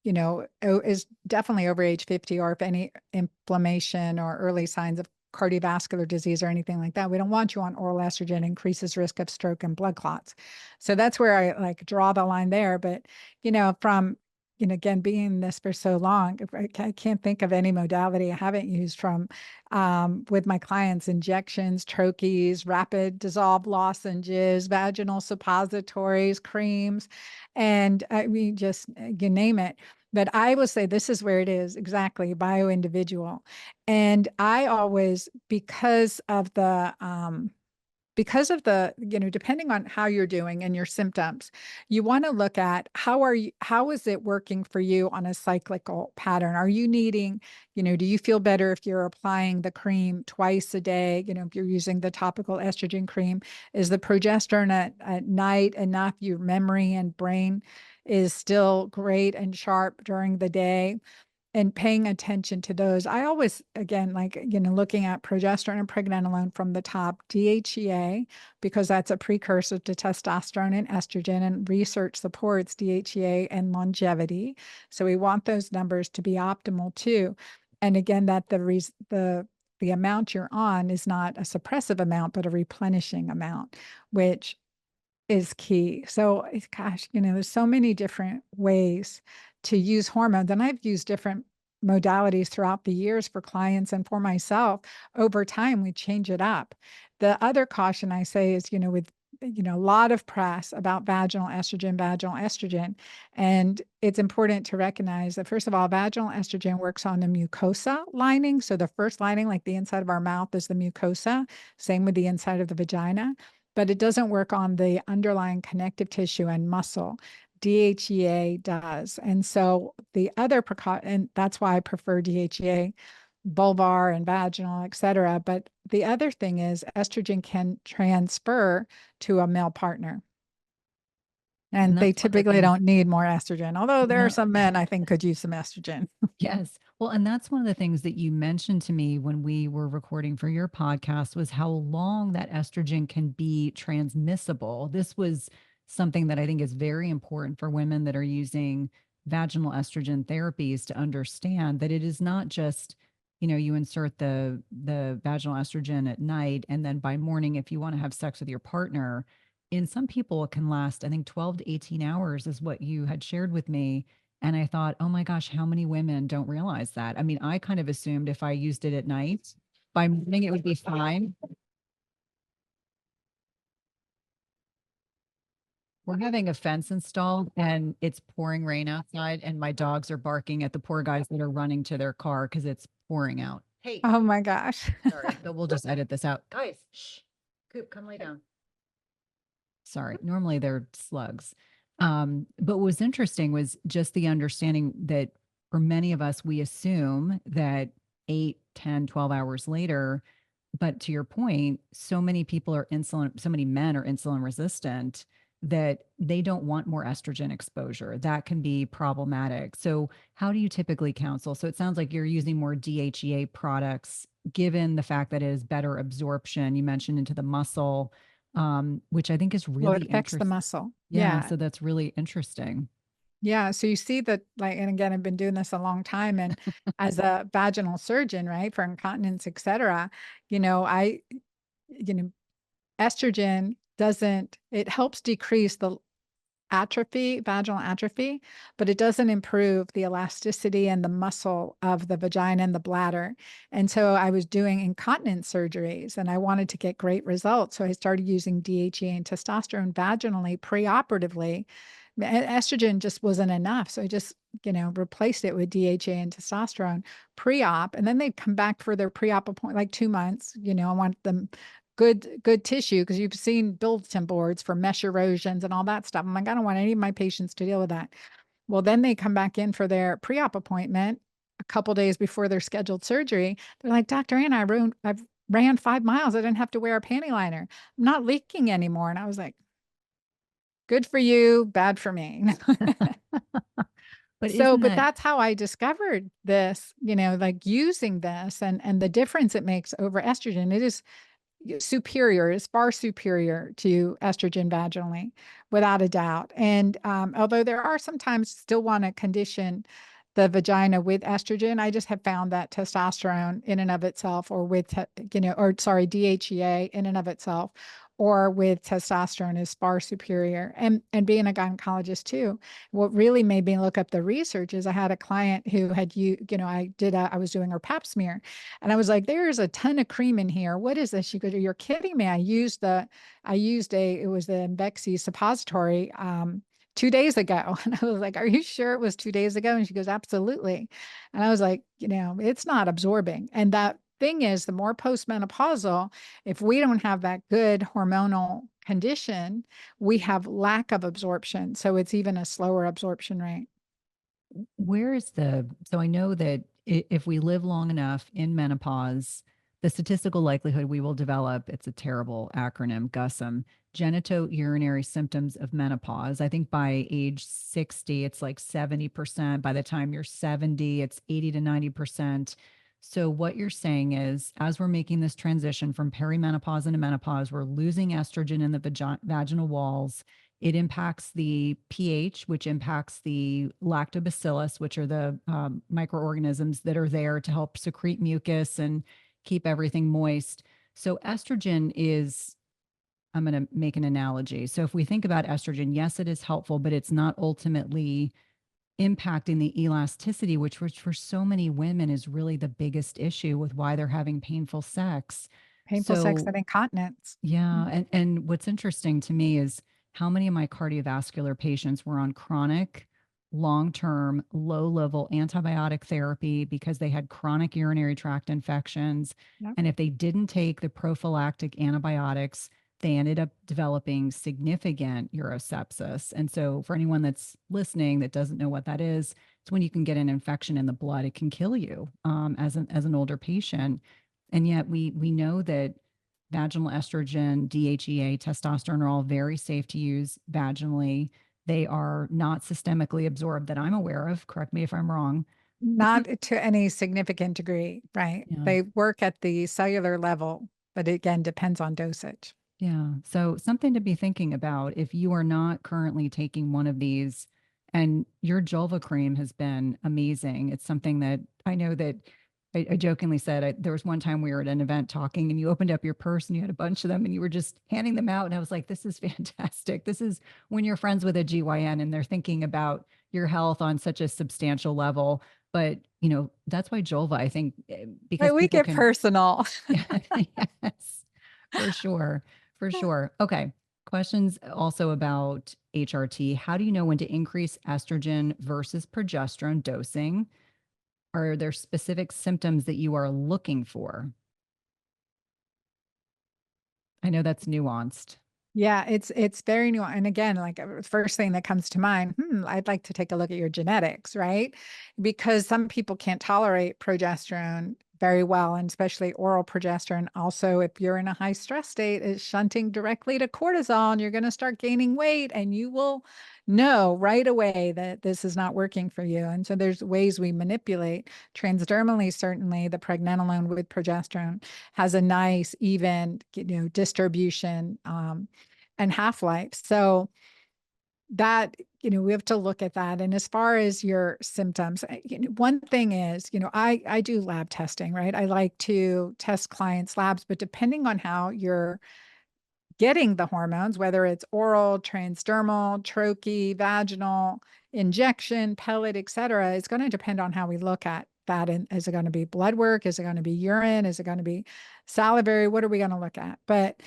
is definitely over age 50, or if any inflammation or early signs of cardiovascular disease or anything like that. We don't want you on oral estrogen, increases risk of stroke and blood clots. So that's where I like draw the line there. But, from, again, being in this for so long, I can't think of any modality I haven't used from with my clients: injections, troches, rapid dissolve lozenges, vaginal suppositories, creams, and I mean, just you name it. But I will say this is where it is exactly bio-individual. And I always, because of the, depending on how you're doing and your symptoms, you want to look at how is it working for you on a cyclical pattern? Are you needing, do you feel better if you're applying the cream twice a day? If you're using the topical estrogen cream, is the progesterone at night enough? Your memory and brain is still great and sharp during the day, and paying attention to those. I always, again, looking at progesterone and pregnenolone from the top, DHEA, because that's a precursor to testosterone and estrogen, and research supports DHEA and longevity. So we want those numbers to be optimal too. And again, that the amount you're on is not a suppressive amount, but a replenishing amount, which is key. So, gosh, there's so many different ways to use hormones. And I've used different modalities throughout the years for clients and for myself. Over time, we change it up. The other caution I say is, with a lot of press about vaginal estrogen. And it's important to recognize that, first of all, vaginal estrogen works on the mucosa lining. So the first lining, like the inside of our mouth, is the mucosa. Same with the inside of the vagina. But it doesn't work on the underlying connective tissue and muscle. DHEA does. And so the other precaution, and that's why I prefer DHEA, vulvar and vaginal, et cetera. But the other thing is estrogen can transfer to a male partner. And they typically don't need more estrogen, although there are some men I think could use some estrogen. Yes. Well, and that's one of the things that you mentioned to me when we were recording for your podcast, was how long that estrogen can be transmissible. This was something that I think is very important for women that are using vaginal estrogen therapies to understand that it is not just, you insert the vaginal estrogen at night, and then by morning, if you want to have sex with your partner, in some people it can last, I think 12 to 18 hours is what you had shared with me. And I thought, oh my gosh, how many women don't realize that? I mean, I kind of assumed if I used it at night, by morning it would be fine. We're having a fence installed and it's pouring rain outside, and my dogs are barking at the poor guys that are running to their car because it's pouring out. Hey. Oh my gosh. Sorry, but we'll just edit this out. Guys, shh. Coop, come lay down. Sorry, normally they're slugs. But what was interesting was just the understanding that for many of us, we assume that 8, 10, 12 hours later, but to your point, so many people are so many men are insulin resistant that they don't want more estrogen exposure. That can be problematic. So how do you typically counsel? So it sounds like you're using more DHEA products, given the fact that it is better absorption. You mentioned into the muscle, which I think is really it affects the muscle. Yeah. So that's really interesting. Yeah. So you see that, and again, I've been doing this a long time, and as a vaginal surgeon, right, for incontinence, et cetera, estrogen it helps decrease the vaginal atrophy, but it doesn't improve the elasticity and the muscle of the vagina and the bladder. And so I was doing incontinence surgeries and I wanted to get great results. So I started using DHEA and testosterone vaginally preoperatively. Estrogen just wasn't enough. So I just, replaced it with DHA and testosterone pre-op. And then they'd come back for their pre-op appointment, like 2 months. I want them good tissue, because you've seen bulletin boards for mesh erosions and all that stuff. I'm like, I don't want any of my patients to deal with that. Well, then they come back in for their pre-op appointment a couple days before their scheduled surgery. They're like, Dr. Ann, I've ran 5 miles. I didn't have to wear a panty liner. I'm not leaking anymore. And I was like, good for you, bad for me. But that's how I discovered this, like using this and the difference it makes over estrogen. It is superior, is far superior to estrogen vaginally, without a doubt. And although there are sometimes still want to condition the vagina with estrogen. I just have found that testosterone in and of itself, or with, DHEA in and of itself, or with testosterone is far superior. And being a gynecologist too, what really made me look up the research is I had a client who had I was doing her pap smear, and I was like, there's a ton of cream in here. What is this? She goes, you're kidding me. It was the Invexi suppository 2 days ago. And I was like, are you sure it was 2 days ago? And she goes, absolutely. And I was like, it's not absorbing. And that thing is, the more postmenopausal, if we don't have that good hormonal condition, we have lack of absorption. So it's even a slower absorption rate. So I know that if we live long enough in menopause, the statistical likelihood we will develop, it's a terrible acronym, GUSM, genitourinary symptoms of menopause. I think by age 60, it's like 70%. By the time you're 70, it's 80 to 90%. So what you're saying is, as we're making this transition from perimenopause into menopause, we're losing estrogen in the vaginal walls. It impacts the pH, which impacts the lactobacillus, which are the microorganisms that are there to help secrete mucus and keep everything moist. So estrogen is, I'm going to make an analogy. So if we think about estrogen, yes, it is helpful, but it's not ultimately impacting the elasticity, which for so many women is really the biggest issue with why they're having painful sex. Painful sex and So incontinence. yeah, and what's interesting to me is how many of my cardiovascular patients were on chronic, long-term, low-level antibiotic therapy because they had chronic urinary tract infections. Yep. And if they didn't take the prophylactic antibiotics, they ended up developing significant urosepsis. And so for anyone that's listening that doesn't know what that is, it's when you can get an infection in the blood. It can kill you as an older patient. And yet we know that vaginal estrogen, DHEA, testosterone are all very safe to use vaginally. They are not systemically absorbed that I'm aware of. Correct me if I'm wrong. Not to any significant degree, right? Yeah. They work at the cellular level, but it, again, depends on dosage. Yeah. So something to be thinking about if you are not currently taking one of these, and your Julva cream has been amazing. It's something that I know that I jokingly said there was one time we were at an event talking and you opened up your purse and you had a bunch of them and you were just handing them out. And I was like, this is fantastic. This is when you're friends with a GYN and they're thinking about your health on such a substantial level. But, that's why Julva, I think, because But we people get can. personal. Yes, for sure. For sure. Okay. Questions also about HRT. How do you know when to increase estrogen versus progesterone dosing? Are there specific symptoms that you are looking for? I know that's nuanced. Yeah, it's very new. And again, like first thing that comes to mind, I'd like to take a look at your genetics, right? Because some people can't tolerate progesterone very well, and especially oral progesterone. Also, if you're in a high stress state, it's shunting directly to cortisol, and you're going to start gaining weight, and you will know right away that this is not working for you. And so there's ways we manipulate transdermally. Certainly, the pregnenolone with progesterone has a nice, even, distribution and half-life. So that, we have to look at that. And as far as your symptoms, one thing is, I do lab testing, right? I like to test clients' labs, but depending on how you're getting the hormones, whether it's oral, transdermal, troche, vaginal, injection, pellet, et cetera, it's going to depend on how we look at that. And is it going to be blood work? Is it going to be urine? Is it going to be salivary? What are we going to look at? But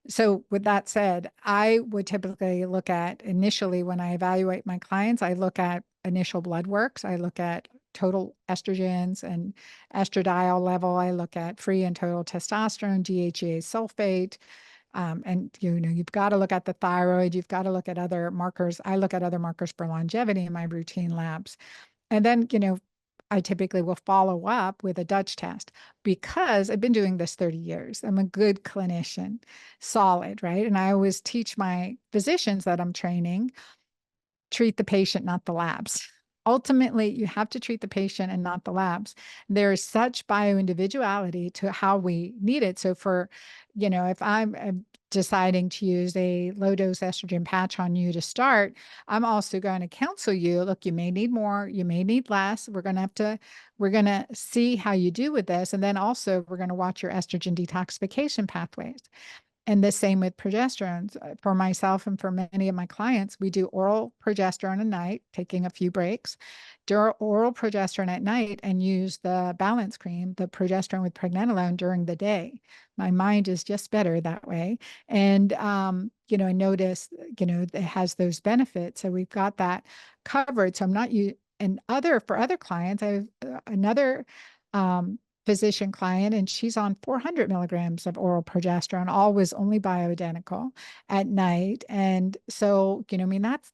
so with that said, I would typically look at initially when I evaluate my clients, I look at initial blood works. I look at total estrogens and estradiol level. I look at free and total testosterone, DHEA sulfate. And you've got to look at the thyroid. You've got to look at other markers. I look at other markers for longevity in my routine labs. And then, I typically will follow up with a Dutch test because I've been doing this 30 years. I'm a good clinician, solid, right? And I always teach my physicians that I'm training, treat the patient, not the labs. ultimately you have to treat the patient and not the labs. There is such bioindividuality to how we need it. So for, if I'm deciding to use a low dose estrogen patch on you to start, I'm also going to counsel you, look, you may need more, you may need less. We're going to see how you do with this. And then also we're going to watch your estrogen detoxification pathways. And the same with progesterone. For myself and for many of my clients, we do oral progesterone at night, taking a few breaks, do oral progesterone at night, and use the balance cream, the progesterone with pregnenolone, during the day. My mind is just better that way. And, I notice, it has those benefits. So we've got that covered. So I'm not you. And for other clients, I have another physician client, and she's on 400 milligrams of oral progesterone, always only bioidentical at night. And so,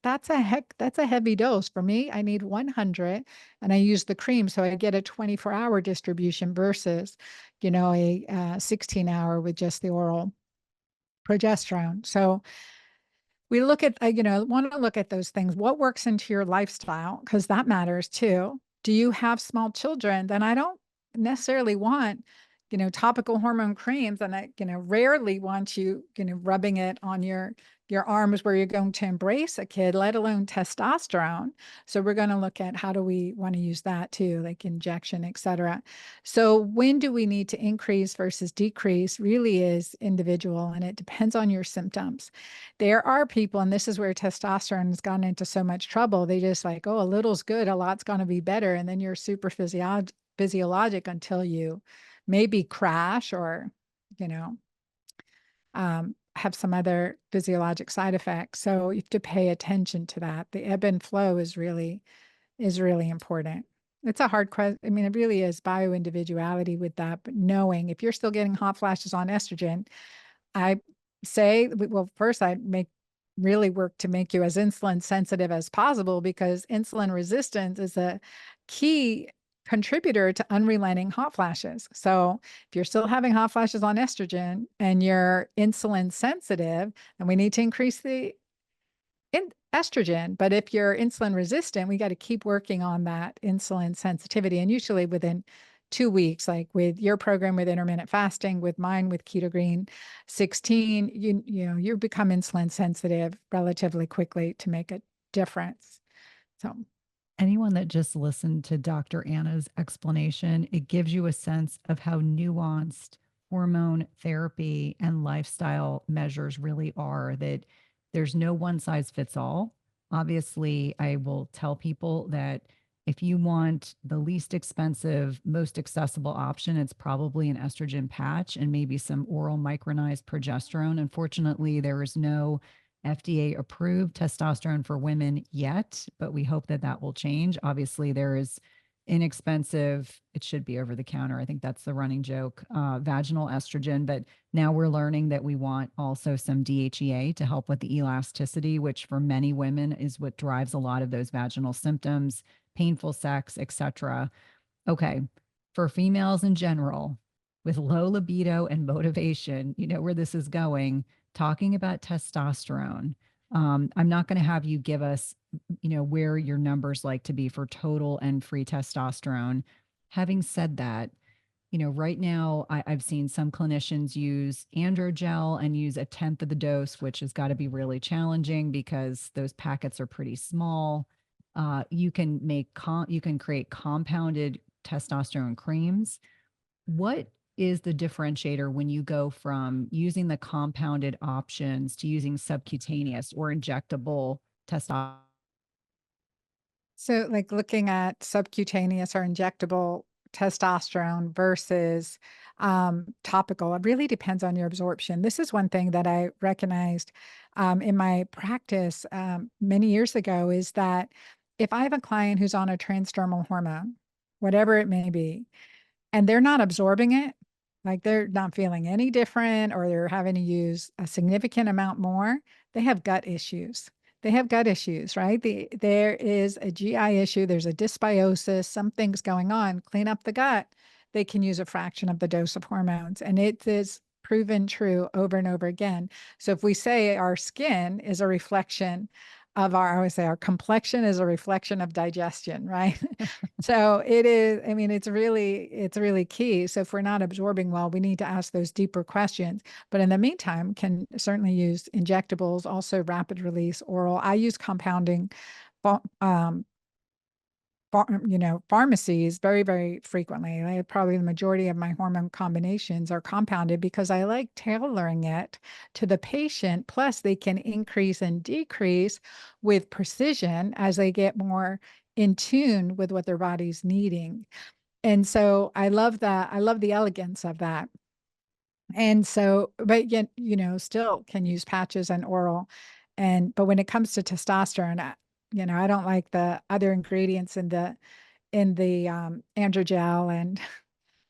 that's a heavy dose for me. I need 100, and I use the cream. So I get a 24-hour distribution versus, a 16-hour with just the oral progesterone. So we look at, want to look at those things. What works into your lifestyle? Because that matters too. Do you have small children? Then I don't necessarily want, topical hormone creams. And I, rarely want you, rubbing it on your arms where you're going to embrace a kid, let alone testosterone. So we're going to look at how do we want to use that too, like injection, et cetera. So when do we need to increase versus decrease really is individual, and it depends on your symptoms. There are people, and this is where testosterone has gotten into so much trouble. They just like, oh, a little's good, a lot's going to be better. And then you're super physiologic until you maybe crash or, have some other physiologic side effects. So you have to pay attention to that. The ebb and flow is really important. It's a hard question. I mean, it really is bioindividuality with that, but knowing if you're still getting hot flashes on estrogen, I say, well, first I really work to make you as insulin sensitive as possible, because insulin resistance is a key contributor to unrelenting hot flashes. So if you're still having hot flashes on estrogen and you're insulin sensitive, then we need to increase the estrogen. But if you're insulin resistant, we got to keep working on that insulin sensitivity. And usually within 2 weeks, like with your program with intermittent fasting, with mine with Keto Green 16, you become insulin sensitive relatively quickly to make a difference. So anyone that just listened to Dr. Anna's explanation, it gives you a sense of how nuanced hormone therapy and lifestyle measures really are, that there's no one size fits all. Obviously, I will tell people that if you want the least expensive, most accessible option, it's probably an estrogen patch and maybe some oral micronized progesterone. Unfortunately, there is no FDA approved testosterone for women yet, but we hope that that will change. Obviously, there is inexpensive, it should be over the counter, I think that's the running joke, vaginal estrogen. But now we're learning that we want also some DHEA to help with the elasticity, which for many women is what drives a lot of those vaginal symptoms, painful sex, etc. Okay, for females in general, with low libido and motivation, you know where this is going, talking about testosterone. I'm not going to have you give us, where your numbers like to be for total and free testosterone. Having said that, right now I've seen some clinicians use androgel and use a tenth of the dose, which has got to be really challenging because those packets are pretty small. You can create compounded testosterone creams. What is the differentiator when you go from using the compounded options to using subcutaneous or injectable testosterone? So like looking at subcutaneous or injectable testosterone versus topical, it really depends on your absorption. This is one thing that I recognized in my practice many years ago, is that if I have a client who's on a transdermal hormone, whatever it may be, and they're not absorbing it, like they're not feeling any different, or they're having to use a significant amount more, they have gut issues. They have gut issues, right? There is a GI issue, there's a dysbiosis, something's going on. Clean up the gut. They can use a fraction of the dose of hormones. And it is proven true over and over again. So if we say our skin is a reflection I always say our complexion is a reflection of digestion, right? So it is, I mean, it's really key. So if we're not absorbing well, we need to ask those deeper questions. But in the meantime, can certainly use injectables, also rapid release oral. I use compounding, um, pharmacies very, very frequently. Probably the majority of my hormone combinations are compounded because I like tailoring it to the patient. Plus, they can increase and decrease with precision as they get more in tune with what their body's needing. And so I love that. I love the elegance of that. And so, but yet, still can use patches and oral. But when it comes to testosterone, I don't like the other ingredients in the androgel, and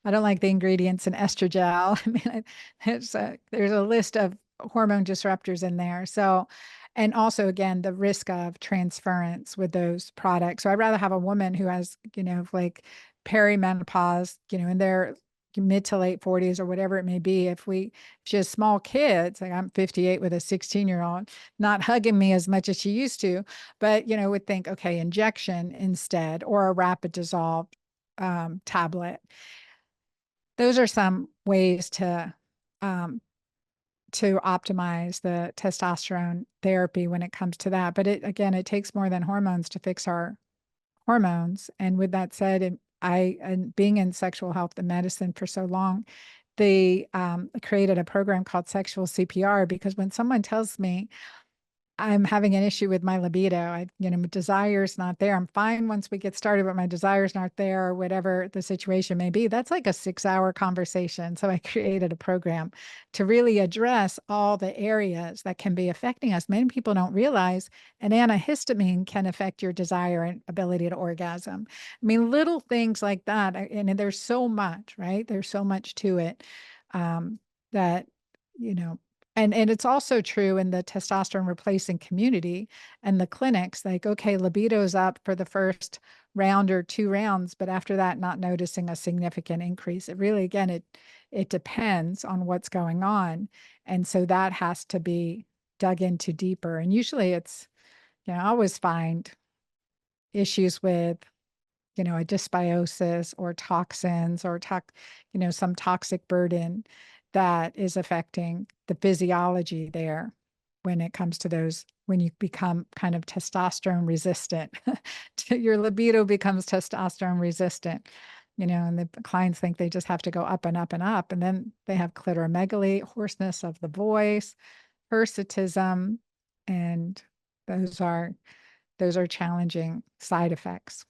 I don't like the ingredients in estrogel. I mean, there's a list of hormone disruptors in there. So, and also again, the risk of transference with those products. So I'd rather have a woman who has, like perimenopause, in their mid to late 40s or whatever it may be. If she has small kids, like I'm 58 with a 16-year-old, not hugging me as much as she used to, but, would think, okay, injection instead, or a rapid dissolve tablet. Those are some ways to optimize the testosterone therapy when it comes to that. But it takes more than hormones to fix our hormones. And with that said, and being in sexual health and medicine for so long, they created a program called Sexual CPR, because when someone tells me I'm having an issue with my libido, my desire's not there. I'm fine once we get started, but my desire's not there, or whatever the situation may be. That's like a 6-hour conversation. So I created a program to really address all the areas that can be affecting us. Many people don't realize an antihistamine can affect your desire and ability to orgasm. I mean, little things like that. And there's so much, right? There's so much to it, that, you know, and it's also true in the testosterone replacing community and the clinics, like, okay, libido's up for the first round or 2 rounds, but after that, not noticing a significant increase. It really, again, it depends on what's going on. And so that has to be dug into deeper. And usually it's, I always find issues with, a dysbiosis or toxins or some toxic burden that is affecting the physiology there when it comes to those, when you become kind of testosterone resistant. Your libido becomes testosterone resistant, and the clients think they just have to go up and up and up. And then they have clitoromegaly, hoarseness of the voice, hirsutism, and those are challenging side effects.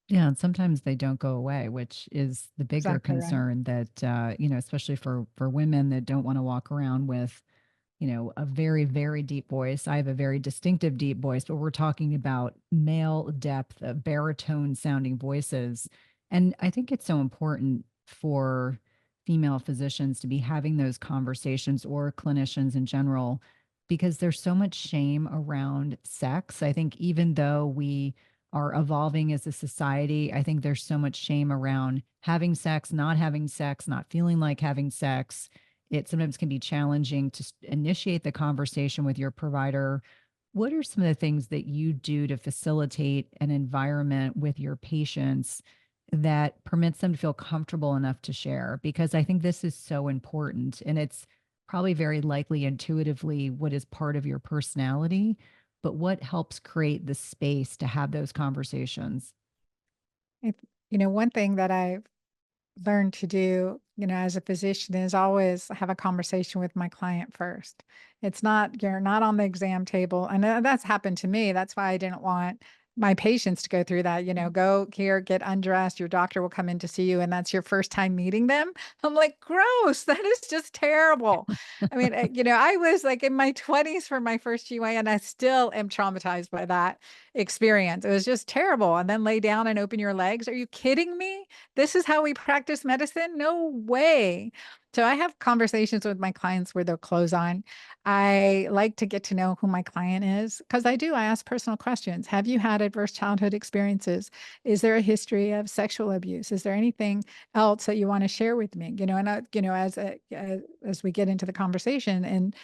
Yeah, and sometimes they don't go away, which is the bigger Exactly right. concern that, especially for women that don't want to walk around with, a very, very deep voice. I have a very distinctive deep voice, but we're talking about male depth, baritone sounding voices. And I think it's so important for female physicians to be having those conversations, or clinicians in general, because there's so much shame around sex. I think even though we are evolving as a society, I think there's so much shame around having sex, not having sex, not feeling like having sex. It sometimes can be challenging to initiate the conversation with your provider. What are some of the things that you do to facilitate an environment with your patients that permits them to feel comfortable enough to share? Because I think this is so important, and it's probably very likely intuitively what is part of your personality, but what helps create the space to have those conversations? One thing that I've learned to do, as a physician, is always have a conversation with my client first. You're not on the exam table. And that's happened to me. That's why I didn't want my patients to go through that, go here, get undressed. Your doctor will come in to see you, and that's your first time meeting them. I'm like, gross. That is just terrible. I mean, I was like in my 20s for my first GYN, and I still am traumatized by that experience. It was just terrible. And then lay down and open your legs. Are you kidding me? This is how we practice medicine? No way. So I have conversations with my clients where they'll close on. I like to get to know who my client is, because I ask personal questions. Have you had adverse childhood experiences? Is there a history of sexual abuse? Is there anything else that you want to share with me? As we get into the conversation and,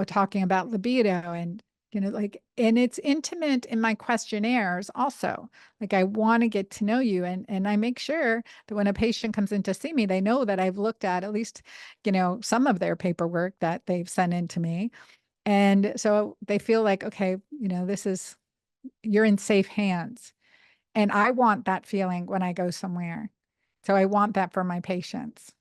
talking about libido and like, and it's intimate in my questionnaires also. Like, I want to get to know you. And I make sure that when a patient comes in to see me, they know that I've looked at least, some of their paperwork that they've sent in to me. And so they feel like, okay, you're in safe hands. And I want that feeling when I go somewhere. So I want that for my patients.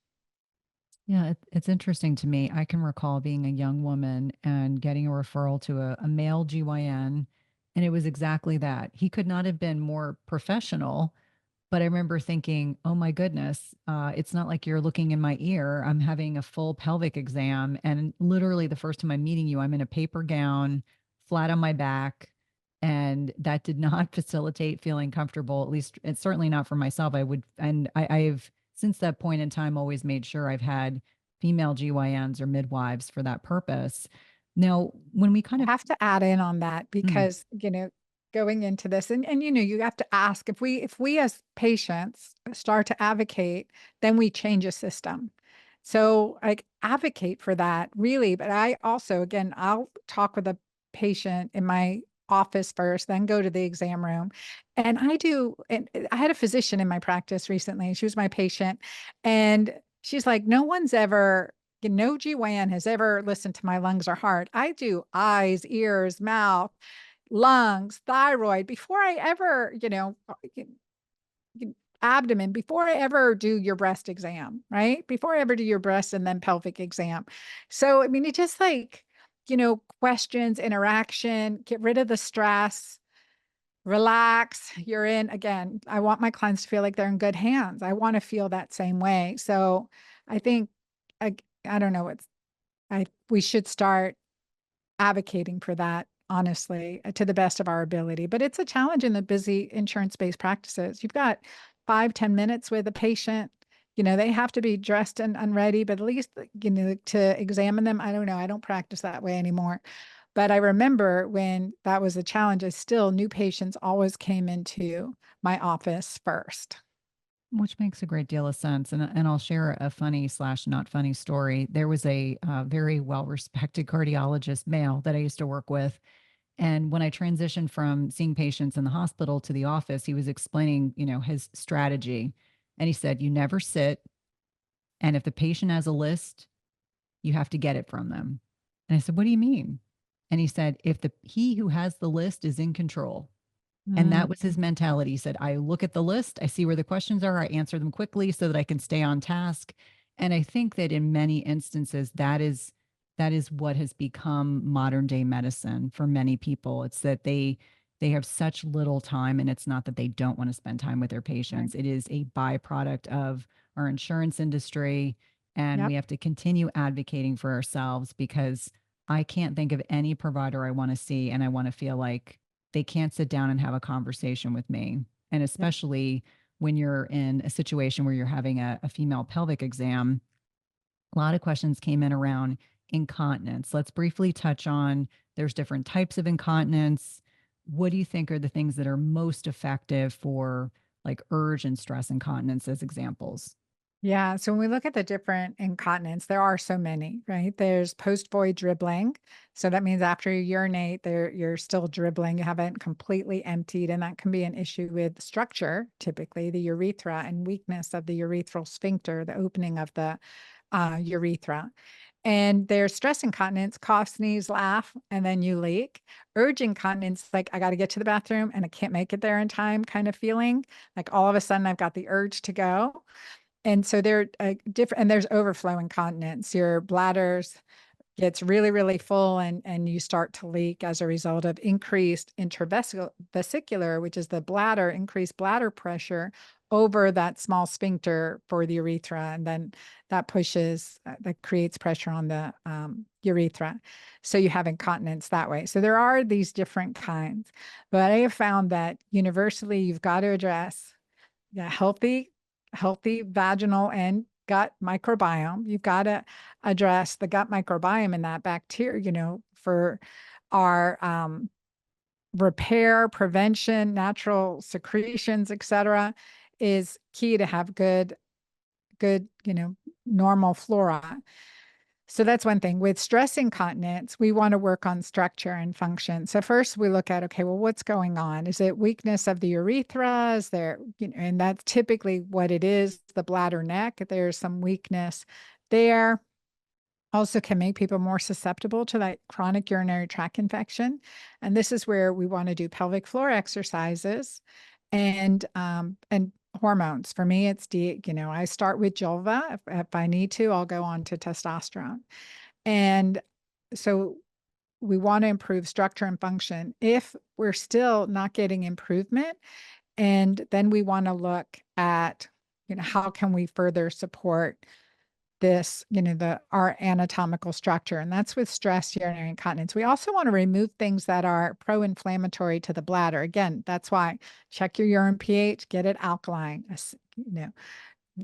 Yeah, it's interesting to me. I can recall being a young woman and getting a referral to a male GYN, and it was exactly that. He could not have been more professional, but I remember thinking, oh my goodness, it's not like you're looking in my ear. I'm having a full pelvic exam. And literally, the first time I'm meeting you, I'm in a paper gown, flat on my back. And that did not facilitate feeling comfortable. At least it's certainly not for myself. I've since that point in time always made sure I've had female GYNs or midwives for that purpose. Now, when we kind I of, have to add in on that mm, because, going into this and you have to ask if we as patients start to advocate, then we change a system. So I advocate for that really, but I also, again, I'll talk with a patient in my office first, then go to the exam room. And I had a physician in my practice recently. She was my patient and she's like, no GYN has ever listened to my lungs or heart. I do eyes, ears, mouth, lungs, thyroid before I ever, abdomen, before I ever do your breast exam, right? Before I ever do your breast and then pelvic exam. So, I mean, it just like, questions, interaction, get rid of the stress, relax. You're in, again, I want my clients to feel like they're in good hands. I want to feel that same way. So I think, I don't know, we should start advocating for that, honestly, to the best of our ability. But it's a challenge in the busy insurance-based practices. You've got 5-10 minutes with a patient. They have to be dressed and ready, but at least, to examine them. I don't know. I don't practice that way anymore. But I remember when that was a challenge, I still new patients always came into my office first. which makes a great deal of sense. And I'll share a funny slash not funny story. There was a very well respected cardiologist male that I used to work with. And when I transitioned from seeing patients in the hospital to the office, he was explaining, his strategy. And he said, you never sit. And if the patient has a list, you have to get it from them. And I said, what do you mean? And he said, if he who has the list is in control. And Mm, that was his mentality. He said, I look at the list, I see where the questions are, I answer them quickly so that I can stay on task. And I think that in many instances, that is what has become modern day medicine for many people. It's that they have such little time, and it's not that they don't want to spend time with their right. patients. It is a byproduct of our insurance industry. And we Yep. have to continue advocating for ourselves because I can't think of any provider I want to see and I want to feel like they can't sit down and have a conversation with me. And Yep. especially when you're in a situation where you're having a female pelvic exam, a lot of questions came in around incontinence. Let's briefly touch on there's different types of incontinence. What do you think are the things that are most effective for like urge and stress incontinence as examples? Yeah. So when we look at the different incontinence, there are so many, right? There's post void dribbling. So that means after you urinate, you're still dribbling. You haven't completely emptied. And that can be an issue with structure, typically the urethra and weakness of the urethral sphincter, the opening of the urethra. And there's stress incontinence, cough, sneeze, laugh, and then you leak. Urge incontinence, like I got to get to the bathroom and I can't make it there in time kind of feeling. Like all of a sudden I've got the urge to go. And so they're different, and there's overflow incontinence. Your bladders gets really, really full, and you start to leak as a result of increased intravesicular, which is the bladder, increased bladder pressure over that small sphincter for the urethra, and then that creates pressure on the urethra. So you have incontinence that way. So there are these different kinds, but I have found that universally you've got to address, yeah, healthy vaginal and gut microbiome. You've got to address the gut microbiome and that bacteria, for our repair, prevention, natural secretions, etc., is key to have good, normal flora. So that's one thing. With stress incontinence, we want to work on structure and function. So first we look at, okay, well, what's going on? Is it weakness of the urethra? Is there, and that's typically what it is, the bladder neck. There's some weakness there. Also can make people more susceptible to that chronic urinary tract infection. And this is where we want to do pelvic floor exercises and hormones. For me, it's I start with Julva. If I need to, I'll go on to testosterone. And so we want to improve structure and function. If we're still not getting improvement, and then we want to look at, how can we further support this, our anatomical structure. And that's with stress urinary incontinence. We also want to remove things that are pro-inflammatory to the bladder. Again, that's why check your urine pH, get it alkaline,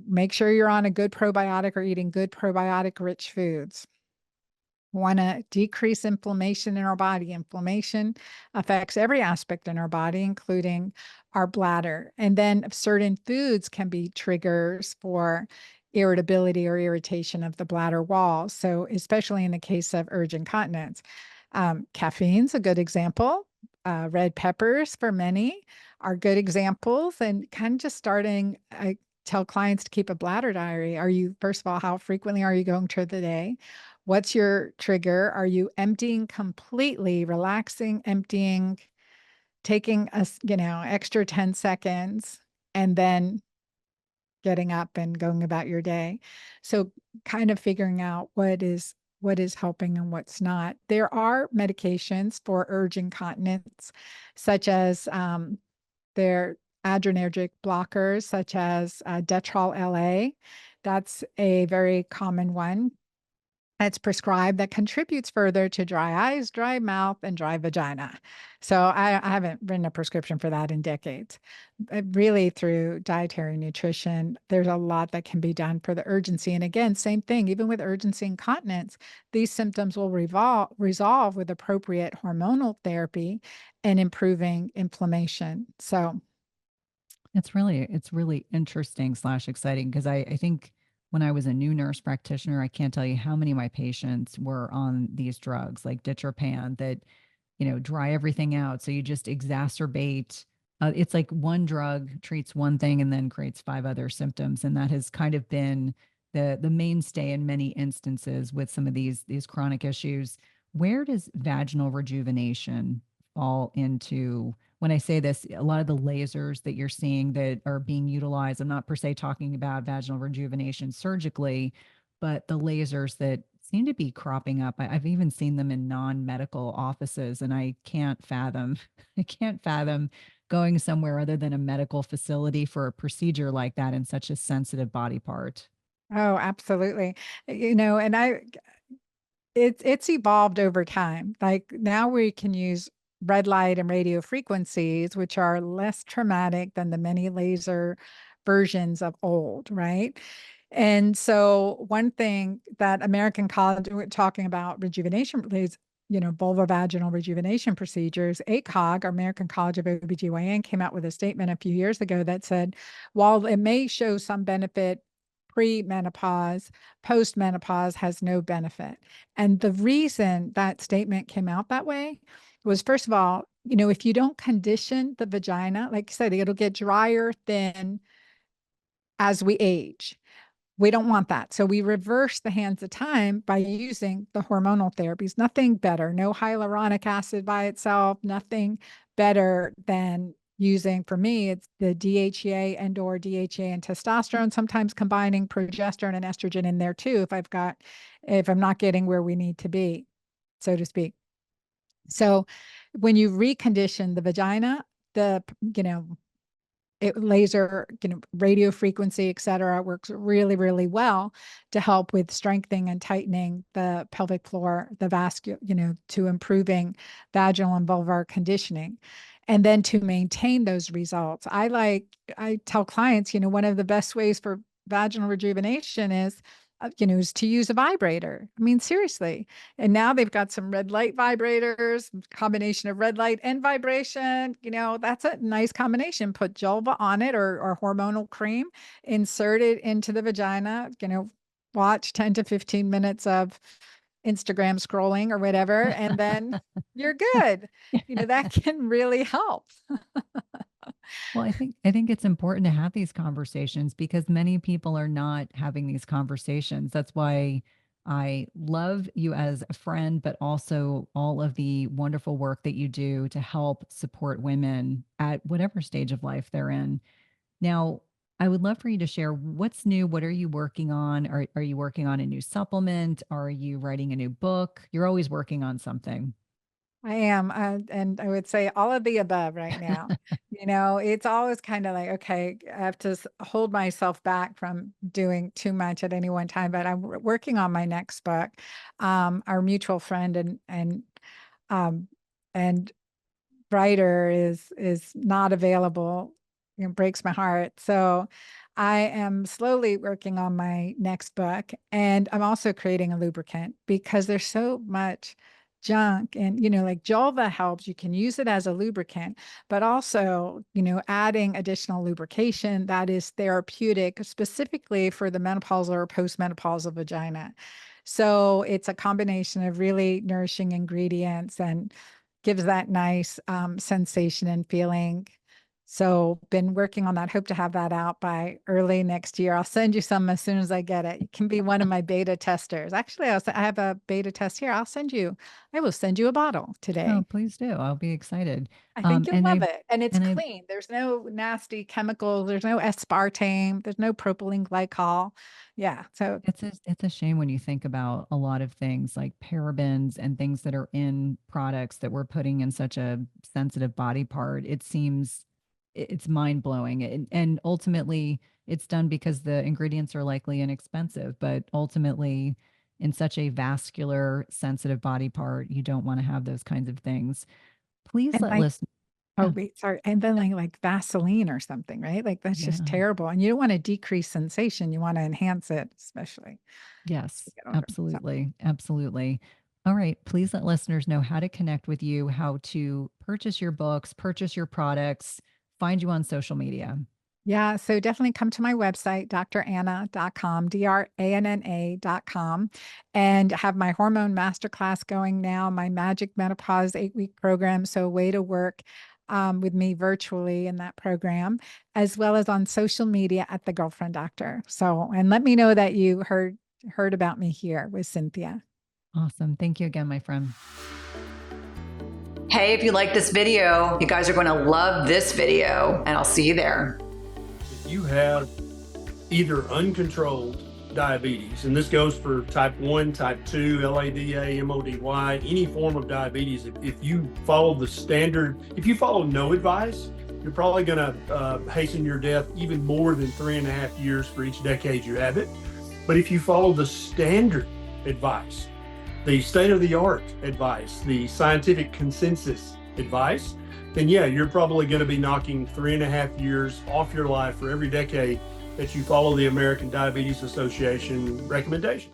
make sure you're on a good probiotic or eating good probiotic rich foods. Want to decrease inflammation in our body. Inflammation affects every aspect in our body, including our bladder. And then certain foods can be triggers for irritability or irritation of the bladder wall. So especially in the case of urge incontinence, caffeine's a good example. Red peppers for many are good examples. And kind of just starting, I tell clients to keep a bladder diary. First of all, how frequently are you going through the day? What's your trigger? Are you emptying completely, relaxing, emptying, taking extra 10 seconds, and then getting up and going about your day? So kind of figuring out what is helping and what's not. There are medications for urge incontinence, such as they're adrenergic blockers, such as Detrol LA. That's a very common one that's prescribed that contributes further to dry eyes, dry mouth, and dry vagina. So I haven't written a prescription for that in decades. Really, through dietary nutrition, there's a lot that can be done for the urgency. And again, same thing, even with urgency incontinence, these symptoms will resolve with appropriate hormonal therapy and improving inflammation. So It's really interesting / exciting, because I think when I was a new nurse practitioner, I can't tell you how many of my patients were on these drugs like Ditropan that, dry everything out. So you just exacerbate. It's like one drug treats one thing and then creates 5 other symptoms. And that has kind of been the mainstay in many instances with some of these chronic issues. Where does vaginal rejuvenation fall into? When I say this, a lot of the lasers that you're seeing that are being utilized, I'm not per se talking about vaginal rejuvenation surgically, but the lasers that seem to be cropping up. I've even seen them in non-medical offices, and I can't fathom, I can't fathom going somewhere other than a medical facility for a procedure like that in such a sensitive body part. oh, absolutely. And it's evolved over time. Like now we can use red light and radio frequencies, which are less traumatic than the many laser versions of old, right? And so one thing that American College, we're talking about rejuvenation, is, vulvovaginal rejuvenation procedures, ACOG, American College of OBGYN, came out with a statement a few years ago that said, while it may show some benefit pre-menopause, post-menopause has no benefit. And the reason that statement came out that way was, first of all, if you don't condition the vagina, like you said, it'll get drier, thin as we age. We don't want that. So we reverse the hands of time by using the hormonal therapies. Nothing better. No hyaluronic acid by itself. Nothing better than using, for me, it's the DHEA and/or DHEA and testosterone, sometimes combining progesterone and estrogen in there too, if I'm not getting where we need to be, so to speak. So when you recondition the vagina, the, laser, radio frequency, et cetera, works really, really well to help with strengthening and tightening the pelvic floor, the vascular, to improving vaginal and vulvar conditioning. And then to maintain those results, I tell clients, one of the best ways for vaginal rejuvenation is to use a vibrator. I mean, seriously. And now they've got some red light vibrators, combination of red light and vibration. That's a nice combination. Put Julva on it or hormonal cream, insert it into the vagina, watch 10 to 15 minutes of Instagram scrolling or whatever, and then you're good. That can really help. Well, I think it's important to have these conversations because many people are not having these conversations. That's why I love you as a friend, but also all of the wonderful work that you do to help support women at whatever stage of life they're in. Now, I would love for you to share what's new. What are you working on? Are you working on a new supplement? Are you writing a new book? You're always working on something. I am, and I would say all of the above right now. It's always kind of like, okay, I have to hold myself back from doing too much at any one time. But I'm working on my next book. Our mutual friend um, and writer is not available. It breaks my heart. So I am slowly working on my next book, and I'm also creating a lubricant because there's so much junk, and like Jolva helps. You can use it as a lubricant, but also adding additional lubrication that is therapeutic specifically for the menopausal or postmenopausal vagina. So it's a combination of really nourishing ingredients and gives that nice sensation and feeling. So been working on that. Hope to have that out by early next year. I'll send you some as soon as I get it. You can be one of my beta testers. Actually, I have a beta test here. I will send you a bottle today. Oh, please do. I'll be excited. I think you'll And love I it. And it's and I clean. There's no nasty chemicals. There's no aspartame. There's no propylene glycol. Yeah. So it's a shame when you think about a lot of things like parabens and things that are in products that we're putting in such a sensitive body part. It seems it's mind blowing. And ultimately it's done because the ingredients are likely inexpensive, but ultimately in such a vascular sensitive body part, you don't want to have those kinds of things. Please and let like listen. oh Yeah. wait, sorry. And then like Vaseline or something, right? Like that's just Yeah. terrible. And you don't want to decrease sensation. You want to enhance it, especially as you Yes, get older. So absolutely. Absolutely. All right. Please let listeners know how to connect with you, how to purchase your books, purchase your products, find you on social media. yeah, so definitely come to my website, dranna.com, DRANNA.com, and have my hormone masterclass going now, my Magic Menopause 8-week program. So, a way to work with me virtually in that program, as well as on social media at The Girlfriend Doctor. So, and let me know that you heard about me here with Cynthia. Awesome. Thank you again, my friend. Hey, if you like this video, you guys are going to love this video, and I'll see you there. If you have either uncontrolled diabetes, and this goes for type 1, type 2, LADA, MODY, any form of diabetes, if you follow the standard, if you follow no advice, you're probably going to hasten your death even more than 3.5 years for each decade you have it. But if you follow the standard advice, the state-of-the-art advice, the scientific consensus advice, then yeah, you're probably going to be knocking 3.5 years off your life for every decade that you follow the American Diabetes Association recommendations.